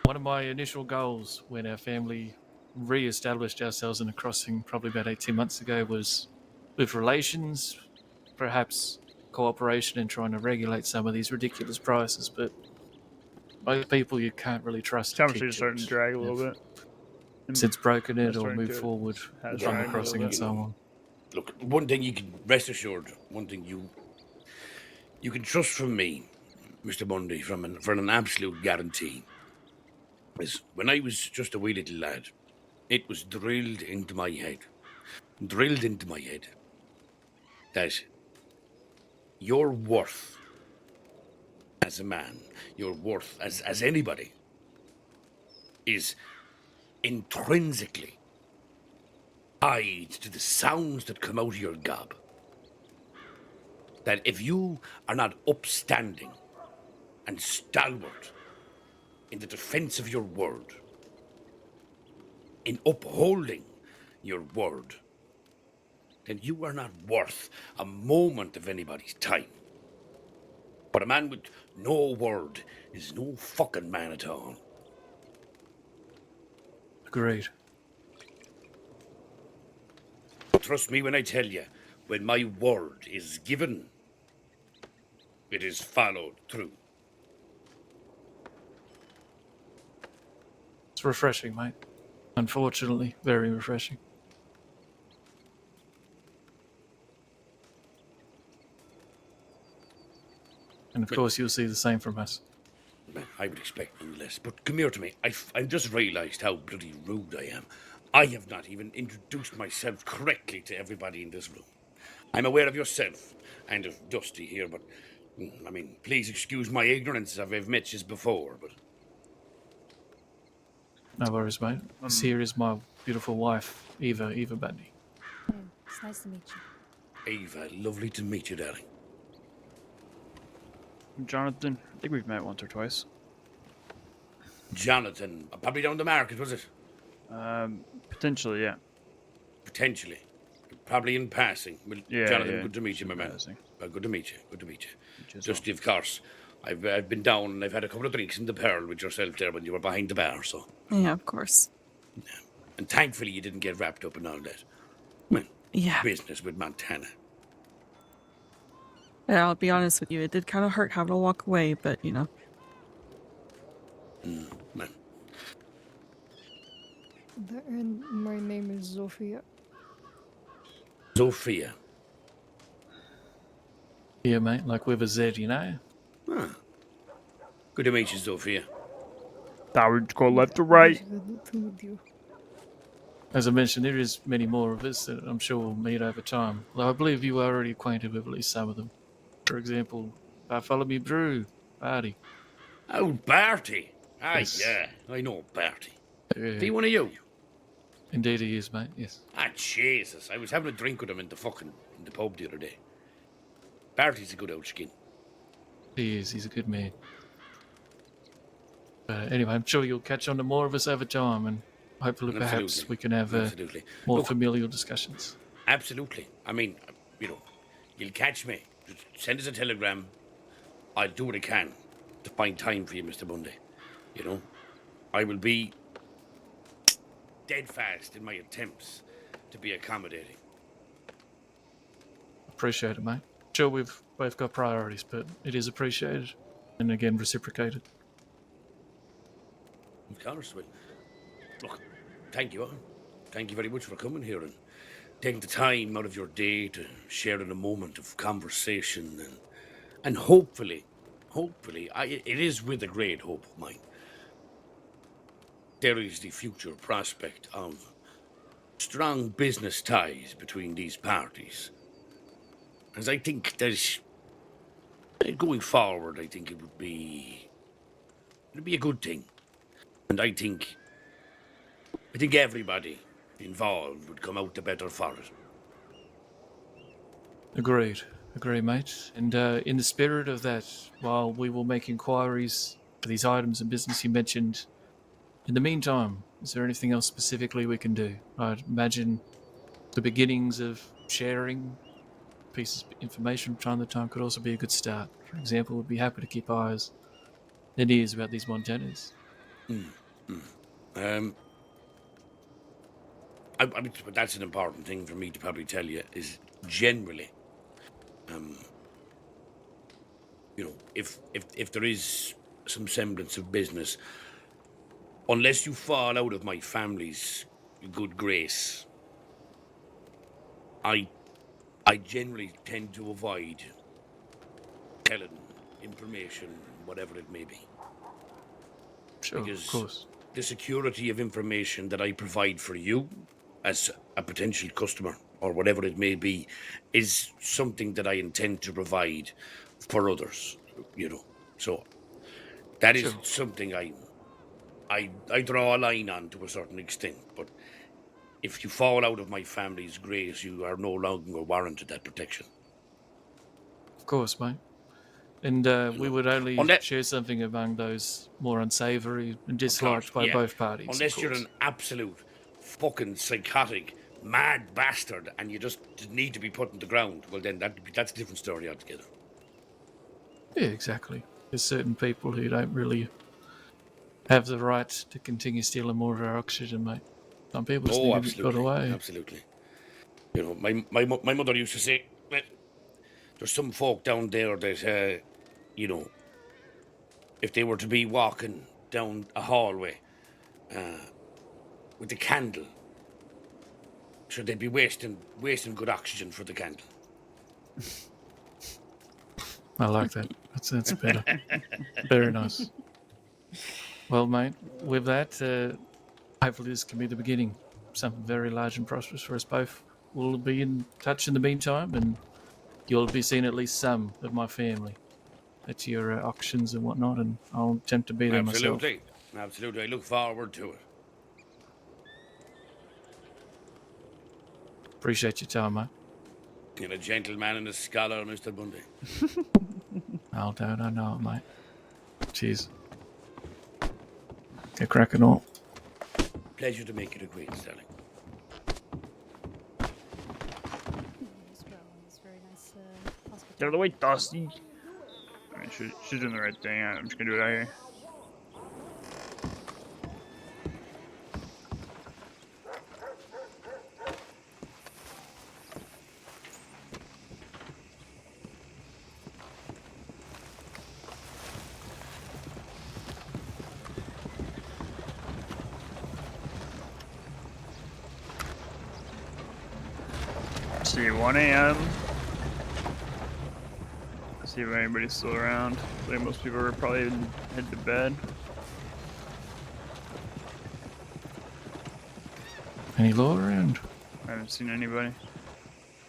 [SPEAKER 3] one of my initial goals when our family re-established ourselves in a crossing probably about 18 months ago was with relations, perhaps cooperation in trying to regulate some of these ridiculous prices, but most people you can't really trust to keep
[SPEAKER 1] Conversation's starting to drag a little bit.
[SPEAKER 3] since broken it
[SPEAKER 1] That's
[SPEAKER 3] or
[SPEAKER 1] starting
[SPEAKER 3] move
[SPEAKER 1] to
[SPEAKER 3] forward
[SPEAKER 1] hash
[SPEAKER 3] on the
[SPEAKER 1] drag a little
[SPEAKER 3] crossing
[SPEAKER 1] bit.
[SPEAKER 3] and so on.
[SPEAKER 14] Look, one thing you can rest assured, one thing you can trust from me, Mr. Bundy, for an absolute guarantee, is when I was just a wee little lad, it was drilled into my head that your worth as a man, your worth as anybody, is intrinsically tied to the sounds that come out of your gob. That if you are not upstanding and stalwart in the defense of your word, in upholding your word, then you are not worth a moment of anybody's time. But a man with no word is no fucking man at all.
[SPEAKER 3] Agreed.
[SPEAKER 14] Trust me when I tell you, when my word is given, it is followed through.
[SPEAKER 3] It's refreshing, mate. Unfortunately, very refreshing. And of course, you'll see the same from us.
[SPEAKER 14] I would expect nonetheless. But come here to me. I've just realised how bloody rude I am. I have not even introduced myself correctly to everybody in this room. I'm aware of yourself and of Dusty here, but I mean, please excuse my ignorance if I've met you before, but...
[SPEAKER 3] No worries, mate. This here is my beautiful wife, Eva Bundy.
[SPEAKER 2] It's nice to meet you.
[SPEAKER 14] Eva, lovely to meet you, darling.
[SPEAKER 1] Jonathan, I think we've met once or twice.
[SPEAKER 14] Jonathan, probably down the market, was it?
[SPEAKER 1] Potentially, yeah.
[SPEAKER 14] Potentially. Probably in passing. Well,
[SPEAKER 1] Yeah,
[SPEAKER 14] Jonathan,
[SPEAKER 1] yeah,
[SPEAKER 14] good to meet you, my man. Good to meet you. Good to meet you. Just, of course, I've been down and I've had a couple of drinks in the Pearl with yourself there when you were behind the bar, so...
[SPEAKER 4] Yeah, of course.
[SPEAKER 14] Yeah. And thankfully you didn't get wrapped up in all that. Well,
[SPEAKER 4] yeah.
[SPEAKER 14] Business with Montana.
[SPEAKER 4] Yeah, I'll be honest with you. It did kind of hurt having to walk away, but, you know.
[SPEAKER 14] Man.
[SPEAKER 5] And my name is Zofia.
[SPEAKER 14] Zofia.
[SPEAKER 3] Yeah, mate, like with a Z, you know?
[SPEAKER 14] Huh. Good to meet you, Zofia.
[SPEAKER 1] That would go left to right.
[SPEAKER 5] Good to meet you.
[SPEAKER 3] As I mentioned, there is many more of us that I'm sure we'll meet over time. Though I believe you are already acquainted with at least some of them. For example, Bartholomew Brew, Barty.
[SPEAKER 14] Oh, Barty. Ah,
[SPEAKER 3] Yes.
[SPEAKER 14] yeah, I know Barty.
[SPEAKER 3] Yeah.
[SPEAKER 14] Be one of you?
[SPEAKER 3] Indeed he is, mate, yes.
[SPEAKER 14] Ah, Jesus. I was having a drink with him in the pub the other day. Barty's a good old skin.
[SPEAKER 3] He is, he's a good man. But anyway, I'm sure you'll catch on to more of us over time, and hopefully perhaps
[SPEAKER 14] Absolutely.
[SPEAKER 3] we can have
[SPEAKER 14] Absolutely.
[SPEAKER 3] more
[SPEAKER 14] Look,
[SPEAKER 3] familial discussions.
[SPEAKER 14] Absolutely. I mean, you know, you'll catch me. Just send us a telegram. I'll do what I can to find time for you, Mr. Bundy. You know, I will be dead fast in my attempts to be accommodating.
[SPEAKER 3] Appreciate it, mate. Sure, we've both got priorities, but it is appreciated, and again, reciprocated.
[SPEAKER 14] Of course, well, look, thank you all. Thank you very much for coming here and taking the time out of your day to share in a moment of conversation and hopefully, it is with a great hope of mine. There is the future prospect of strong business ties between these parties. As I think there's, going forward, I think it'd be a good thing. And I think everybody involved would come out the better for it.
[SPEAKER 3] Agreed, mate. And in the spirit of that, while we will make inquiries for these items and business you mentioned, in the meantime, is there anything else specifically we can do? I'd imagine the beginnings of sharing pieces of information from time to time could also be a good start. For example, we'd be happy to keep eyes and ears about these Montanas.
[SPEAKER 14] but that's an important thing for me to probably tell you is generally, you know, if there is some semblance of business, unless you fall out of my family's good grace, I generally tend to avoid telling information, whatever it may be.
[SPEAKER 3] Sure,
[SPEAKER 14] Because
[SPEAKER 3] of course.
[SPEAKER 14] the security of information that I provide for you as a potential customer or whatever it may be is something that I intend to provide for others, you know. So that is
[SPEAKER 3] Sure.
[SPEAKER 14] something I draw a line on to a certain extent. But if you fall out of my family's grace, you are no longer warranted that protection.
[SPEAKER 3] Of course, mate. And we would only share something among those more unsavory and disliked by both parties.
[SPEAKER 14] Unless you're an absolute fucking psychotic, mad bastard and you just need to be put on the ground, well then that's a different story altogether.
[SPEAKER 3] Yeah, exactly. There's certain people who don't really have the right to continue stealing more of our oxygen, mate. Some people just need to be put away.
[SPEAKER 14] Absolutely. You know, my mother used to say, well, there's some folk down there that, you know, if they were to be walking down a hallway with a candle, sure they'd be wasting good oxygen for the candle.
[SPEAKER 3] I like that. That's better. Very nice. Well, mate, with that, hopefully this can be the beginning of something very large and prosperous for us both. We'll be in touch in the meantime, and you'll be seeing at least some of my family at your auctions and whatnot, and I'll attempt to be there myself.
[SPEAKER 14] Absolutely. I look forward to it.
[SPEAKER 3] Appreciate your time, mate.
[SPEAKER 14] You're a gentleman and a scholar, Mr. Bundy.
[SPEAKER 3] Oh, don't I know it, mate. Cheers. Get cracking on.
[SPEAKER 14] Pleasure to make your acquaintance, darling.
[SPEAKER 1] Get out of the way, Dusty. I mean, she's doing the right thing. I'm just gonna do it out here. See, 1 a.m. See if anybody's still around. I think most people are probably head to bed.
[SPEAKER 3] Any law around?
[SPEAKER 1] I haven't seen anybody.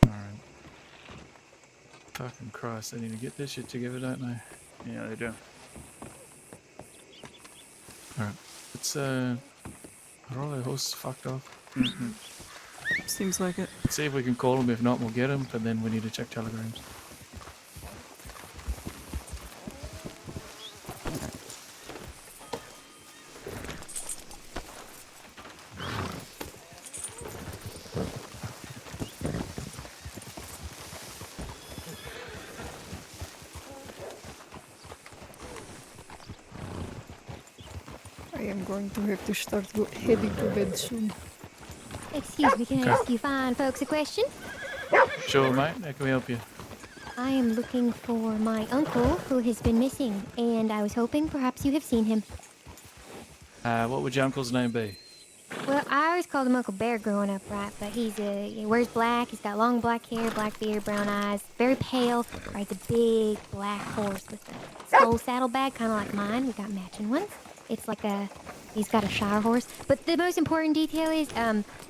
[SPEAKER 3] Alright. Fucking Christ, they need to get this shit together, don't they?
[SPEAKER 1] Yeah, they do.
[SPEAKER 3] Alright. Let's, are all their horses fucked off?
[SPEAKER 1] Mm-hmm.
[SPEAKER 4] Seems like it.
[SPEAKER 3] Let's see if we can call them. If not, we'll get them, but then we need to check telegrams.
[SPEAKER 5] I am going to have to start heading to bed soon.
[SPEAKER 16] Excuse me, can I ask you fine folks a question?
[SPEAKER 3] Sure, mate. How can we help you?
[SPEAKER 16] I am looking for my uncle who has been missing, and I was hoping perhaps you have seen him.
[SPEAKER 3] What would your uncle's name be?
[SPEAKER 16] Well, I always called him Uncle Bear growing up, right? But he wears black, he's got long black hair, black beard, brown eyes, very pale, rides a big black horse with a skull saddlebag, kind of like mine. We got matching ones. It's like he's got a shire horse. But the most important detail is,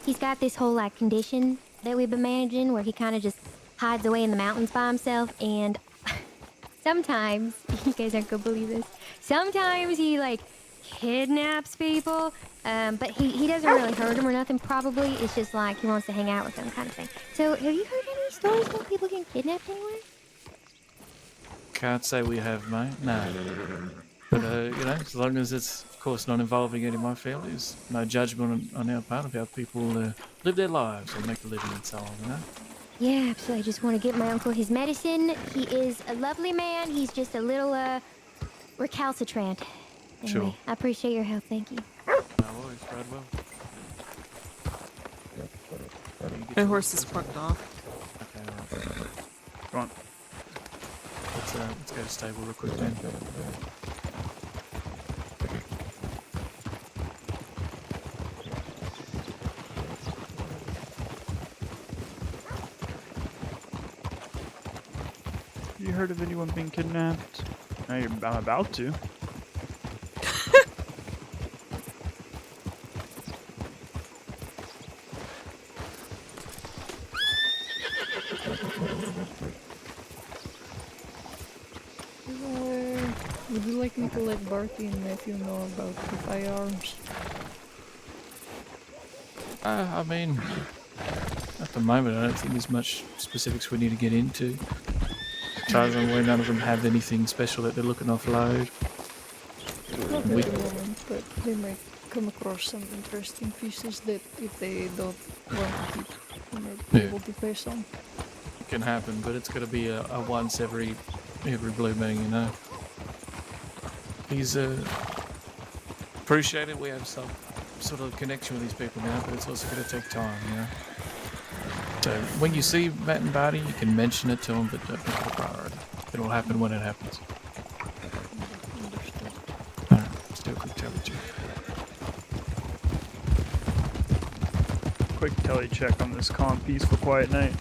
[SPEAKER 16] he's got this whole, like, condition that we've been managing where he kind of just hides away in the mountains by himself, and sometimes, you guys aren't gonna believe this, sometimes he, like, kidnaps people, but he doesn't really hurt them or nothing, probably. It's just like he wants to hang out with them kind of thing. So, have you heard any stories about people getting kidnapped anywhere?
[SPEAKER 3] Can't say we have, mate. No. But, you know, as long as it's, of course, not involving any of my family, there's no judgment on our part of how people live their lives or make a living and so on, you know?
[SPEAKER 16] Yeah, absolutely. I just want to get my uncle his medicine. He is a lovely man. He's just a little, recalcitrant. Anyway,
[SPEAKER 3] Sure.
[SPEAKER 16] I appreciate your help. Thank you.
[SPEAKER 3] No worries, Bradwell.
[SPEAKER 4] My horse is fucked off.
[SPEAKER 3] Okay, alright.
[SPEAKER 1] Come on.
[SPEAKER 3] Let's go to stable real quick then.
[SPEAKER 1] You heard of anyone being kidnapped? I'm about to.
[SPEAKER 5] Would you like me to let Barty and Nephew know about the firearms?
[SPEAKER 3] I mean, at the moment, I don't think there's much specifics we need to get into. As far as I'm aware, none of them have anything special that they're looking to offload.
[SPEAKER 5] Not at the moment, but they might come across some interesting pieces that if they don't want to keep, they might be able to pass on.
[SPEAKER 3] It can happen, but it's got to be a once every blue moon, you know. He's appreciate it. We have some sort of connection with these people now, but it's also going to take time, you know. So when you see Matt and Barty, you can mention it to them, but don't make it a priority. It'll happen when it happens. Alright, let's do a quick tally check.
[SPEAKER 1] Quick telly check on this calm, peaceful, quiet night.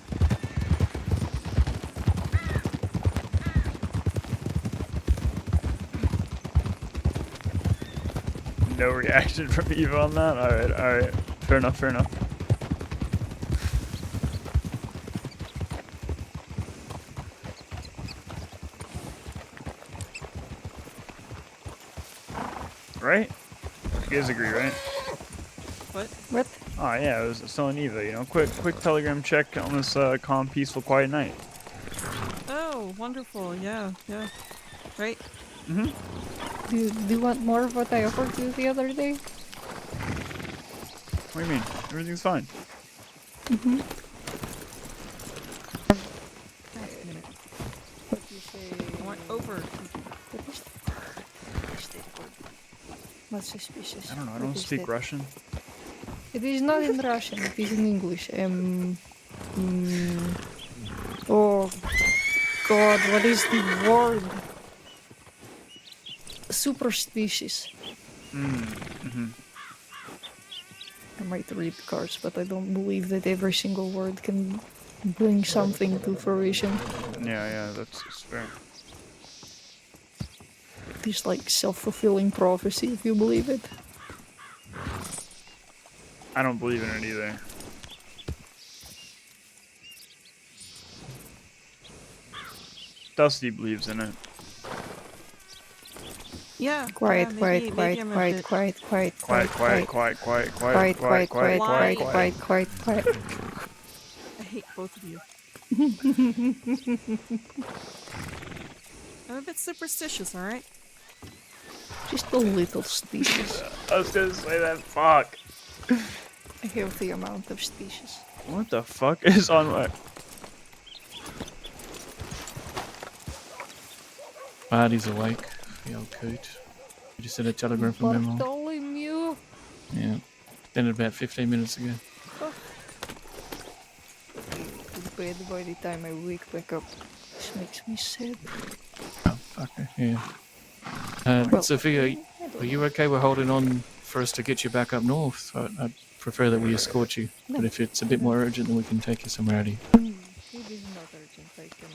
[SPEAKER 1] No reaction from Eva on that? Alright. Fair enough. Right? You guys agree, right?
[SPEAKER 5] What?
[SPEAKER 1] Oh yeah, I was telling Eva, you know, quick telegram check on this calm, peaceful, quiet night.
[SPEAKER 4] Oh, wonderful. Yeah. Right?
[SPEAKER 1] Mm-hmm.
[SPEAKER 5] Do you want more of what I offered you the other day?
[SPEAKER 1] What do you mean? Everything's fine.
[SPEAKER 5] Mm-hmm. What do you say?
[SPEAKER 4] I went over.
[SPEAKER 5] What's suspicious?
[SPEAKER 1] I don't know, I don't speak Russian.
[SPEAKER 5] It is not in Russian, it is in English. Oh God, what is the word? Superstitious.
[SPEAKER 1] Mm-hmm.
[SPEAKER 5] I might read cards, but I don't believe that every single word can bring something to fruition.
[SPEAKER 1] Yeah, that's fair.
[SPEAKER 5] It is like self-fulfilling prophecy, if you believe it.
[SPEAKER 1] I don't believe in it either. Dusty believes in it.
[SPEAKER 4] Yeah.
[SPEAKER 5] Quiet.
[SPEAKER 4] Maybe I'm a bit-
[SPEAKER 1] Quiet.
[SPEAKER 4] I hate both of you. I'm a bit superstitious, alright?
[SPEAKER 5] Just a little stitious.
[SPEAKER 1] I was gonna say that, fuck.
[SPEAKER 5] A healthy amount of stitious.
[SPEAKER 1] What the fuck is on my...
[SPEAKER 3] Barty's awake, the old coot. You just sent a telegram from Memo.
[SPEAKER 5] Bartholomew!
[SPEAKER 3] Yeah, sent it about 15 minutes ago.
[SPEAKER 5] To bed by the time I wake back up. This makes me sad.
[SPEAKER 3] Oh, okay, yeah. Sophia, are you okay with holding on for us to get you back up north? I'd prefer that we escort you, but if it's a bit more urgent, then we can take you somewhere out here.
[SPEAKER 5] It is not urgent. I can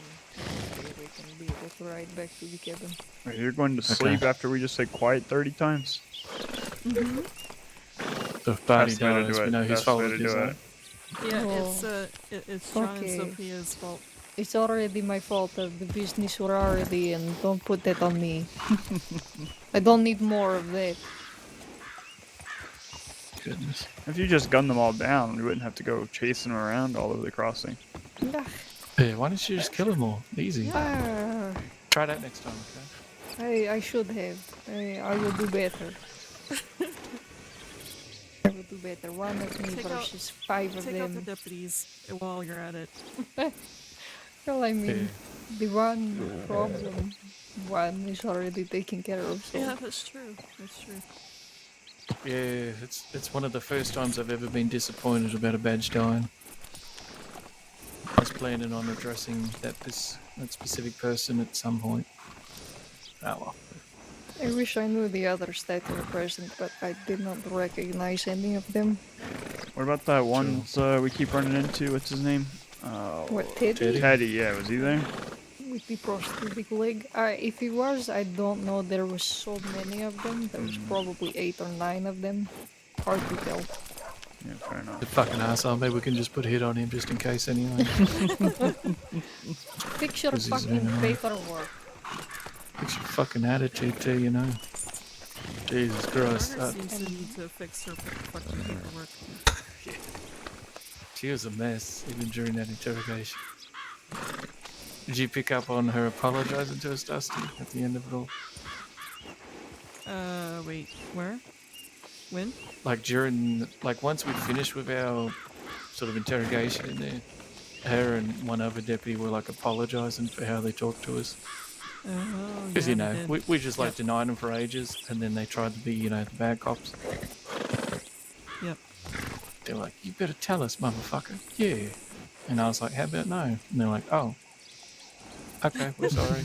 [SPEAKER 5] be able to ride back to the cabin.
[SPEAKER 1] Wait, you're going to sleep after we just say quiet 30 times?
[SPEAKER 5] Mm-hmm.
[SPEAKER 3] So if Barty
[SPEAKER 1] Best way to
[SPEAKER 3] dies,
[SPEAKER 1] do
[SPEAKER 3] we
[SPEAKER 1] it.
[SPEAKER 3] know whose
[SPEAKER 1] Best
[SPEAKER 3] fault
[SPEAKER 1] way
[SPEAKER 3] it
[SPEAKER 1] to
[SPEAKER 3] is,
[SPEAKER 1] do
[SPEAKER 3] right?
[SPEAKER 1] it.
[SPEAKER 4] Yeah,
[SPEAKER 5] Oh.
[SPEAKER 4] it's John
[SPEAKER 5] Okay.
[SPEAKER 4] and Sophia's fault.
[SPEAKER 5] It's already my fault that the business were already, and don't put that on me. I don't need more of that.
[SPEAKER 3] Goodness.
[SPEAKER 1] If you just gunned them all down, we wouldn't have to go chasing them around all over the crossing.
[SPEAKER 3] Yeah, why don't you just kill them all? Easy.
[SPEAKER 5] Ah,
[SPEAKER 3] Try that next time, okay?
[SPEAKER 5] I should have. I will do better. I will do better. One of me versus five of
[SPEAKER 4] Take out the
[SPEAKER 5] them.
[SPEAKER 4] deputies while you're at it.
[SPEAKER 5] Well, I mean, the one problem, one is already taken care of. So.
[SPEAKER 4] Yeah, that's true. That's true.
[SPEAKER 3] Yeah, it's one of the first times I've ever been disappointed about a badge dying. was planning on addressing that specific person at some point. Oh well.
[SPEAKER 5] I wish I knew the others that were present, but I did not recognize any of them.
[SPEAKER 1] What about that one we keep running into? What's his name?
[SPEAKER 5] What, Teddy?
[SPEAKER 1] Teddy, yeah, was he there?
[SPEAKER 5] With the prosthetic leg. If he was, I don't know. There was so many of them. There was probably 8 or 9 of them. Hard to tell.
[SPEAKER 1] Yeah, fair enough.
[SPEAKER 3] The fucking asshole. Maybe we can just put a hit on him just in case anyway.
[SPEAKER 5] Fix your
[SPEAKER 3] 'Cause he's
[SPEAKER 5] fucking
[SPEAKER 3] annoying.
[SPEAKER 5] paperwork.
[SPEAKER 3] Fix your fucking attitude too, you know. Jesus Christ.
[SPEAKER 4] Carter seems to need to fix her fucking paperwork.
[SPEAKER 3] She was a mess, even during that interrogation. Did you pick up on her apologizing to us, Dusty, at the end of it all?
[SPEAKER 4] Wait, where? When?
[SPEAKER 3] Like once we finished with our sort of interrogation in there, her and one other deputy were like apologizing for how they talked to us.
[SPEAKER 4] Oh,
[SPEAKER 3] Because,
[SPEAKER 4] yeah,
[SPEAKER 3] you know,
[SPEAKER 4] they did.
[SPEAKER 3] we just like denied them for ages, and then they tried to be, you know, the bad cops.
[SPEAKER 4] Yep.
[SPEAKER 3] They're like, you better tell us, motherfucker. Yeah. And I was like, how about no? And they're like, oh. Okay, we're sorry.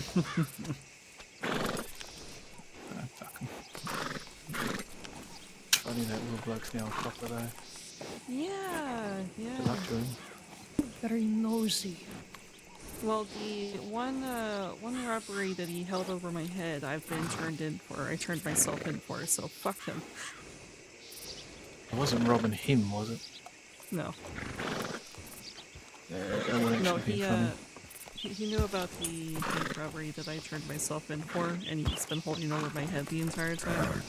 [SPEAKER 3] Fuck 'em. Funny that little bloke's now a copper though.
[SPEAKER 4] Yeah, yeah.
[SPEAKER 3] Good luck to him.
[SPEAKER 5] Very nosy.
[SPEAKER 4] Well, the one robbery that he held over my head, I've been turned in for. I turned myself in for, so fuck him.
[SPEAKER 3] It wasn't robbing him, was it?
[SPEAKER 4] No.
[SPEAKER 3] That would
[SPEAKER 4] No,
[SPEAKER 3] actually be funny.
[SPEAKER 4] he knew about the bank robbery that I turned myself in for, and he's been holding over my head the entire time.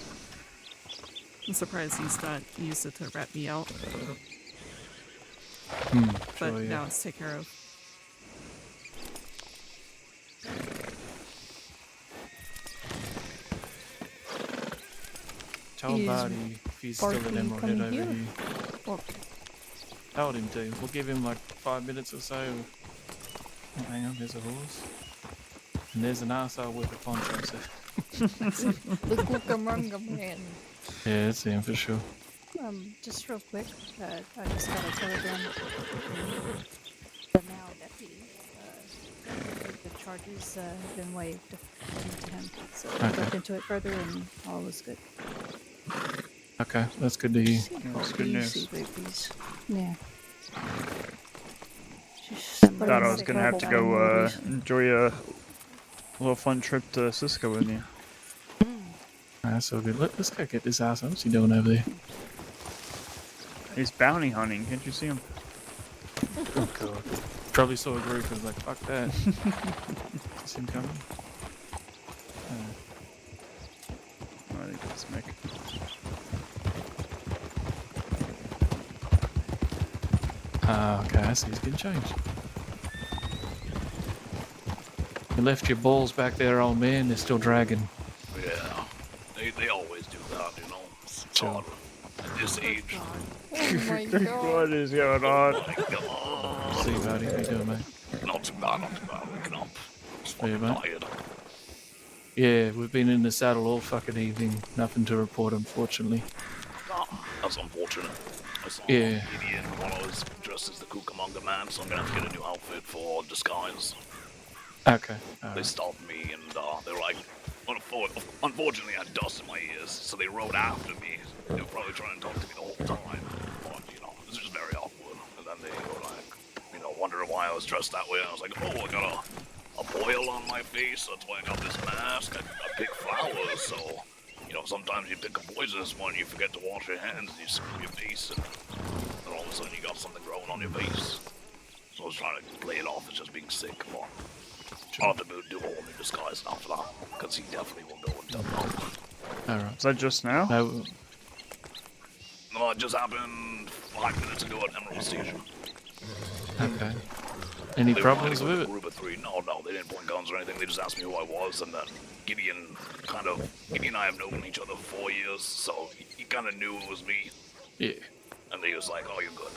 [SPEAKER 4] I'm surprised he's not used it to rat me out. But
[SPEAKER 3] sure, yeah.
[SPEAKER 4] now it's taken care of.
[SPEAKER 3] Tell
[SPEAKER 5] Is
[SPEAKER 3] Barty if he's still
[SPEAKER 5] Barty
[SPEAKER 3] an emerald
[SPEAKER 5] coming
[SPEAKER 3] head over
[SPEAKER 5] here?
[SPEAKER 3] here.
[SPEAKER 5] Okay.
[SPEAKER 3] Told him to. We'll give him like 5 minutes or so. Oh, hang on, there's a horse. And there's an arsehole with a poncho. So.
[SPEAKER 5] The Cucamonga man.
[SPEAKER 3] Yeah, that's him for sure.
[SPEAKER 2] Just real quick, I just got a telegram from the now deputy. The charges have been waived to him, so I
[SPEAKER 3] Okay.
[SPEAKER 2] looked into it further and all was good.
[SPEAKER 3] Okay, that's good to hear.
[SPEAKER 1] That's good news.
[SPEAKER 5] Easy, babies.
[SPEAKER 2] Yeah.
[SPEAKER 1] Thought I was gonna have to go enjoy a little fun trip to Cisco with you.
[SPEAKER 3] That's so good. Let's go get this ass. What's he doing over there?
[SPEAKER 1] He's bounty hunting. Can't you see him?
[SPEAKER 3] Oh god. Probably saw a group and was like, fuck that. Is him coming?
[SPEAKER 1] I think it's Mick.
[SPEAKER 3] Okay, I see he's getting changed. You left your balls back there, old man. They're still dragging.
[SPEAKER 14] Yeah, they always do that, you know. It's hard at this age.
[SPEAKER 5] Oh my god.
[SPEAKER 1] What is going on?
[SPEAKER 3] See you, buddy. How you doing, mate?
[SPEAKER 14] Not too bad, not too bad. Waking up. Just
[SPEAKER 3] Yeah,
[SPEAKER 14] fucking
[SPEAKER 3] mate.
[SPEAKER 14] tired.
[SPEAKER 3] Yeah, we've been in the saddle all fucking evening. Nothing to report, unfortunately.
[SPEAKER 14] Oh, that's unfortunate. I saw
[SPEAKER 3] Yeah.
[SPEAKER 14] Gideon while I was dressed as the Cucamonga man, so I'm gonna have to get a new outfit for disguise.
[SPEAKER 3] Okay.
[SPEAKER 14] They stopped me and they were like, unfortunately I had dust in my ears, so they rode after me. They were probably trying to talk to me the whole time, but you know, it was just very awkward. And then they were like, you know, wondering why I was dressed that way. And I was like, oh, I got a boil on my face, that's why I got this mask. I pick flowers, so you know, sometimes you pick a poisonous one, you forget to wash your hands, and you screw your face, and then all of a sudden you got something growing on your face. So I was trying to play it off as just being sick, but I'll have to do a whole new disguise now for that, because he definitely will go and tell them.
[SPEAKER 3] Alright.
[SPEAKER 1] Is that just now?
[SPEAKER 14] No, it just happened 5 minutes ago at Emerald Station.
[SPEAKER 3] Okay. Any
[SPEAKER 14] They were
[SPEAKER 3] problems
[SPEAKER 14] fighting
[SPEAKER 3] with it?
[SPEAKER 14] Group of 3. No, they didn't point guns or anything. They just asked me who I was, and then Gideon and I have known each other for 4 years, so he kind of knew it was me.
[SPEAKER 3] Yeah.
[SPEAKER 14] And he was like, oh, you're good.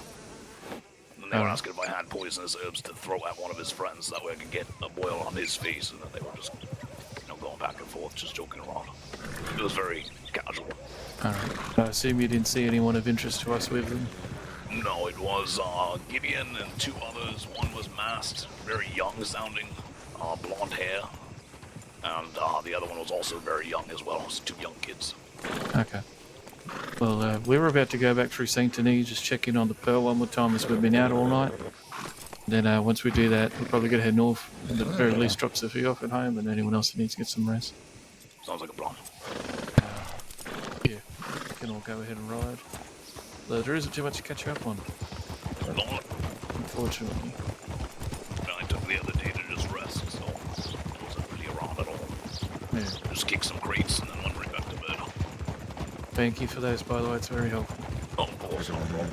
[SPEAKER 14] And they were asking if I had poisonous herbs to throw at one of his friends, that way I could get a boil on his face, and then they were just, you know, going back and forth, just joking around. It was very casual.
[SPEAKER 3] Alright. I assume you didn't see anyone of interest to us with them?
[SPEAKER 14] No, it was Gideon and 2 others. One was
[SPEAKER 17] masked, very young sounding, blonde hair. And the other one was also very young as well. It was 2 young kids.
[SPEAKER 3] Okay. Well, we were about to go back through St. Denis, just check in on the Pearl one more time as we've been out all night. Then once we do that, we're probably going to head north, and at the very least drop Sophie off at home, and anyone else that needs to get some rest.
[SPEAKER 17] Sounds like a plan.
[SPEAKER 3] Yeah, we can all go ahead and ride. Though there isn't too much to catch up on. Unfortunately.
[SPEAKER 17] I took the other day to just rest, so I wasn't really around at all.
[SPEAKER 3] Yeah.
[SPEAKER 17] Just kicked some crates and then went right back to bed.
[SPEAKER 3] Thank you for those, by the way, it's very helpful.
[SPEAKER 17] Of course, no problem.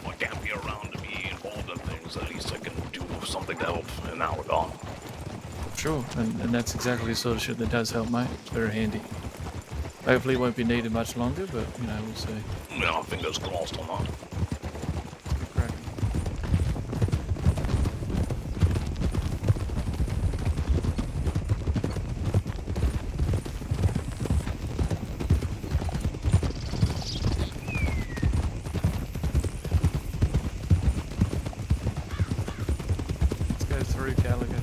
[SPEAKER 17] I can't be around to be involved in things, at least I can do something to help in that regard.
[SPEAKER 3] Sure, and that's exactly the sort of shit that does help, mate. It's very handy. Hopefully it won't be needed much longer, but, you know, we'll see.
[SPEAKER 17] Yeah, fingers crossed on that.
[SPEAKER 3] Let's go through Gallagher.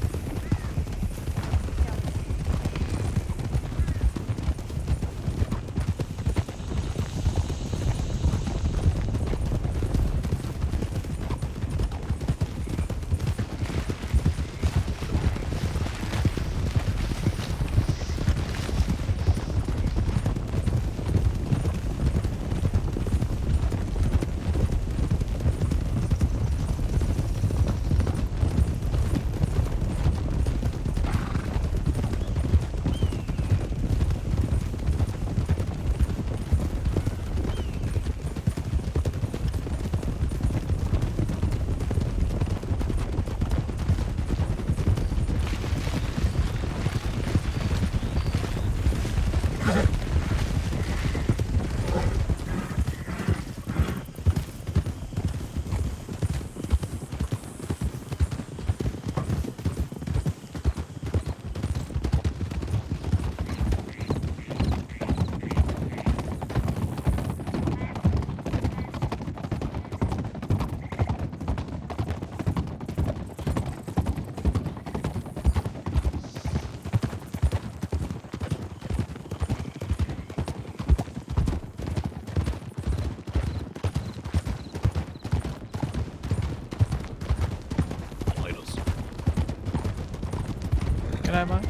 [SPEAKER 3] G'day, mate.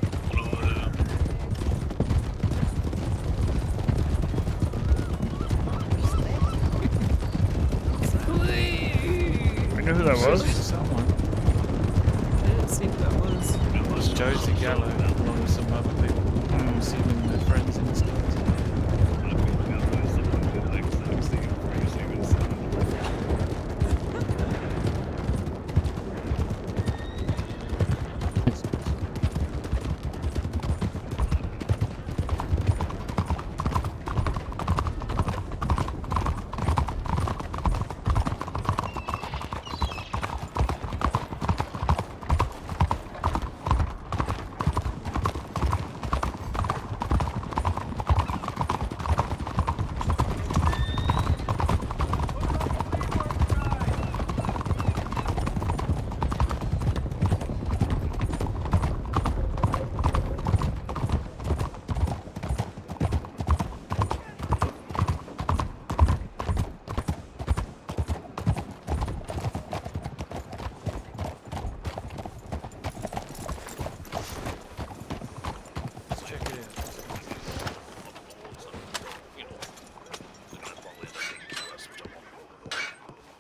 [SPEAKER 1] I knew who that was.
[SPEAKER 3] Someone.
[SPEAKER 4] I didn't see who that was.
[SPEAKER 3] It was Josie Gallo, along with some other people. I'm assuming they're friends in this case.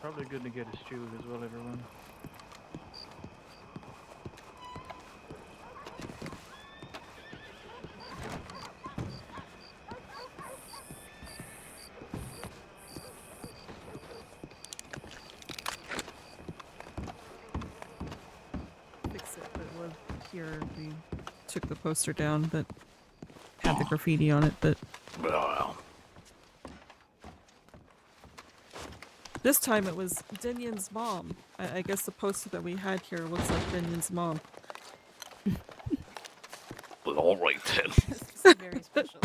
[SPEAKER 3] Probably good to get a steward as well, everyone.
[SPEAKER 4] Fix it, but it was here. We took the poster down that had the graffiti on it, but this time it was Dinyan's mom. I guess the poster that we had here looks like Dinyan's mom.
[SPEAKER 17] Well, all right then.
[SPEAKER 2] Very special.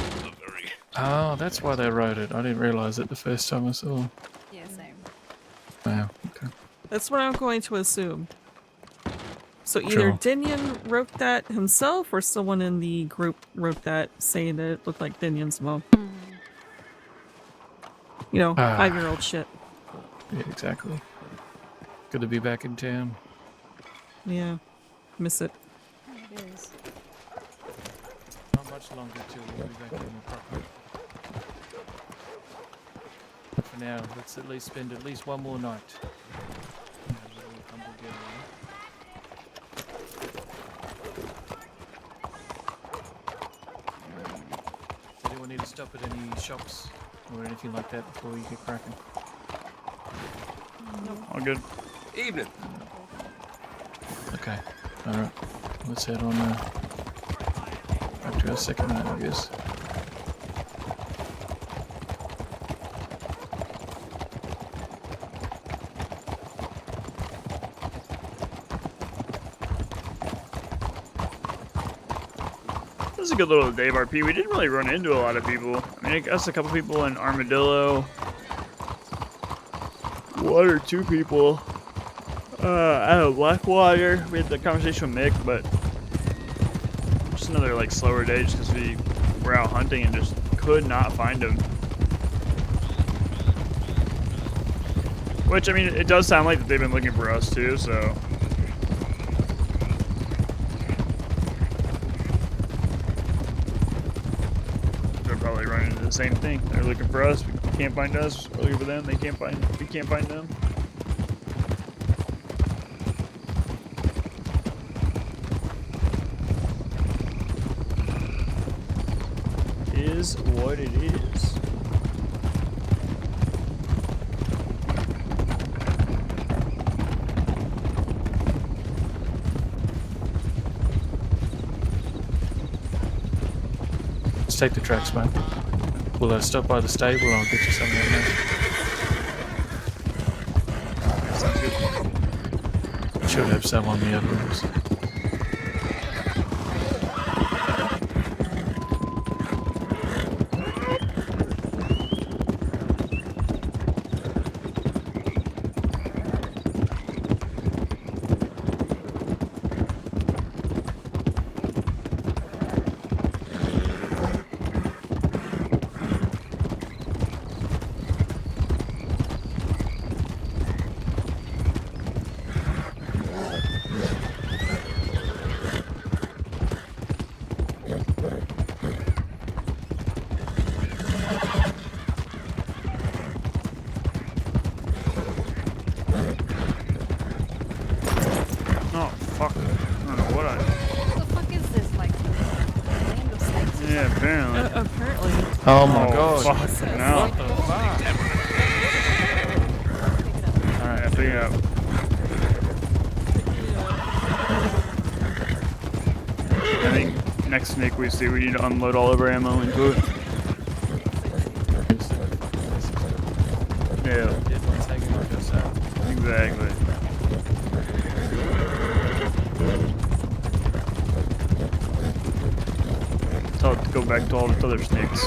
[SPEAKER 3] Oh, that's why they wrote it. I didn't realise it the first time I saw.
[SPEAKER 2] Yeah, same.
[SPEAKER 3] Wow, okay.
[SPEAKER 4] That's what I'm going to assume. So either
[SPEAKER 3] Sure.
[SPEAKER 4] Dinian wrote that himself, or someone in the group wrote that, saying that it looked like Dinian's mom. You know, 5-year-old shit.
[SPEAKER 3] Yeah, exactly. Good to be back in town.
[SPEAKER 4] Yeah, miss it.
[SPEAKER 2] It is.
[SPEAKER 3] Not much longer till we'll be back in the proper. But for now, let's at least spend at least one more night. Have a little humble getaway. Does anyone need to stop at any shops or anything like that before you get cracking?
[SPEAKER 1] All good.
[SPEAKER 14] Evening.
[SPEAKER 3] Okay. Alright. Let's head on back to our second night, I guess.
[SPEAKER 1] This is a good little day of RP. We didn't really run into a lot of people. I mean, I guess a couple people in Armadillo. 1 or 2 people out of Blackwater. We had the conversation with Mick, but just another like slower day just because we were out hunting and just could not find him. Which, I mean, it does sound like that they've been looking for us too, so. They're probably running into the same thing. They're looking for us, we can't find us. We're looking for them, we can't find them. Is what it is.
[SPEAKER 3] Let's take the tracks, mate. We'll stop by the stable and I'll get you something out there.
[SPEAKER 1] Sounds good.
[SPEAKER 3] Should have some on the other rooms.
[SPEAKER 1] Oh, fuck. I don't know what
[SPEAKER 2] What the fuck is this? Like, land of snakes?
[SPEAKER 1] Yeah, apparently.
[SPEAKER 4] Apparently.
[SPEAKER 3] Oh my god.
[SPEAKER 1] Fuck, no.
[SPEAKER 3] What the fuck?
[SPEAKER 1] Alright, pick it up. I think next snake we see, we need to unload all of our ammo into it. Yeah. Exactly. Tell it to go back to all the other snakes.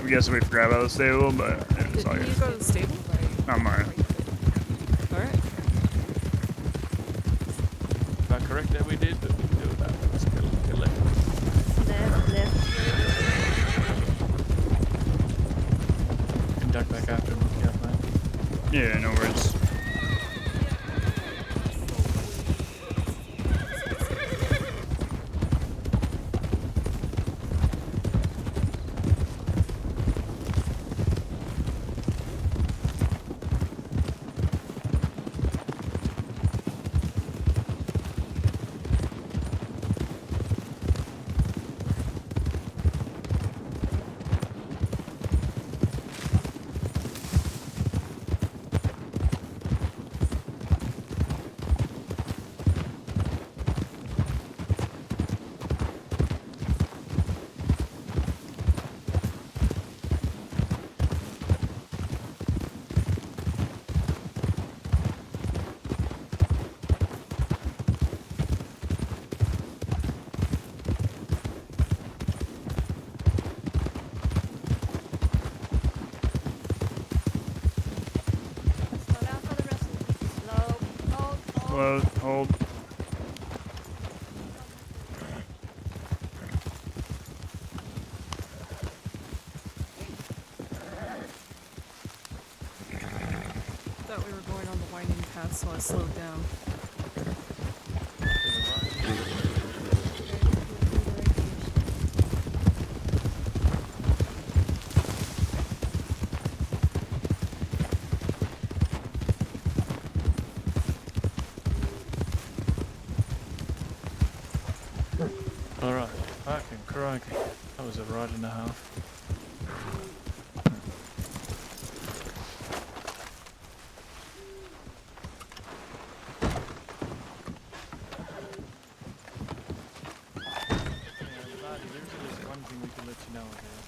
[SPEAKER 1] I'm guessing we forgot about the stable, but it's all
[SPEAKER 4] Did
[SPEAKER 1] good.
[SPEAKER 4] you go to the stable?
[SPEAKER 1] Not mine.
[SPEAKER 4] Alright.
[SPEAKER 3] If I'm correct that we did, but we can do that. Let's go left.
[SPEAKER 2] Left.
[SPEAKER 3] Can duck back after and look out, mate.
[SPEAKER 1] Yeah, no worries. Hello, hold.
[SPEAKER 4] Thought we were going on the winding path, so I slowed down.
[SPEAKER 3] Alright, fucking crikey. That was a ride and a half. There's one thing we can let you know about.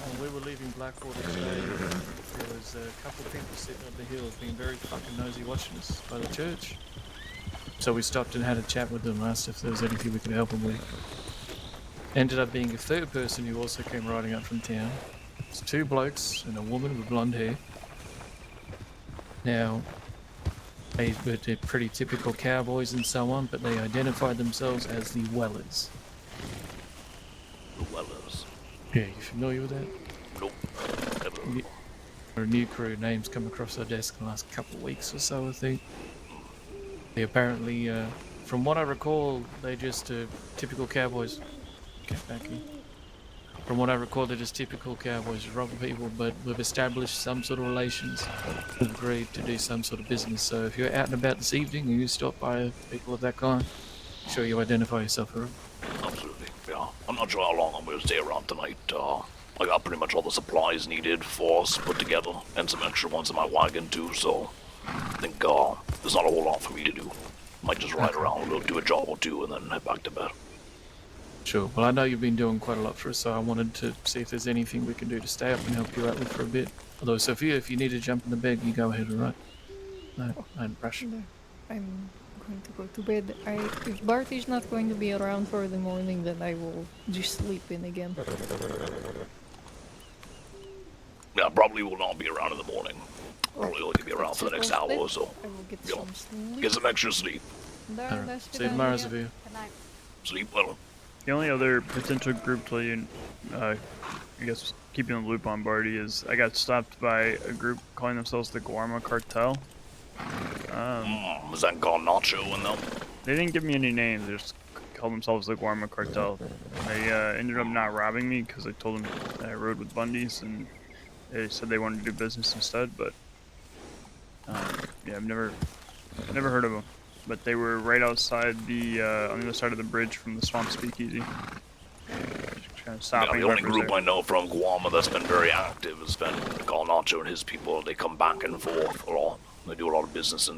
[SPEAKER 3] When we were leaving Blackwater today, there was a couple of people sitting on the hill being very fucking nosy watching us by the church. So we stopped and had a chat with them, asked if there was anything we could help them with. Ended up being a third person who also came riding up from town. It's two blokes and a woman with blonde hair. Now, they're pretty typical cowboys and so on, but they identified themselves as the Wellers.
[SPEAKER 17] The Wellers.
[SPEAKER 3] Yeah, you familiar with that?
[SPEAKER 17] Nope. Never.
[SPEAKER 3] Or new crew names come across our desk in the last couple of weeks or so, I think. They apparently, from what I recall, they're just typical cowboys. Get back here. From what I recall, they're just typical cowboys, robbing people, but we've established some sort of relations. We've agreed to do some sort of business. So if you're out and about this evening and you stop by people of that kind, make sure you identify yourself for them.
[SPEAKER 17] Absolutely, yeah. I'm not sure how long I'm going to stay around tonight. I got pretty much all the supplies needed for us put together, and some extra ones in my wagon too, so I think there's not a whole lot for me to do. Might just ride around a little, do a job or two, and then head back to bed.
[SPEAKER 3] Sure. Well, I know you've been doing quite a lot for us, so I wanted to see if there's anything we can do to stay up and help you out with for a bit. Although, Sophia, if you need to jump in the bed, you go ahead, alright? No rush.
[SPEAKER 5] No, I'm going to go to bed. If Bart is not going to be around for the morning, then I will just sleep in again.
[SPEAKER 17] Yeah, probably will not be around in the morning. Probably only be around for the next hour or so.
[SPEAKER 5] I will get some sleep.
[SPEAKER 17] Get some extra sleep.
[SPEAKER 3] Alright. See you tomorrow, Sophia.
[SPEAKER 17] Sleep well.
[SPEAKER 1] The only other potential group to you, I guess, keeping the loop on Barty is I got stopped by a group calling themselves the Guarma Cartel.
[SPEAKER 17] Was that called Nacho and them?
[SPEAKER 1] They didn't give me any names. They just called themselves the Guarma Cartel. They ended up not robbing me because I told them that I rode with Bundys, and they said they wanted to do business instead. But yeah, I've never heard of them. But they were right outside the on the other side of the bridge from the Swamp Speakeasy. Kind of stopping.
[SPEAKER 17] Yeah, the only group I know from Guarma that's been very active has been Call Nacho and his people. They come back and forth a lot. They do a lot of business in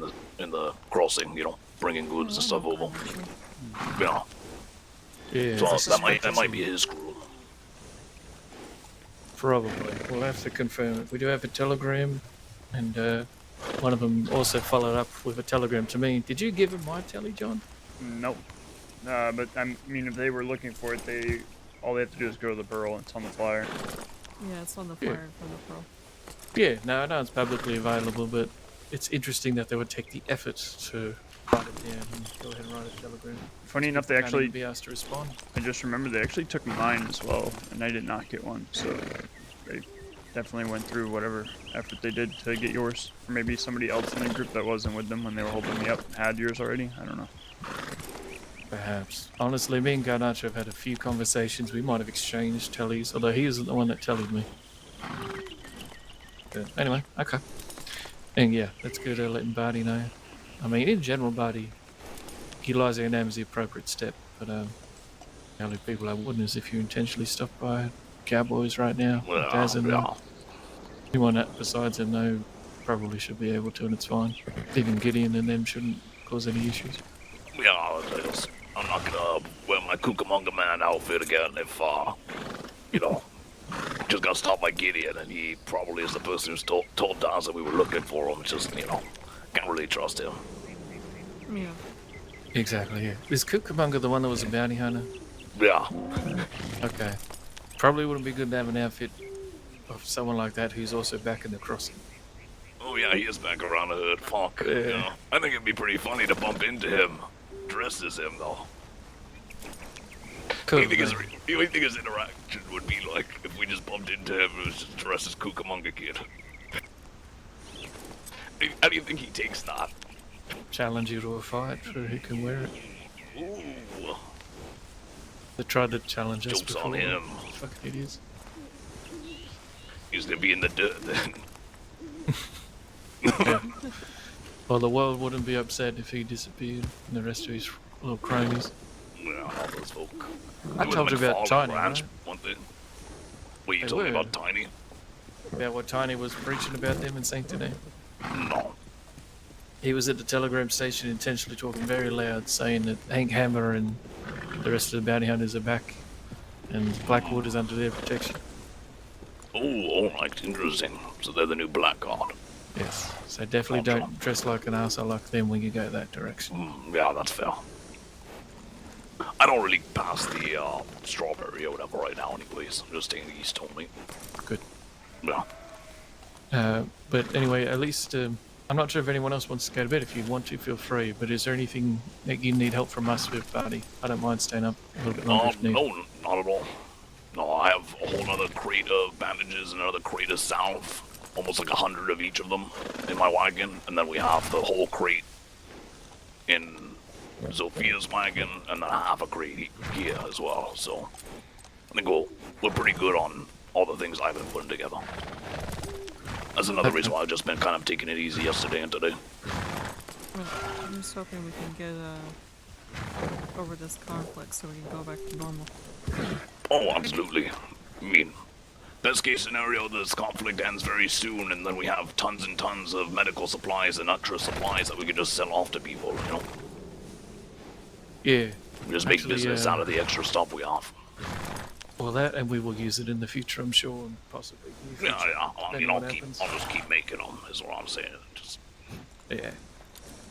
[SPEAKER 17] the crossing, you know, bringing goods and stuff over. Yeah.
[SPEAKER 3] Yeah.
[SPEAKER 17] So that might be his crew.
[SPEAKER 3] Probably. We'll have to confirm it. We do have a telegram, and one of them also followed up with a telegram to me. Did you give him my telly, John?
[SPEAKER 1] Nope. But I mean, if they were looking for it, all they have to do is go to the Burl. It's on the flyer.
[SPEAKER 4] Yeah, it's on the flyer from the pro.
[SPEAKER 3] Yeah, no, I know it's publicly available, but it's interesting that they would take the effort to write it down and go ahead and write a telegram.
[SPEAKER 1] Funny enough, they actually
[SPEAKER 3] be asked to respond.
[SPEAKER 1] I just remembered they actually took mine as well, and I did not get one. So they definitely went through whatever effort they did to get yours, or maybe somebody else in the group that wasn't with them when they were holding me up had yours already. I don't know.
[SPEAKER 3] Perhaps. Honestly, me and Garnacho have had a few conversations. We might have exchanged tellies, although he isn't the one that tellied me. But anyway, okay. And yeah, that's good letting Barty know. I mean, in general, Barty, utilising a name is the appropriate step, but the only people I wouldn't is if you intentionally stop by Cowboys right now.
[SPEAKER 17] Well,
[SPEAKER 3] Daz and
[SPEAKER 17] yeah.
[SPEAKER 3] anyone that besides him know probably should be able to, and it's fine. Even Gideon and them shouldn't cause any issues.
[SPEAKER 17] Yeah, I'm not gonna wear my Cucamonga Man outfit again if, you know, just got stopped by Gideon, and he probably is the person who's told Daz that we were looking for him. Just, you know, can't really trust him.
[SPEAKER 4] Yeah.
[SPEAKER 3] Exactly, yeah. Is Cucamonga the one that was a bounty hunter?
[SPEAKER 17] Yeah.
[SPEAKER 3] Okay. Probably wouldn't be good to have an outfit of someone like that who's also back in the crossing.
[SPEAKER 17] Oh yeah, he is back around the hood. Fuck.
[SPEAKER 3] Yeah.
[SPEAKER 17] You know, I think it'd be pretty funny to bump into him, dressed as him, though.
[SPEAKER 3] Cool.
[SPEAKER 17] What do you think his interaction would be like if we just bumped into him and was just dressed as Cucamonga Kid? How do you think he takes that?
[SPEAKER 3] Challenge you to a fight for who can wear it.
[SPEAKER 17] Ooh.
[SPEAKER 3] They tried to challenge us
[SPEAKER 17] Joke's
[SPEAKER 3] before.
[SPEAKER 17] on him.
[SPEAKER 3] Fucking idiots.
[SPEAKER 17] He's gonna be in the dirt then.
[SPEAKER 3] Yeah. Well, the world wouldn't be upset if he disappeared and the rest of his little cronies.
[SPEAKER 17] Yeah, all those folk.
[SPEAKER 3] I told you about Tiny, right?
[SPEAKER 17] One thing. Wait, you
[SPEAKER 3] They
[SPEAKER 17] told me
[SPEAKER 3] were.
[SPEAKER 17] about Tiny?
[SPEAKER 3] About what Tiny was preaching about them in St. Denis?
[SPEAKER 17] No.
[SPEAKER 3] He was at the telegram station intentionally talking very loud, saying that Hank Hammer and the rest of the bounty hunters are back and Blackwood is under their protection.
[SPEAKER 17] Oh, alright, interesting. So they're the new Blackguard.
[SPEAKER 3] Yes. So definitely don't dress like an arsehole like them when you go that direction.
[SPEAKER 17] Yeah, that's fair. I don't really pass the strawberry or whatever right now anyways. I'm just staying east only.
[SPEAKER 3] Good.
[SPEAKER 17] Yeah.
[SPEAKER 3] But anyway, at least I'm not sure if anyone else wants to go to bed. If you want to, feel free. But is there anything that you need help from us with, Barty? I don't mind staying up a little bit longer if needed.
[SPEAKER 17] No, not at all. No, I have a whole other crate of bandages and another crate of salve. Almost like 100 of each of them in my wagon. And then we have the whole crate in Sophia's wagon, and then half a crate here as well. So I think we're pretty good on all the things I've been putting together. That's another reason why I've just been kind of taking it easy yesterday and today.
[SPEAKER 4] Well, I'm just hoping we can get over this conflict so we can go back to normal.
[SPEAKER 17] Oh, absolutely. I mean, best case scenario, this conflict ends very soon, and then we have tons and tons of medical supplies and extra supplies that we can just sell off to people, you know?
[SPEAKER 3] Yeah.
[SPEAKER 17] Just make business out of the extra stuff we have.
[SPEAKER 3] Well, that, and we will use it in the future, I'm sure, and possibly.
[SPEAKER 17] Yeah, I mean, I'll just keep making them, is what I'm saying. Just,
[SPEAKER 3] yeah.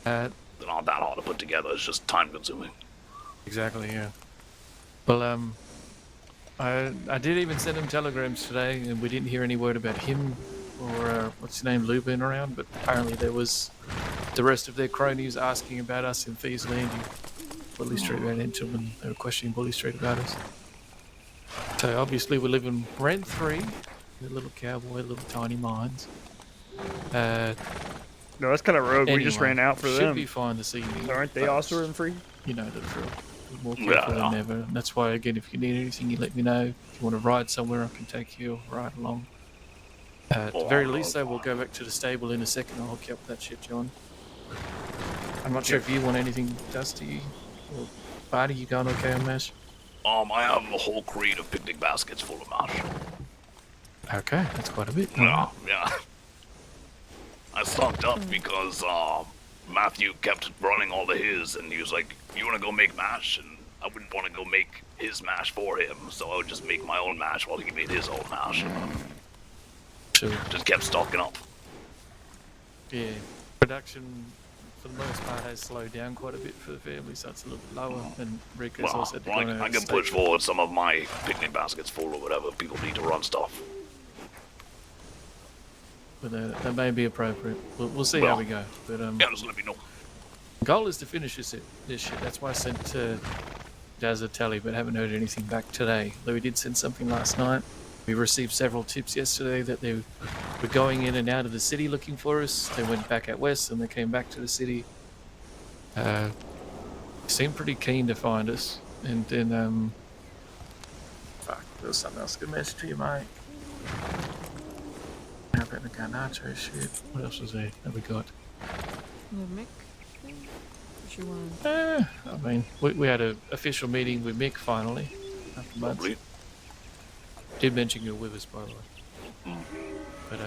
[SPEAKER 17] they're not that hard to put together, it's just time consuming.
[SPEAKER 3] Exactly, yeah. Well, I did even send him telegrams today, and we didn't hear any word about him or, what's his name, Lou being around, but apparently there was the rest of their cronies asking about us in Fee's Landing. Bully Street ran into them, and they were questioning Bully Street about us. So obviously we're living rent-free, a little cowboy, little tiny mines.
[SPEAKER 1] No, that's kind of rogue.
[SPEAKER 3] Anyway,
[SPEAKER 1] We just ran out for
[SPEAKER 3] should
[SPEAKER 1] them.
[SPEAKER 3] be fine this evening.
[SPEAKER 1] Aren't they also in free?
[SPEAKER 3] You know the drill. We're more careful than ever. And that's why, again, if you need anything, you let me know. If you want to ride somewhere, I can take you or ride along. At the very least, though, we'll go back to the stable in a second. I'll hook you up with that shit, John. I'm not sure if you want anything dusty or Barty, you going okay on mash?
[SPEAKER 17] I have a whole crate of picnic baskets full of mash.
[SPEAKER 3] Okay, that's quite a bit.
[SPEAKER 17] Yeah. I stocked up because Matthew kept running all of his, and he was like, "You want to go make mash?" And I wouldn't want to go make his mash for him, so I would just make my own mash while he made his own mash.
[SPEAKER 3] Sure.
[SPEAKER 17] Just kept stocking up.
[SPEAKER 3] Yeah, production for the most part has slowed down quite a bit for the family, so it's a little bit lower. And Rick has also
[SPEAKER 17] I can push forward some of my picnic baskets full or whatever. People need to run stuff.
[SPEAKER 3] But that may be appropriate. We'll see how we go. But
[SPEAKER 17] yeah, just let me know.
[SPEAKER 3] Goal is to finish this shit. That's why I sent Jazz a tally, but haven't heard anything back today. Though we did send something last night. We received several tips yesterday that they were going in and out of the city looking for us. They went back out west and they came back to the city. Seemed pretty keen to find us. And then, fuck, there was something else I could mention to you, mate. How about the Garnacho shit? What else was there that we got?
[SPEAKER 4] The Mick thing? What you want?
[SPEAKER 3] I mean, we had an official meeting with Mick finally. After months.
[SPEAKER 17] Lovely.
[SPEAKER 3] Did mention you're with us, by the way. But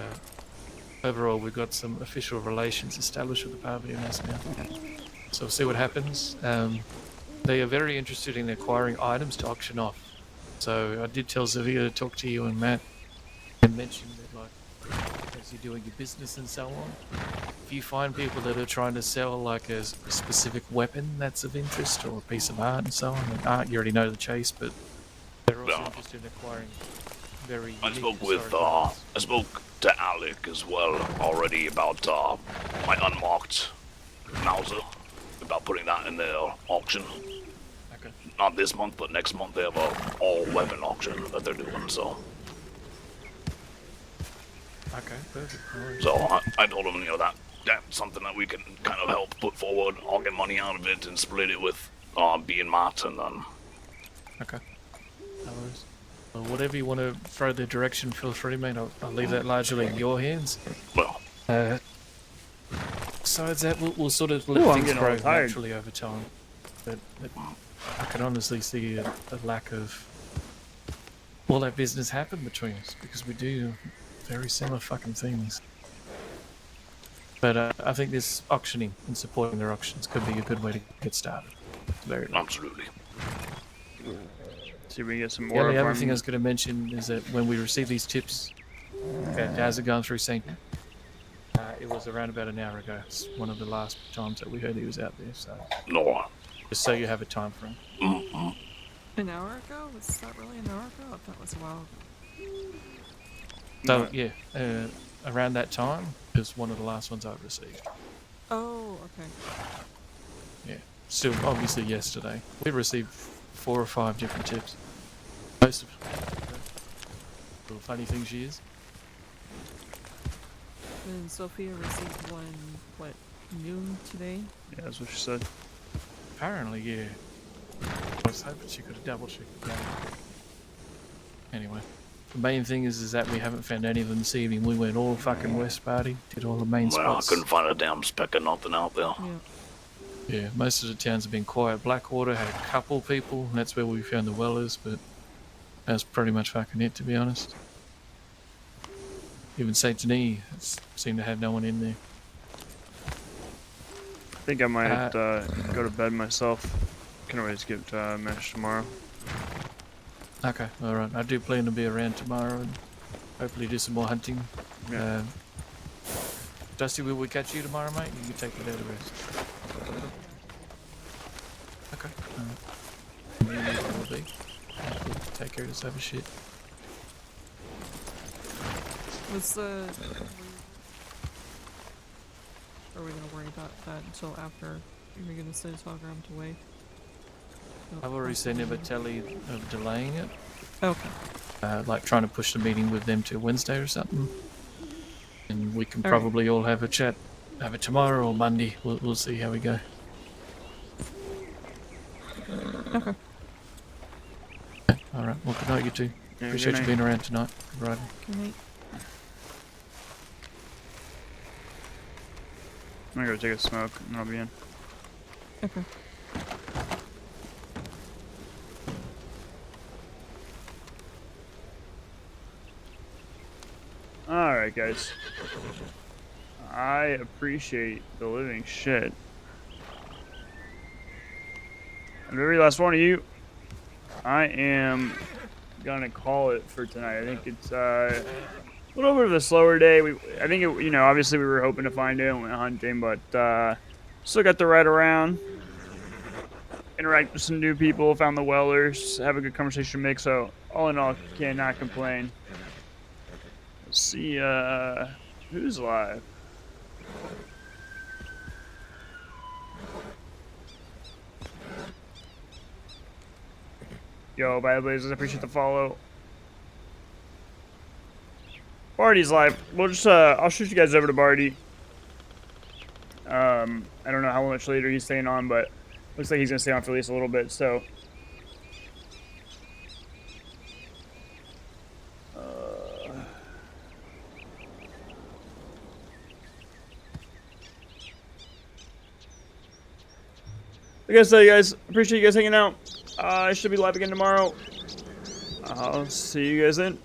[SPEAKER 3] overall, we've got some official relations established with the Party and us now. So we'll see what happens. They are very interested in acquiring items to auction off. So I did tell Zavia to talk to you and Matt and mention that, like, as you're doing your business and so on, if you find people that are trying to sell like a specific weapon that's of interest or a piece of art and so on, and art, you already know the chase, but they're also interested in acquiring very.
[SPEAKER 17] I
[SPEAKER 3] unique
[SPEAKER 17] spoke with
[SPEAKER 3] historic lands.
[SPEAKER 17] I spoke to Alec as well already about my unmarked Mauser, about putting that in their auction.
[SPEAKER 3] Okay.
[SPEAKER 17] Not this month, but next month they have a all-weapon auction that they're doing. So.
[SPEAKER 3] Okay, perfect. No worries.
[SPEAKER 17] So I told him, that's something that we can kind of help put forward. I'll get money out of it and split it with B and Matt, and then.
[SPEAKER 3] Okay. No worries. Well, whatever you want to throw their direction, feel free, mate. I'll leave that largely in your hands.
[SPEAKER 17] Well.
[SPEAKER 3] Besides that, we'll sort of let
[SPEAKER 1] I'm
[SPEAKER 3] things
[SPEAKER 1] getting
[SPEAKER 3] grow
[SPEAKER 1] all tired.
[SPEAKER 3] naturally over time. But I can honestly see a lack of all that business happen between us because we do very similar fucking things. But I think this auctioning and supporting their auctions could be a good way to get started. Very
[SPEAKER 17] absolutely.
[SPEAKER 1] See if we can get some
[SPEAKER 3] The
[SPEAKER 1] more.
[SPEAKER 3] only
[SPEAKER 1] of
[SPEAKER 3] other
[SPEAKER 1] our-
[SPEAKER 3] thing I was going to mention is that when we receive these tips, Daz had gone through St. It was around about an hour ago. It's one of the last times that we heard he was out there. So,
[SPEAKER 17] no.
[SPEAKER 3] Just so you have a time frame.
[SPEAKER 4] An hour ago? Was that really an hour ago? I thought it was a while ago.
[SPEAKER 3] So yeah, around that time is one of the last ones I received.
[SPEAKER 4] Oh, okay.
[SPEAKER 3] Yeah, still obviously yesterday. We received 4 or 5 different tips. Most of little funny thing she is.
[SPEAKER 4] And Sophia received one, what, noon today?
[SPEAKER 1] Yeah, that's what she said.
[SPEAKER 3] Apparently, yeah. I was hoping she could have double checked that. Anyway, the main thing is that we haven't found any of them this evening. We went all fucking west party, did all the main
[SPEAKER 17] Well,
[SPEAKER 3] spots.
[SPEAKER 17] I couldn't find a damn speck of nothing out there.
[SPEAKER 3] Yeah, most of the towns have been quiet. Blackwater had a couple people, and that's where we found the Wellers, but that's pretty much fucking it, to be honest. Even St. Denis seemed to have no one in there.
[SPEAKER 1] I think I might go to bed myself. Can always get mesh tomorrow.
[SPEAKER 3] Okay, alright. I do plan to be around tomorrow and hopefully do some more hunting.
[SPEAKER 1] Yeah.
[SPEAKER 3] Dusty, will we catch you tomorrow, mate? You can take the day to rest. Okay, alright. Me and you will be. Take care of this other shit.
[SPEAKER 4] Was the... Are we going to worry about that until after you're going to send a telegram to Wade?
[SPEAKER 3] I've already sent him a tally of delaying it.
[SPEAKER 4] Okay.
[SPEAKER 3] Like trying to push the meeting with them to Wednesday or something. And we can
[SPEAKER 4] All right.
[SPEAKER 3] probably all have a chat, have it tomorrow or Monday. We'll see how we go.
[SPEAKER 4] Okay.
[SPEAKER 3] Alright, well good night you two.
[SPEAKER 1] Yeah,
[SPEAKER 3] Appreciate
[SPEAKER 1] good
[SPEAKER 3] you
[SPEAKER 1] night.
[SPEAKER 3] being around tonight. Good riding.
[SPEAKER 4] Good night.
[SPEAKER 1] I'm gonna go take a smoke and I'll be in.
[SPEAKER 4] Okay.
[SPEAKER 1] Alright, guys. I appreciate the living shit. And every last one of you, I am gonna call it for tonight. I think it's a little bit of a slower day. I think it, obviously we were hoping to find it and went hunting, but still got to ride around, interact with some new people, found the Wellers, have a good conversation mix. So all in all, cannot complain. Let's see who's live. Yo, Bad Blazes, I appreciate the follow. Barty's live. We'll just I'll shoot you guys over to Barty. I don't know how much later he's staying on, but looks like he's gonna stay on for at least a little bit. So like I said, guys, appreciate you guys hanging out. I should be live again tomorrow. I'll see you guys then.